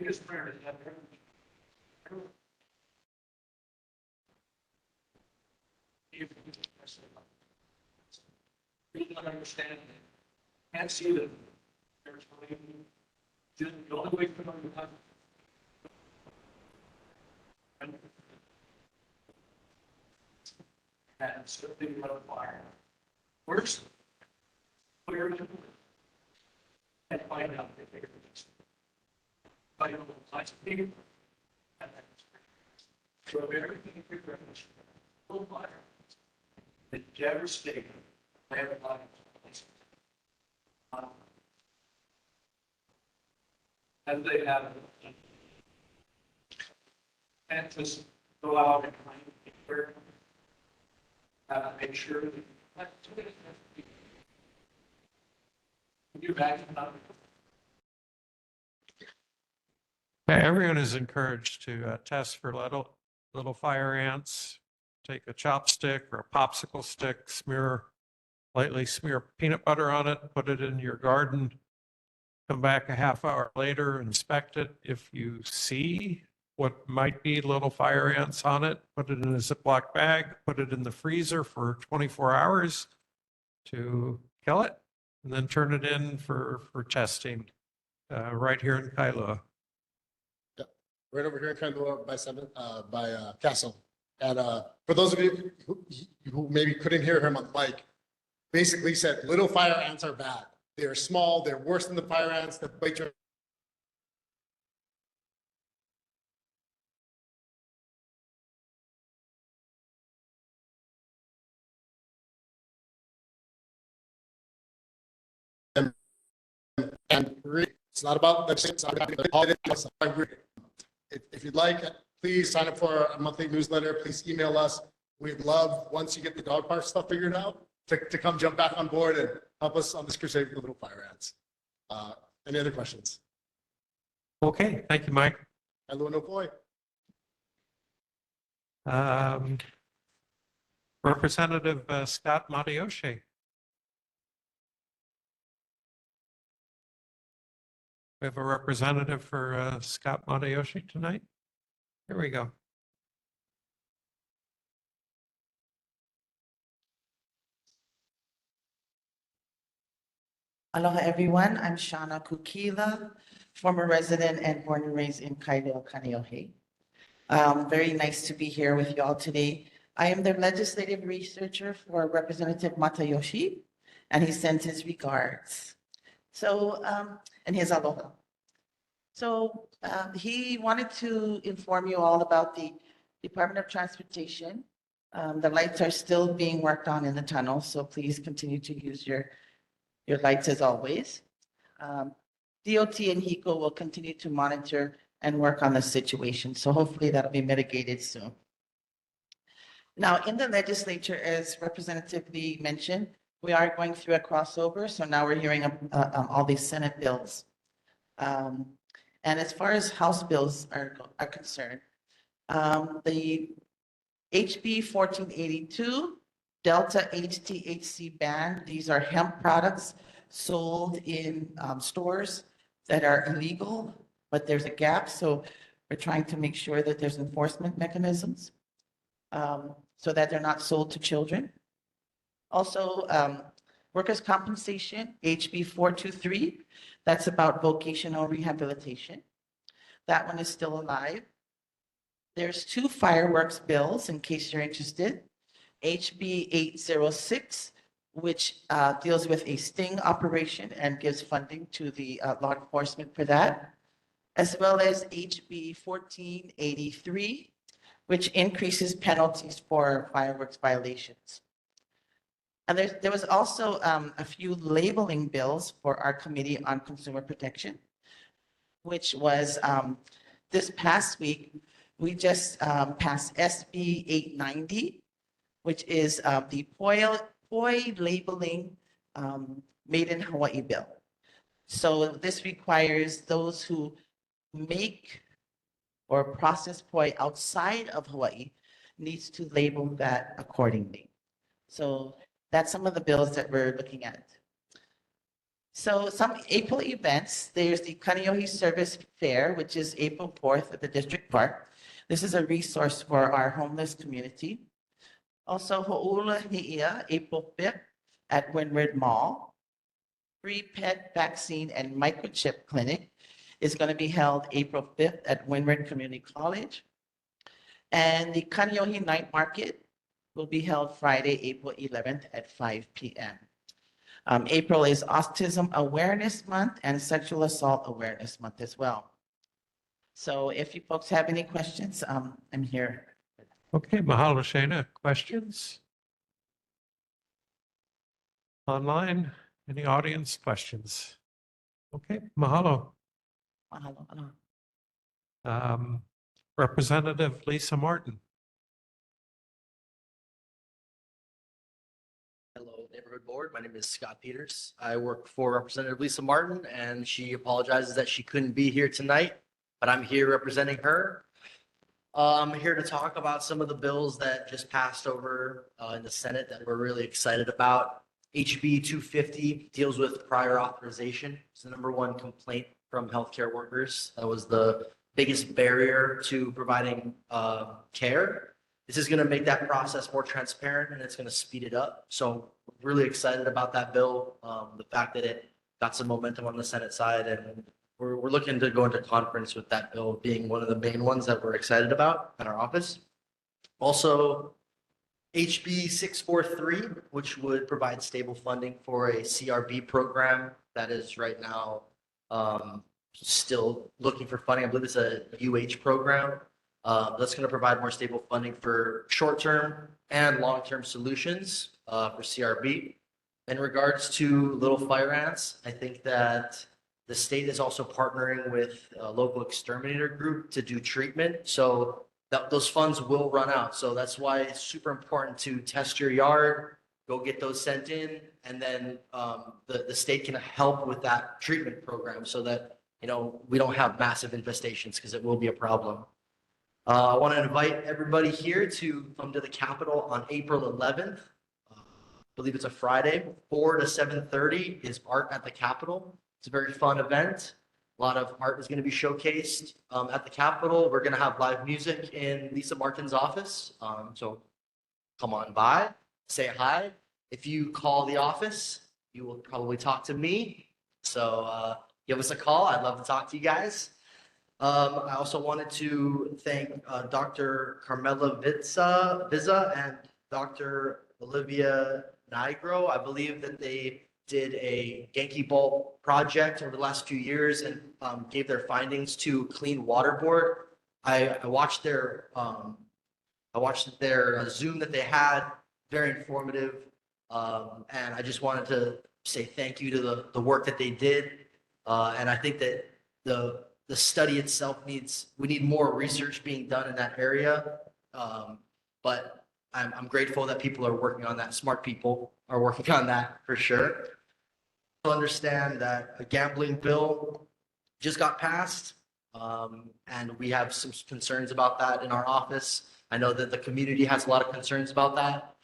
just pray that people understand it. Can't see that there's the only way to know you have. And certainly run fire. First, clear it and find out if they're find out what's needed. And then so everything preparation. Full fire. The devastating landslide. And they have and just go out and find people. Make sure that you back up. Everyone is encouraged to test for little fire ants take a chopstick or a popsicle stick, lightly smear peanut butter on it, put it in your garden, come back a half hour later, inspect it. If you see what might be little fire ants on it, put it in a Ziploc bag, put it in the freezer for 24 hours to kill it, and then turn it in for testing right here in Kailua. Right over here in Kailua by Castle. And for those of you who maybe couldn't hear him on the mic, basically said little fire ants are bad. They're small, they're worse than the fire ants that bite your and it's not about if you'd like, please sign up for a monthly newsletter. Please email us. We'd love, once you get the dog park stuff figured out, to come jump back on board and help us on this crusade with the little fire ants. Any other questions? Okay, thank you, Mike. Hello, no boy. Representative Scott Matayoshi. We have a representative for Scott Matayoshi tonight. Here we go. Aloha everyone, I'm Shauna Kukila, former resident and born and raised in Kailua, Kaneohe. Very nice to be here with you all today. I am the legislative researcher for Representative Matayoshi, and he sends his regards. So, and his aloha. So he wanted to inform you all about the Department of Transportation. The lights are still being worked on in the tunnel, so please continue to use your lights as always. DOT and HECO will continue to monitor and work on the situation. So hopefully that'll be mitigated soon. Now in the legislature, as Representative Lee mentioned, we are going through a crossover. So now we're hearing all these Senate bills. And as far as House bills are concerned, the HB 1482, Delta HTHC ban. These are hemp products sold in stores that are illegal, but there's a gap. So we're trying to make sure that there's enforcement mechanisms so that they're not sold to children. Also, workers' compensation, HB 423. That's about vocational rehabilitation. That one is still alive. There's 2 fireworks bills in case you're interested. HB 806, which deals with a sting operation and gives funding to the law enforcement for that, as well as HB 1483, which increases penalties for fireworks violations. And there was also a few labeling bills for our Committee on Consumer Protection, which was this past week, we just passed SB 890, which is the poi labeling made in Hawaii bill. So this requires those who make or process poi outside of Hawaii needs to label that accordingly. So that's some of the bills that we're looking at. So some April events, there's the Kaneohe Service Fair, which is April 4th at the District Park. This is a resource for our homeless community. Also, Ho'ula He'ia, April 5th at Windward Mall. Free pet vaccine and microchip clinic is going to be held April 5th at Windward Community College. And the Kaneohe Night Market will be held Friday, April 11th at 5 p.m. April is Autism Awareness Month and Sexual Assault Awareness Month as well. So if you folks have any questions, I'm here. Okay, mahalo, Shana. Questions? Online? Any audience questions? Okay, mahalo. Mahalo. Representative Lisa Martin. Hello, Neighborhood Board. My name is Scott Peters. I work for Representative Lisa Martin, and she apologizes that she couldn't be here tonight, but I'm here representing her. I'm here to talk about some of the bills that just passed over in the Senate that we're really excited about. HB 250 deals with prior authorization. It's the #1 complaint from healthcare workers. That was the biggest barrier to providing care. This is going to make that process more transparent and it's going to speed it up. So really excited about that bill. The fact that it got some momentum on the Senate side, and we're looking to go into conference with that bill being one of the main ones that we're excited about in our office. Also, HB 643, which would provide stable funding for a CRB program that is right now still looking for funding. I believe it's a UH program. That's going to provide more stable funding for short-term and long-term solutions for CRB. In regards to little fire ants, I think that the state is also partnering with a local exterminator group to do treatment. So those funds will run out. So that's why it's super important to test your yard, go get those sent in, and then the state can help with that treatment program so that, you know, we don't have massive infestations, because it will be a problem. I want to invite everybody here to come to the Capitol on April 11th. I believe it's a Friday, 4 to 7:30 is art at the Capitol. It's a very fun event. A lot of art is going to be showcased at the Capitol. We're going to have live music in Lisa Martin's office. So come on by, say hi. If you call the office, you will probably talk to me. So give us a call. I'd love to talk to you guys. I also wanted to thank Dr. Carmela Vizza and Dr. Olivia Nigro. I believe that they did a Genki Bowl project over the last few years and gave their findings to Clean Water Board. I watched their Zoom that they had, very informative. And I just wanted to say thank you to the work that they did. And I think that the study itself we need more research being done in that area. But I'm grateful that people are working on that. Smart people are working on that for sure. I understand that a gambling bill just got passed, and we have some concerns about that in our office. I know that the community has a lot of concerns about that.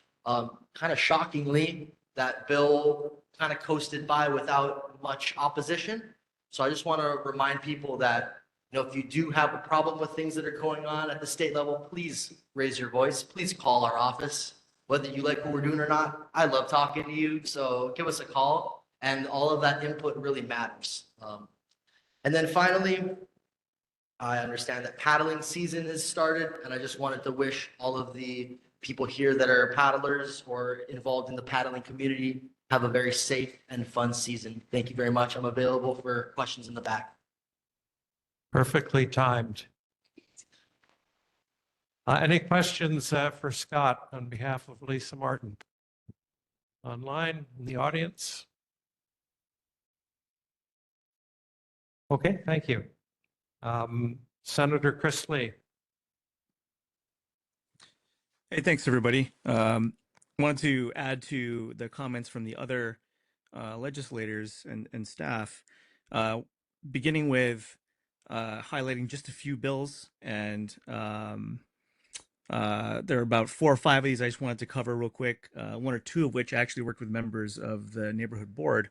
Kind of shockingly, that bill kind of coasted by without much opposition. So I just want to remind people that, you know, if you do have a problem with things that are going on at the state level, please raise your voice. Please call our office, whether you like what we're doing or not. I love talking to you, so give us a call. And all of that input really matters. And then finally, I understand that paddling season has started, and I just wanted to wish all of the people here that are paddlers or involved in the paddling community have a very safe and fun season. Thank you very much. I'm available for questions in the back. Perfectly timed. Any questions for Scott on behalf of Lisa Martin? Online, in the audience? Okay, thank you. Senator Chris Lee. Hey, thanks, everybody. Wanted to add to the comments from the other legislators and staff, beginning with highlighting just a few bills. And there are about 4 or 5 of these I just wanted to cover real quick, 1 or 2 of which I actually worked with members of the neighborhood board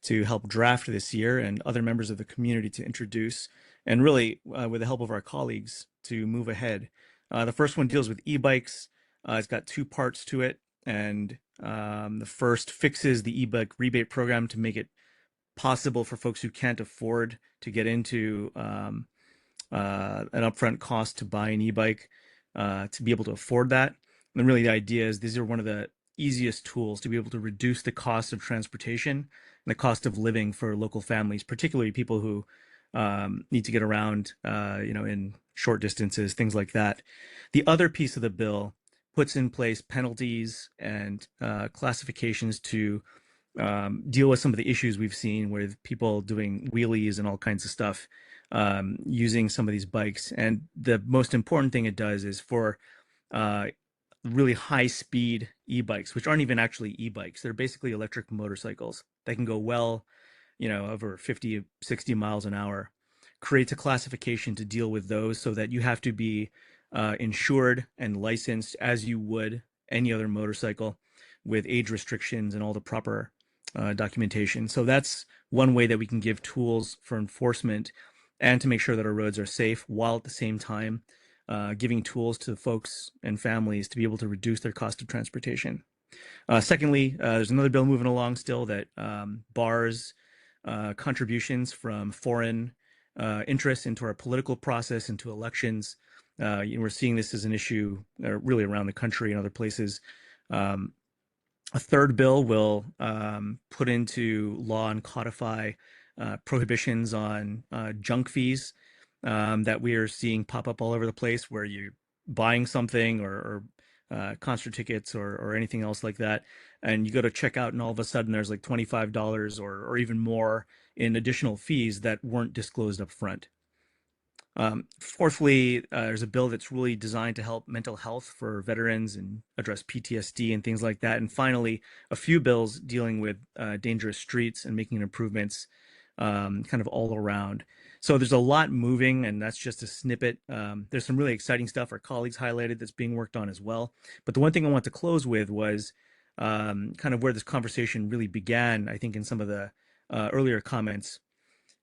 to help draft this year, and other members of the community to introduce, and really with the help of our colleagues to move ahead. The first one deals with e-bikes. It's got 2 parts to it, and the first fixes the e-bike rebate program to make it possible for folks who can't afford to get into an upfront cost to buy an e-bike to be able to afford that. And really the idea is these are one of the easiest tools to be able to reduce the cost of transportation and the cost of living for local families, particularly people who need to get around, in short distances, things like that. The other piece of the bill puts in place penalties and classifications to deal with some of the issues we've seen with people doing wheelies and all kinds of stuff using some of these bikes. And the most important thing it does is for really high speed e-bikes, which aren't even actually e-bikes. They're basically electric motorcycles. They can go well, over 50, 60 miles an hour. Creates a classification to deal with those so that you have to be insured and licensed as you would any other motorcycle, with age restrictions and all the proper documentation. So that's one way that we can give tools for enforcement and to make sure that our roads are safe, while at the same time giving tools to folks and families to be able to reduce their cost of transportation. Secondly, there's another bill moving along still that bars contributions from foreign interests into our political process, into elections. We're seeing this as an issue really around the country and other places. A third bill will put into law and codify prohibitions on junk fees that we are seeing pop up all over the place, where you're buying something or concert tickets or anything else like that, and you go to check out and all of a sudden there's like $25 or even more in additional fees that weren't disclosed up front. Fourthly, there's a bill that's really designed to help mental health for veterans and address PTSD and things like that. And finally, a few bills dealing with dangerous streets and making improvements kind of all around. So there's a lot moving, and that's just a snippet. There's some really exciting stuff our colleagues highlighted that's being worked on as well. But the one thing I want to close with was kind of where this conversation really began, I think, in some of the earlier comments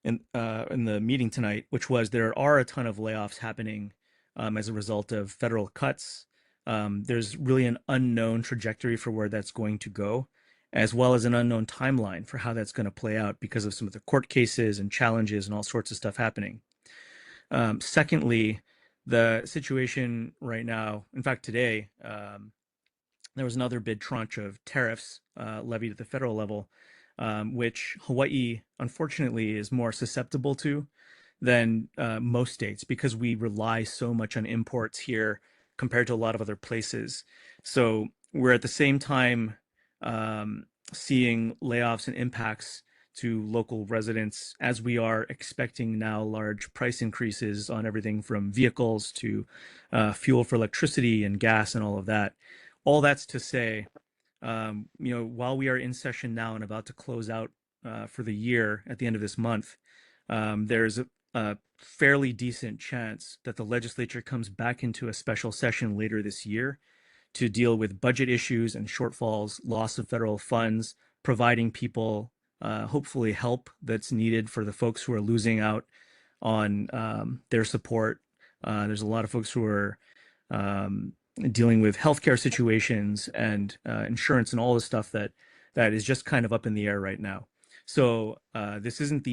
in the meeting tonight, which was there are a ton of layoffs happening as a result of federal cuts. There's really an unknown trajectory for where that's going to go, as well as an unknown timeline for how that's going to play out because of some of the court cases and challenges and all sorts of stuff happening. Secondly, the situation right now, in fact, today, there was another big tranche of tariffs levied at the federal level, which Hawaii, unfortunately, is more susceptible to than most states because we rely so much on imports here compared to a lot of other places. So we're at the same time seeing layoffs and impacts to local residents, as we are expecting now large price increases on everything from vehicles to fuel for electricity and gas and all of that. All that's to say, while we are in session now and about to close out for the year at the end of this month, there's a fairly decent chance that the legislature comes back into a special session later this year to deal with budget issues and shortfalls, loss of federal funds, providing people hopefully help that's needed for the folks who are losing out on their support. There's a lot of folks who are dealing with healthcare situations and insurance and all the stuff that is just kind of up in the air right now. So this isn't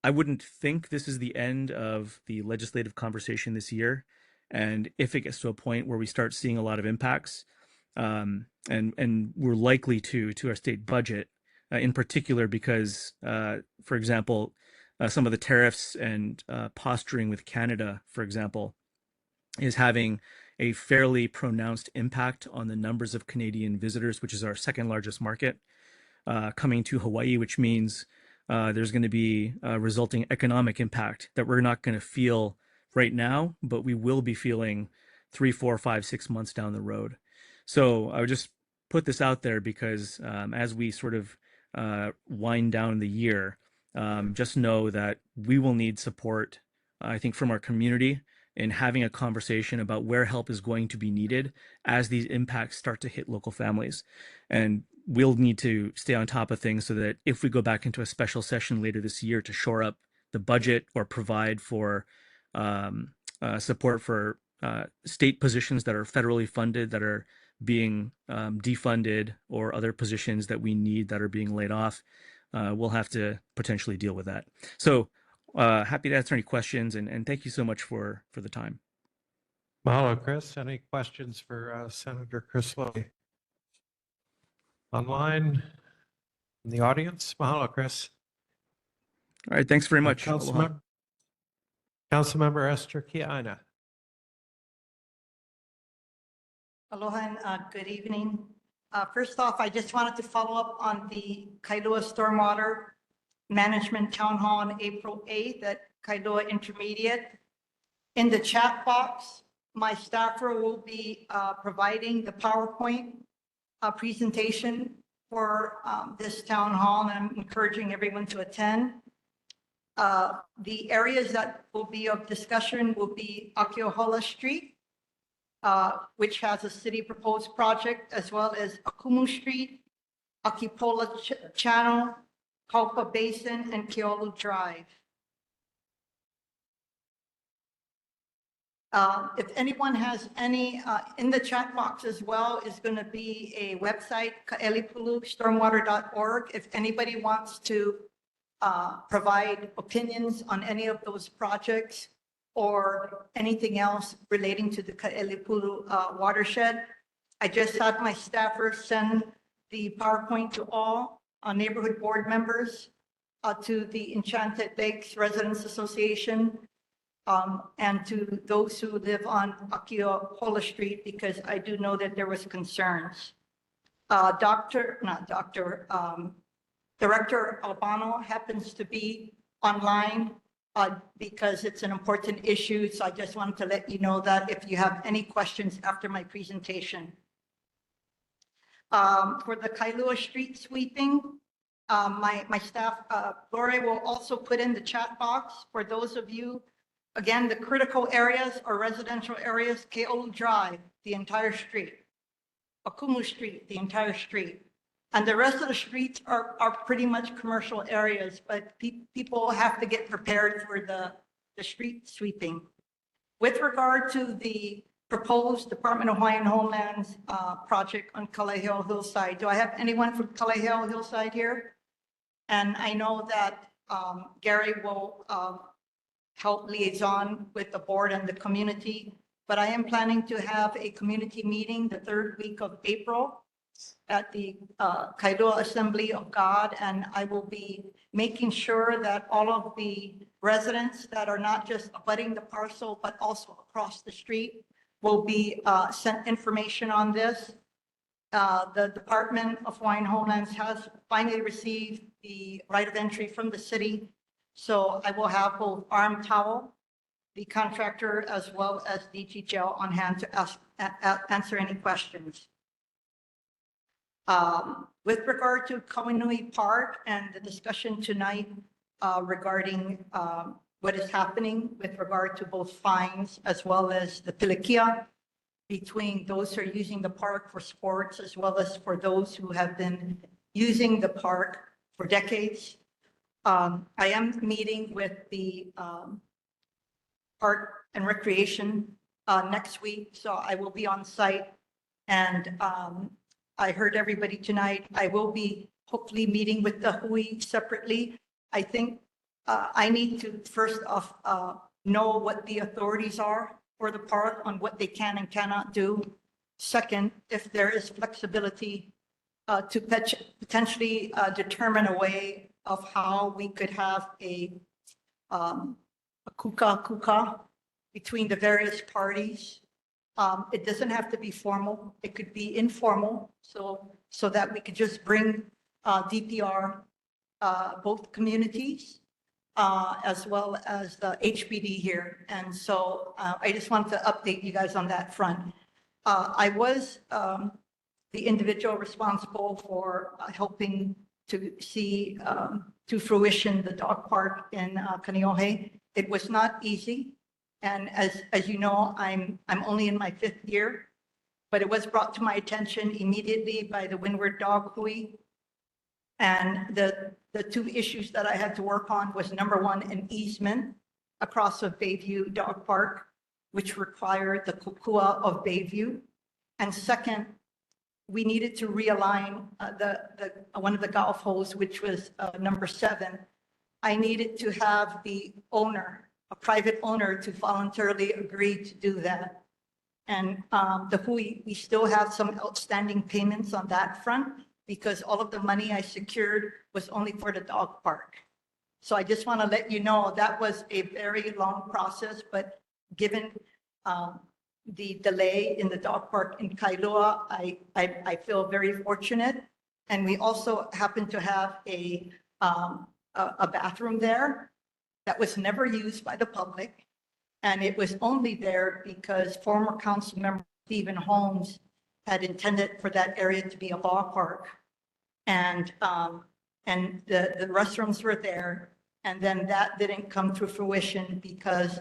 I wouldn't think this is the end of the legislative conversation this year. And if it gets to a point where we start seeing a lot of impacts, and we're likely to our state budget, in particular because, for example, some of the tariffs and posturing with Canada, for example, is having a fairly pronounced impact on the numbers of Canadian visitors, which is our second largest market, coming to Hawaii, which means there's going to be a resulting economic impact that we're not going to feel right now, but we will be feeling 3, 4, 5, 6 months down the road. So I would just put this out there because as we sort of wind down the year, just know that we will need support, I think, from our community in having a conversation about where help is going to be needed as these impacts start to hit local families. And we'll need to stay on top of things so that if we go back into a special session later this year to shore up the budget or provide for support for state positions that are federally funded that are being defunded, or other positions that we need that are being laid off, we'll have to potentially deal with that. So happy to answer any questions, and thank you so much for the time. Mahalo, Chris. Any questions for Senator Chris Lowy? Online, in the audience? Mahalo, Chris. All right, thanks very much. Aloha. Councilmember Esther Kiana. Aloha and good evening. First off, I just wanted to follow up on the Kailua Stormwater Management Town Hall on April 8th at Kailua Intermediate. In the chat box, my staffer will be providing the PowerPoint presentation for this town hall, and I'm encouraging everyone to attend. The areas that will be of discussion will be Akiohola Street, which has a city proposed project, as well as Akumu Street, Akipola Channel, Kalpa Basin, and Keolu Drive. If anyone has any, in the chat box as well is going to be a website, kaelipulu.stormwater.org. If anybody wants to provide opinions on any of those projects or anything else relating to the Kaelipulu watershed, I just had my staffers send the PowerPoint to all neighborhood board members, to the Enchanted Lakes Residents Association, and to those who live on Akiohola Street, because I do know that there was concerns. Director Albano happens to be online because it's an important issue. So I just wanted to let you know that if you have any questions after my presentation. For the Kailua street sweeping, my staff, Lori, will also put in the chat box for those of you. Again, the critical areas or residential areas, Keolu Drive, the entire street, Akumu Street, the entire street. And the rest of the streets are pretty much commercial areas, but people have to get prepared for the street sweeping. With regard to the proposed Department of Hawaiian Homelands project on Kalaheo Hillside, do I have anyone from Kalaheo Hillside here? And I know that Gary will help liaison with the board and the community, but I am planning to have a community meeting the 3rd week of April at the Kailua Assembly of God, and I will be making sure that all of the residents that are not just abutting the parcel, but also across the street will be sent information on this. The Department of Hawaiian Homelands has finally received the right of entry from the city. So I will have both Arm Towel, the contractor, as well as DG Gel on hand to answer any questions. With regard to Kawanui Park and the discussion tonight regarding what is happening with regard to both fines as well as the pilikia between those who are using the park for sports as well as for those who have been using the park for decades. I am meeting with the Park and Recreation next week, so I will be on site. And I heard everybody tonight. I will be hopefully meeting with the Hui separately. I think I need to first off know what the authorities are for the park on what they can and cannot do. Second, if there is flexibility to potentially determine a way of how we could have a kuka between the various parties. It doesn't have to be formal. It could be informal, so that we could just bring DPR, both communities, as well as the HPD here. And so I just wanted to update you guys on that front. I was the individual responsible for helping to see to fruition the dog park in Kaneohe. It was not easy. And as you know, I'm only in my 5th year, but it was brought to my attention immediately by the Windward Dog Hui. And the 2 issues that I had to work on was number 1, an easement across of Bayview Dog Park, which required the kukua of Bayview. And second, we needed to realign one of the golf holes, which was number 7. I needed to have the owner, a private owner, to voluntarily agree to do that. And we still have some outstanding payments on that front because all of the money I secured was only for the dog park. So I just want to let you know that was a very long process, but given the delay in the dog park in Kailua, I feel very fortunate. And we also happen to have a bathroom there that was never used by the public. And it was only there because former council member Stephen Holmes had intended for that area to be a law park. And the restrooms were there. And then that didn't come to fruition because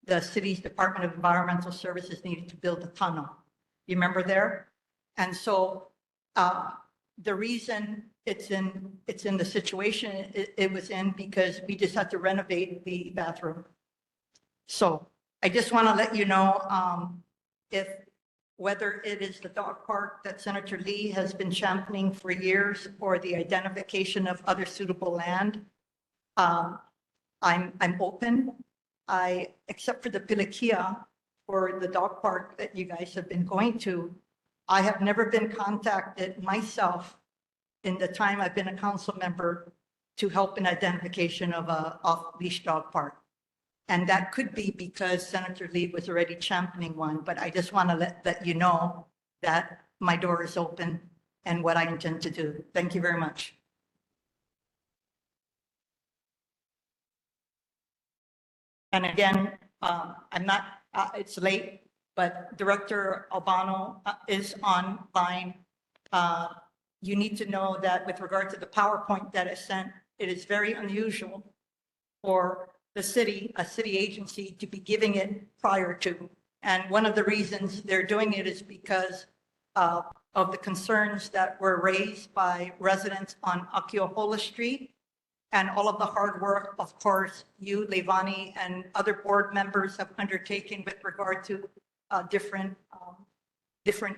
the city's Department of Environmental Services needed to build a tunnel. You remember there? And so the reason it's in the situation it was in because we just had to renovate the bathroom. So I just want to let you know if whether it is the dog park that Senator Lee has been championing for years or the identification of other suitable land, I'm open. Except for the Pilikia or the dog park that you guys have been going to, I have never been contacted myself in the time I've been a council member to help in identification of a off-leash dog park. And that could be because Senator Lee was already championing one, but I just want to let you know that my door is open and what I intend to do. Thank you very much. And again, I'm not, it's late, but Director Albano is online. You need to know that with regard to the PowerPoint that is sent, it is very unusual for the city, a city agency, to be giving it prior to. And one of the reasons they're doing it is because of the concerns that were raised by residents on Akiohola Street and all of the hard work, of course, you, Levani, and other board members have undertaken with regard to different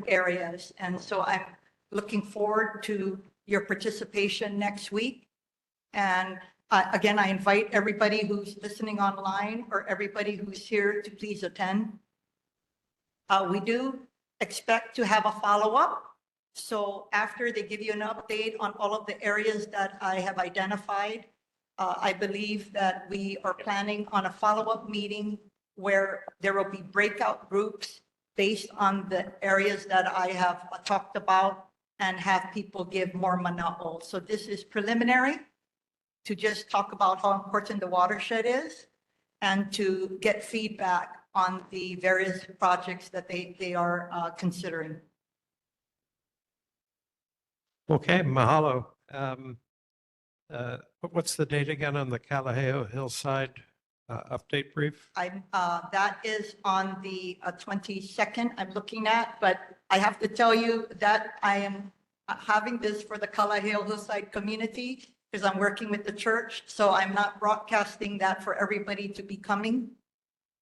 areas. And so I'm looking forward to your participation next week. And again, I invite everybody who's listening online or everybody who's here to please attend. We do expect to have a follow-up. So after they give you an update on all of the areas that I have identified, I believe that we are planning on a follow-up meeting where there will be breakout groups based on the areas that I have talked about and have people give more mana'o. So this is preliminary to just talk about how important the watershed is and to get feedback on the various projects that they are considering. Okay, mahalo. What's the date again on the Kalaheo Hillside update brief? That is on the 22nd I'm looking at, but I have to tell you that I am having this for the Kalaheo Hillside community because I'm working with the church. So I'm not broadcasting that for everybody to be coming.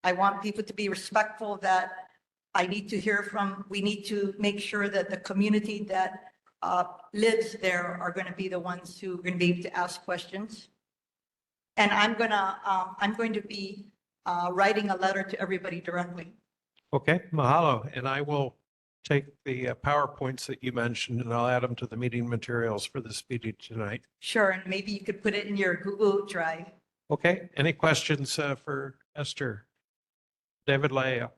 I want people to be respectful that I need to hear from, we need to make sure that the community that lives there are going to be the ones who are going to be able to ask questions. And I'm going to be writing a letter to everybody directly. Okay, mahalo. And I will take the PowerPoints that you mentioned and I'll add them to the meeting materials for this meeting tonight. Sure, and maybe you could put it in your Google Drive. Okay, any questions for Esther? David Leo.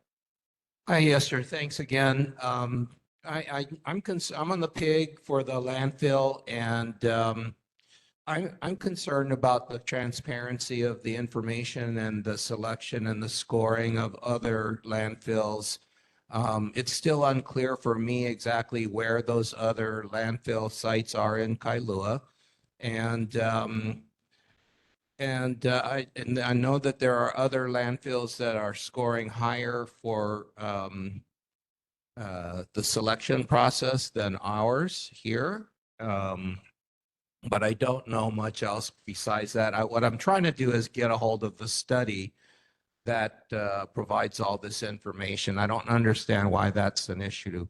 Hi, Esther. Thanks again. I'm on the pig for the landfill, and I'm concerned about the transparency of the information and the selection and the scoring of other landfills. It's still unclear for me exactly where those other landfill sites are in Kailua, and I know that there are other landfills that are scoring higher for the selection process than ours here. But I don't know much else besides that. What I'm trying to do is get a hold of the study that provides all this information. I don't understand why that's an issue.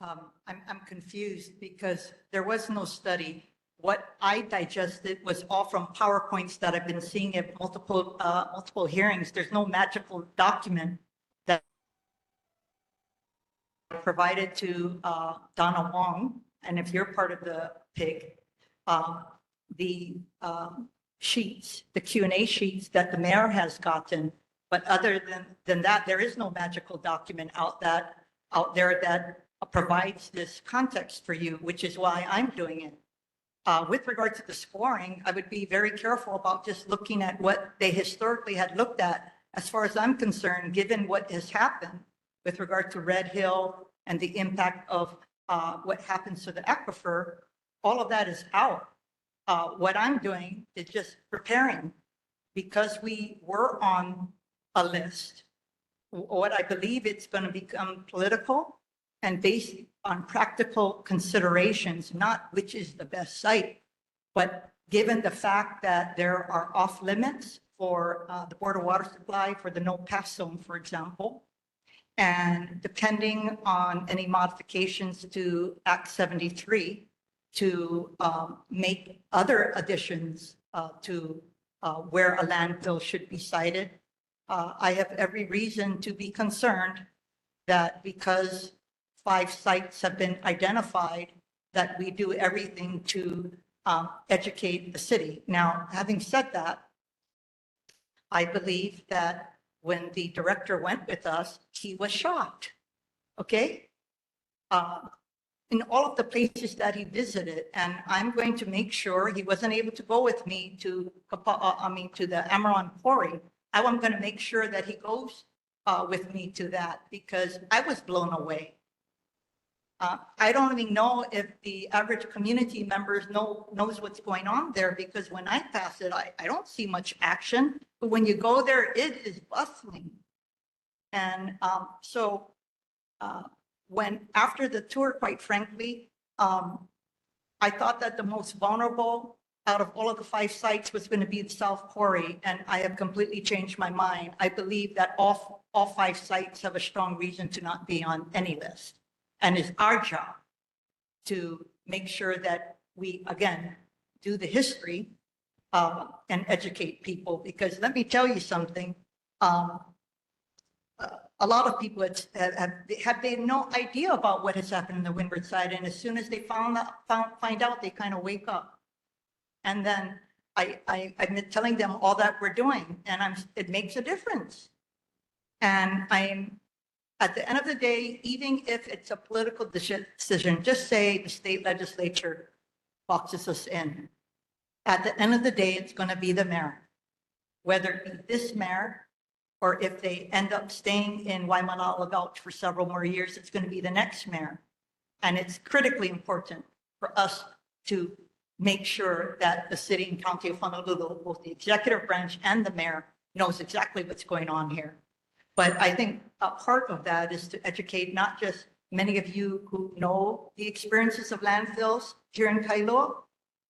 I'm confused because there was no study. What I digested was all from PowerPoints that I've been seeing at multiple hearings. There's no magical document that provided to Donna Wong. And if you're part of the PIG, the sheets, the Q&A sheets that the mayor has gotten. But other than that, there is no magical document out there that provides this context for you, which is why I'm doing it. With regard to the scoring, I would be very careful about just looking at what they historically had looked at. As far as I'm concerned, given what has happened with regard to Red Hill and the impact of what happens to the aquifer, all of that is out. What I'm doing is just preparing because we were on a list. What I believe it's going to become political and based on practical considerations, not which is the best site, but given the fact that there are off limits for the Board of Water Supply for the no pass zone, for example, and depending on any modifications to Act 73 to make other additions to where a landfill should be sited, I have every reason to be concerned that because 5 sites have been identified, that we do everything to educate the city. Now, having said that, I believe that when the director went with us, he was shocked, okay? In all of the places that he visited, and I'm going to make sure he wasn't able to go with me to, to the Amaron Quarry. I'm going to make sure that he goes with me to that because I was blown away. I don't even know if the average community members knows what's going on there because when I pass it, I don't see much action. But when you go there, it is bustling. And when after the tour, quite frankly, I thought that the most vulnerable out of all of the 5 sites was going to be the South Quarry, and I have completely changed my mind. I believe that all 5 sites have a strong reason to not be on any list. And it's our job to make sure that we, again, do the history and educate people. Because let me tell you something, a lot of people have they no idea about what has happened in the windward side. And as soon as they find out, they kind of wake up. And then I've been telling them all that we're doing, and it makes a difference. And at the end of the day, even if it's a political decision, just say the state legislature boxes us in. At the end of the day, it's going to be the mayor, whether it be this mayor or if they end up staying in Waimanalo Gulch for several more years, it's going to be the next mayor. And it's critically important for us to make sure that the city and county of Honolulu, both the executive branch and the mayor, knows exactly what's going on here. But I think a part of that is to educate not just many of you who know the experiences of landfills here in Kailua,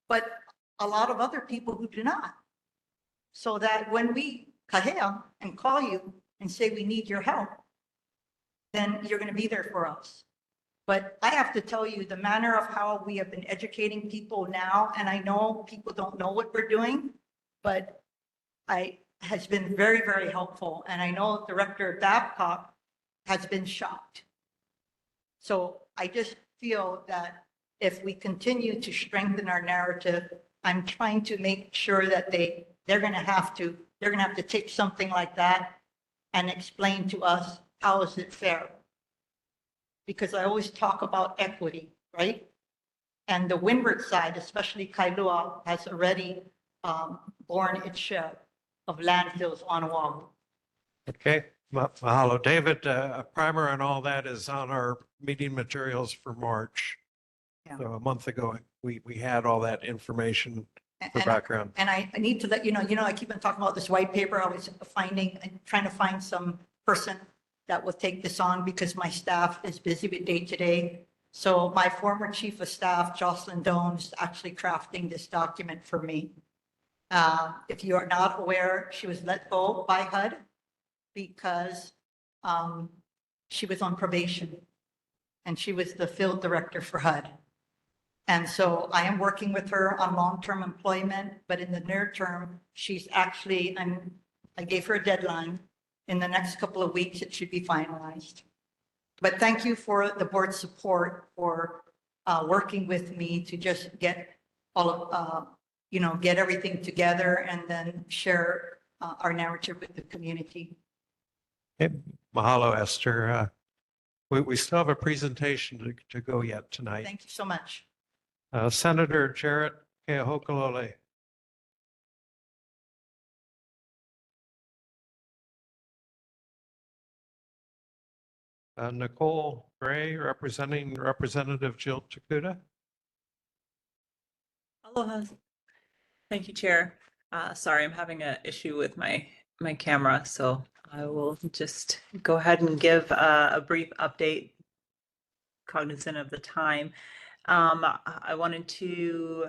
but a lot of other people who do not. So that when we kahea and call you and say we need your help, then you're going to be there for us. But I have to tell you the manner of how we have been educating people now, and I know people don't know what we're doing, but has been very, very helpful. And I know Director Babcock has been shocked. So I just feel that if we continue to strengthen our narrative, I'm trying to make sure that they're going to have to take something like that and explain to us, how is it fair? Because I always talk about equity, right? And the windward side, especially Kailua, has already borne its share of landfills on Oahu. Okay, mahalo. David, a primer on all that is on our meeting materials for March. Yeah. So a month ago, we had all that information for background. And I need to let you know, I keep on talking about this white paper. I was trying to find some person that will take this on because my staff is busy with day-to-day. So my former chief of staff, Jocelyn Doan, is actually crafting this document for me. If you are not aware, she was let go by HUD because she was on probation and she was the field director for HUD. And so I am working with her on long-term employment, but in the near term, she's actually, I gave her a deadline. In the next couple of weeks, it should be finalized. But thank you for the board's support for working with me to just get all of, get everything together and then share our narrative with the community. Okay. Mahalo, Esther. We still have a presentation to go yet tonight. Thank you so much. Senator Jarrett Keahokalole. Nicole Gray, representing Representative Jill Takuda. Aloha. Thank you, Chair. Sorry, I'm having an issue with my camera, so I will just go ahead and give a brief update, cognizant of the time. I wanted to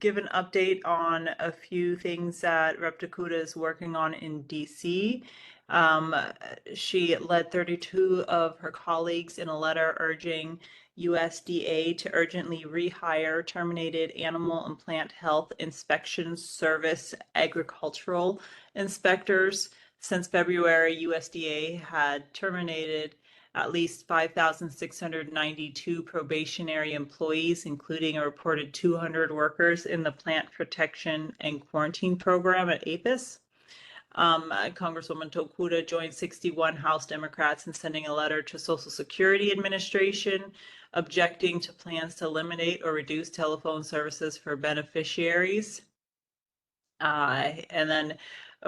give an update on a few things that Rep. Dakuda is working on in DC. She led 32 of her colleagues in a letter urging USDA to urgently rehire terminated animal and plant health inspection service agricultural inspectors. Since February, USDA had terminated at least 5,692 probationary employees, including a reported 200 workers in the Plant Protection and Quarantine Program at APHIS. Congresswoman Tokuda joined 61 House Democrats in sending a letter to Social Security Administration objecting to plans to eliminate or reduce telephone services for beneficiaries. And then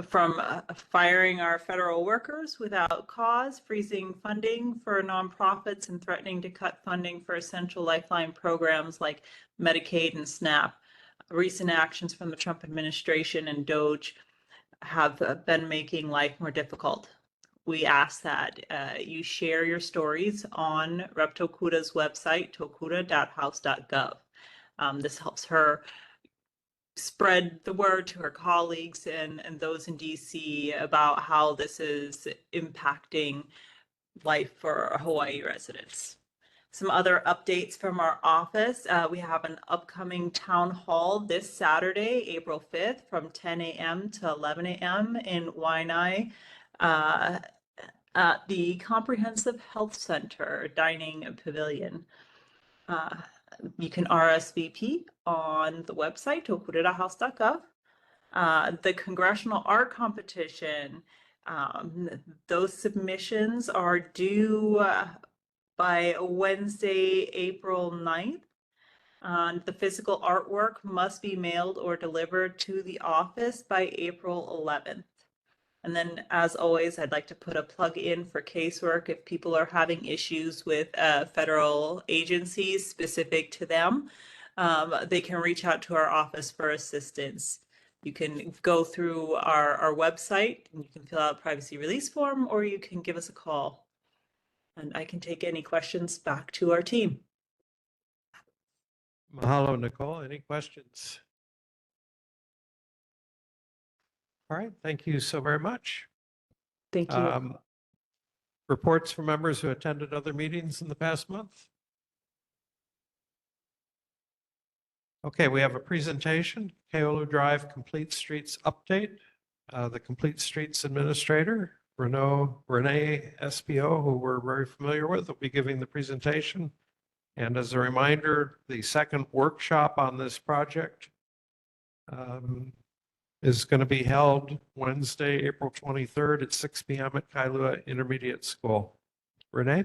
from firing our federal workers without cause, freezing funding for nonprofits, and threatening to cut funding for essential lifeline programs like Medicaid and SNAP. Recent actions from the Trump administration and DOGE have been making life more difficult. We ask that you share your stories on Rep. Tokuda's website, tokuda.house.gov. This helps her spread the word to her colleagues and those in DC about how this is impacting life for Hawaii residents. Some other updates from our office. We have an upcoming town hall this Saturday, April 5th from 10 a.m. to 11 a.m. in Waianae at the Comprehensive Health Center Dining Pavilion. You can RSVP on the website, tokuda.house.gov. The Congressional Art Competition, those submissions are due by Wednesday, April 9th. The physical artwork must be mailed or delivered to the office by April 11th. And then, as always, I'd like to put a plug in for casework if people are having issues with federal agencies specific to them. They can reach out to our office for assistance. You can go through our website and you can fill out a privacy release form, or you can give us a call. And I can take any questions back to our team. Mahalo, Nicole. Any questions? All right, thank you so very much. Thank you. Reports from members who attended other meetings in the past month? Okay, we have a presentation, Kailua Drive Complete Streets Update. The Complete Streets Administrator, Renee SPO, who we're very familiar with, will be giving the presentation. And as a reminder, the second workshop on this project is going to be held Wednesday, April 23rd at 6 p.m. at Kailua Intermediate School. Renee?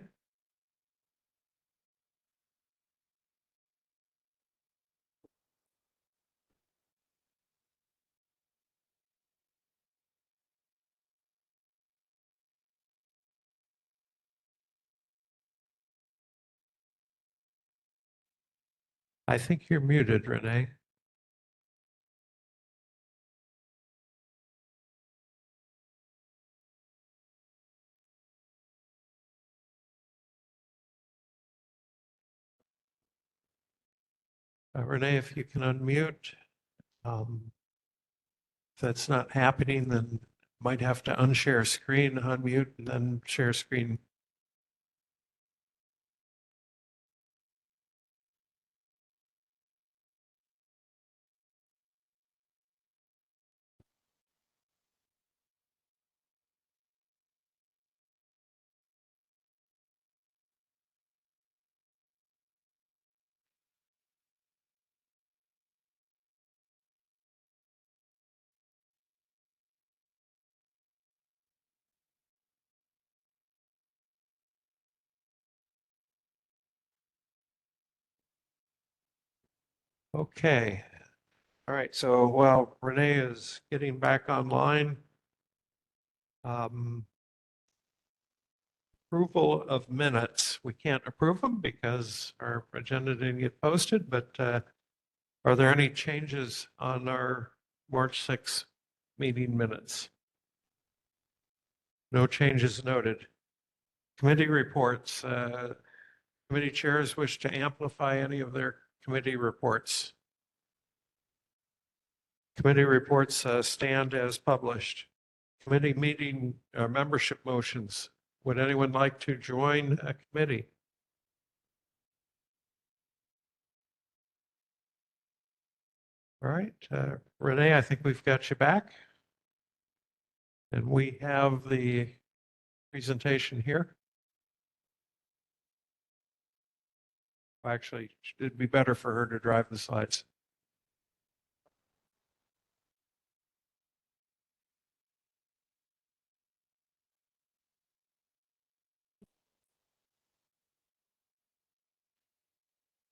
I think you're muted, Renee. Renee, if you can unmute. If that's not happening, then might have to unshare screen, unmute, and then share screen. Okay. All right. So while Renee is getting back online, approval of minutes. We can't approve them because our agenda didn't get posted, but are there any changes on our March 6th meeting minutes? No changes noted. Committee reports. Committee chairs wish to amplify any of their committee reports. Committee reports stand as published. Committee meeting membership motions. Would anyone like to join a committee? All right, Renee, I think we've got you back. And we have the presentation here. Actually, it'd be better for her to drive the slides.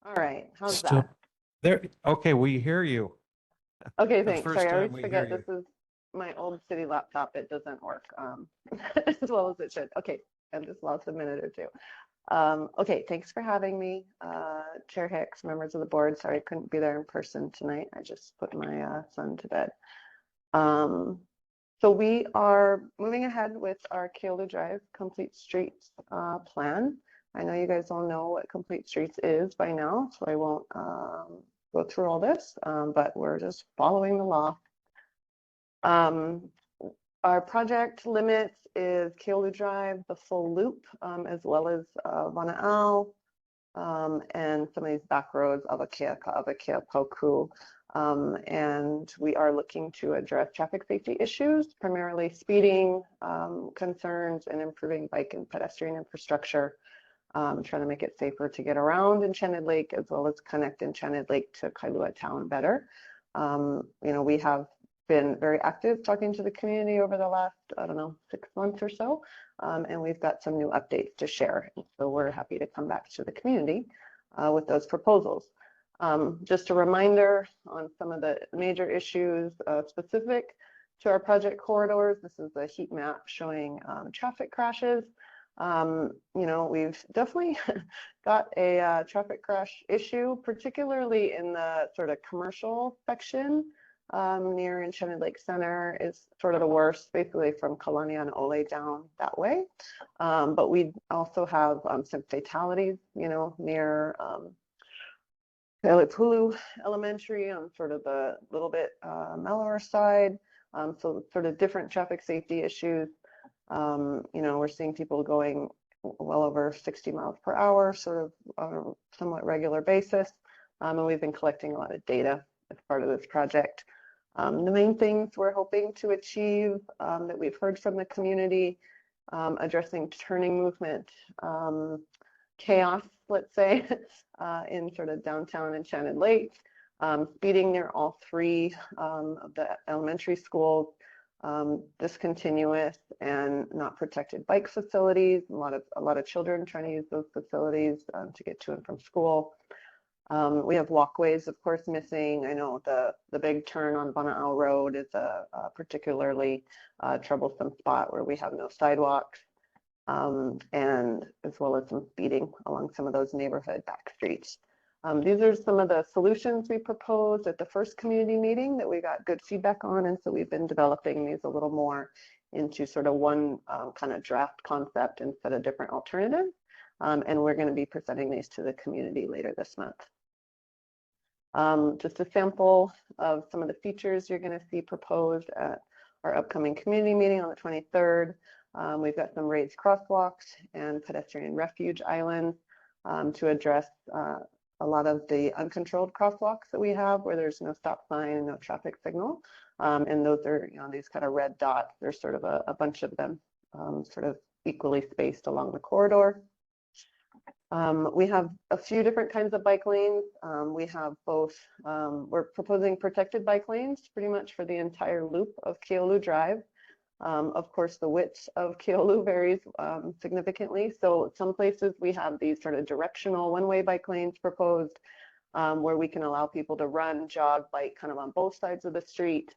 All right, how's Still that? there. Okay, we hear you. Okay, The thanks. first Sorry, I time always we forget hear this is my old city laptop. It doesn't work as well as it should. Okay, I just lost a minute or two. Okay, thanks for having me. Chair Hicks, members of the board. Sorry I couldn't be there in person tonight. I just put my son to bed. So we are moving ahead with our Kailua Drive Complete Streets plan. I know you guys all know what Complete Streets is by now, so I won't go through all this, but we're just following the law. Our project limits is Kailua Drive, the full loop, as well as Vana'au, and some of these back roads of Avakea Poku. And we are looking to address traffic safety issues, primarily speeding concerns and improving bike and pedestrian infrastructure, trying to make it safer to get around Enchanted Lake, as well as connect Enchanted Lake to Kailua town better. You know, we have been very active talking to the community over the last, I don't know, 6 months or so. And we've got some new updates to share. So we're happy to come back to the community with those proposals. Just a reminder on some of the major issues specific to our project corridors. This is a heat map showing traffic crashes. You know, we've definitely got a traffic crash issue, particularly in the sort of commercial section. Near Enchanted Lake Center is sort of the worst, basically from Kalania and Ole down that way. But we also have some fatalities, you know, near Kailua Elementary on sort of the little bit mellower side. So sort of different traffic safety issues. You know, we're seeing people going well over 60 miles per hour, sort of on a somewhat regular basis. And we've been collecting a lot of data as part of this project. The main things we're hoping to achieve that we've heard from the community, addressing turning movement, chaos, let's say, in sort of downtown Enchanted Lake, speeding near all 3 of the elementary schools, discontinuous and not protected bike facilities, a lot of children trying to use those facilities to get to and from school. We have walkways, of course, missing. I know the big turn on Vana'au Road is a particularly troublesome spot where we have no sidewalks, and as well as some speeding along some of those neighborhood back streets. These are some of the solutions we proposed at the first community meeting that we got good feedback on, and so we've been developing these a little more into sort of one kind of draft concept instead of different alternatives. And we're going to be presenting these to the community later this month. Just a sample of some of the features you're going to see proposed at our upcoming community meeting on the 23rd. We've got some raised crosswalks and pedestrian refuge islands to address a lot of the uncontrolled crosswalks that we have where there's no stop sign and no traffic signal. And those are, you know, these kind of red dots. There's sort of a bunch of them sort of equally spaced along the corridor. We have a few different kinds of bike lanes. We have both, we're proposing protected bike lanes pretty much for the entire loop of Kailua Drive. Of course, the width of Kailua varies significantly. So some places we have these sort of directional one-way bike lanes proposed where we can allow people to run, jog, bike kind of on both sides of the street.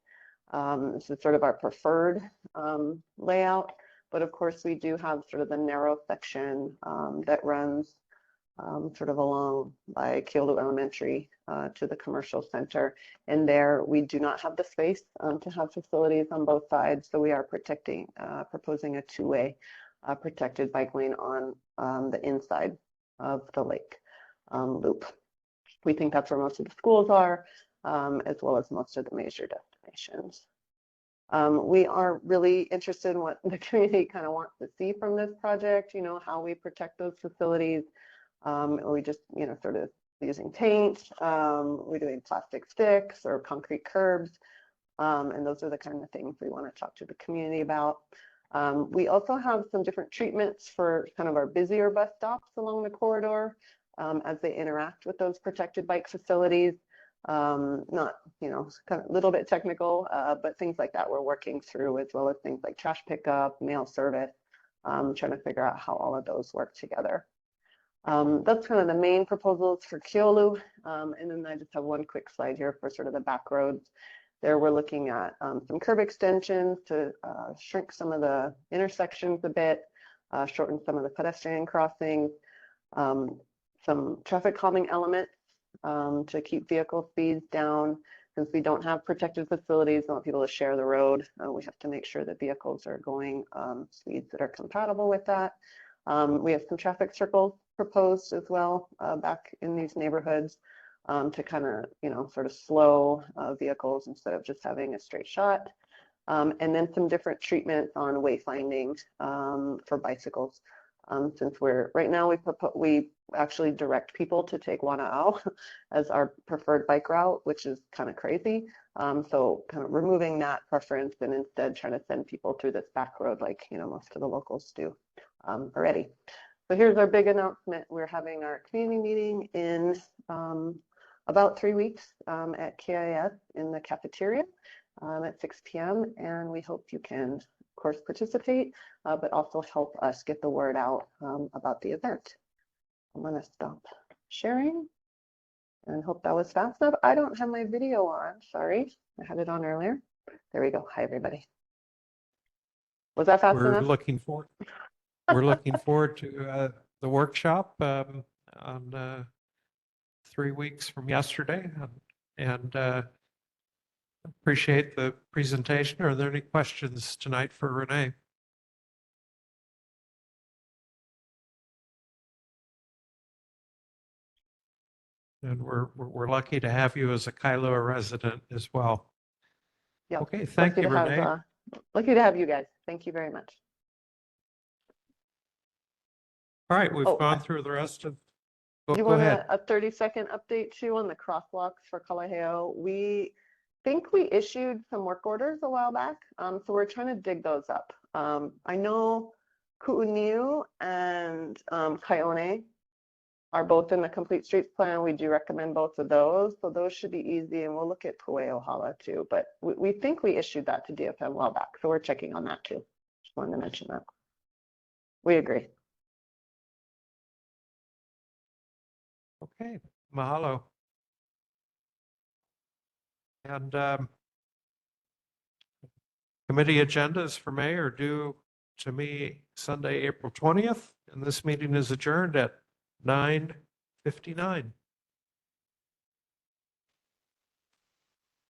This is sort of our preferred layout. But of course, we do have sort of the narrow section that runs sort of along by Kailua Elementary to the commercial center. And there we do not have the space to have facilities on both sides. So we are proposing a two-way protected bike lane on the inside of the lake loop. We think that's where most of the schools are, as well as most of the major destinations. We are really interested in what the community kind of wants to see from this project, you know, how we protect those facilities. Are we just, you know, sort of using paint? We're doing plastic sticks or concrete curbs. And those are the kind of things we want to talk to the community about. We also have some different treatments for kind of our busier bus stops along the corridor as they interact with those protected bike facilities. Not, you know, kind of a little bit technical, but things like that we're working through, as well as things like trash pickup, mail service, trying to figure out how all of those work together. That's kind of the main proposals for Keolu. And then I just have one quick slide here for sort of the back roads. There we're looking at some curb extensions to shrink some of the intersections a bit, shorten some of the pedestrian crossings, some traffic calming elements to keep vehicle speeds down. Since we don't have protected facilities, we want people to share the road. We have to make sure that vehicles are going speeds that are compatible with that. We have some traffic circles proposed as well back in these neighborhoods to kind of, you know, sort of slow vehicles instead of just having a straight shot. And then some different treatments on wayfinding for bicycles. Since right now we actually direct people to take Wana'au as our preferred bike route, which is kind of crazy. So kind of removing that preference and instead trying to send people through this back road like, you know, most of the locals do already. So here's our big announcement. We're having our community meeting in about 3 weeks at KIS in the cafeteria at 6 p.m. And we hope you can, of course, participate, but also help us get the word out about the event. I'm going to stop sharing and hope that was fast enough. I don't have my video on. Sorry, I had it on earlier. There we go. Hi, everybody. Was that fast enough? We're looking forward to the workshop on 3 weeks from yesterday, and appreciate the presentation. Are there any questions tonight for Renee? And we're lucky to have you as a Kailua resident as well. Yeah. Okay, thank you, Renee. Lucky to have you guys. Thank you very much. All right, we've gone through the rest of. You Go want ahead. a 30-second update too on the crosswalks for Kalaheo? We think we issued some work orders a while back, so we're trying to dig those up. I know Ku'uniu and Kaione are both in the Complete Streets Plan. We do recommend both of those, so those should be easy, and we'll look at Pueohala too. But we think we issued that to DFM a while back, so we're checking on that too. Just wanted to mention that. We agree. Okay, mahalo. And committee agendas for May are due to me Sunday, April 20th, and this meeting is adjourned at 9:59.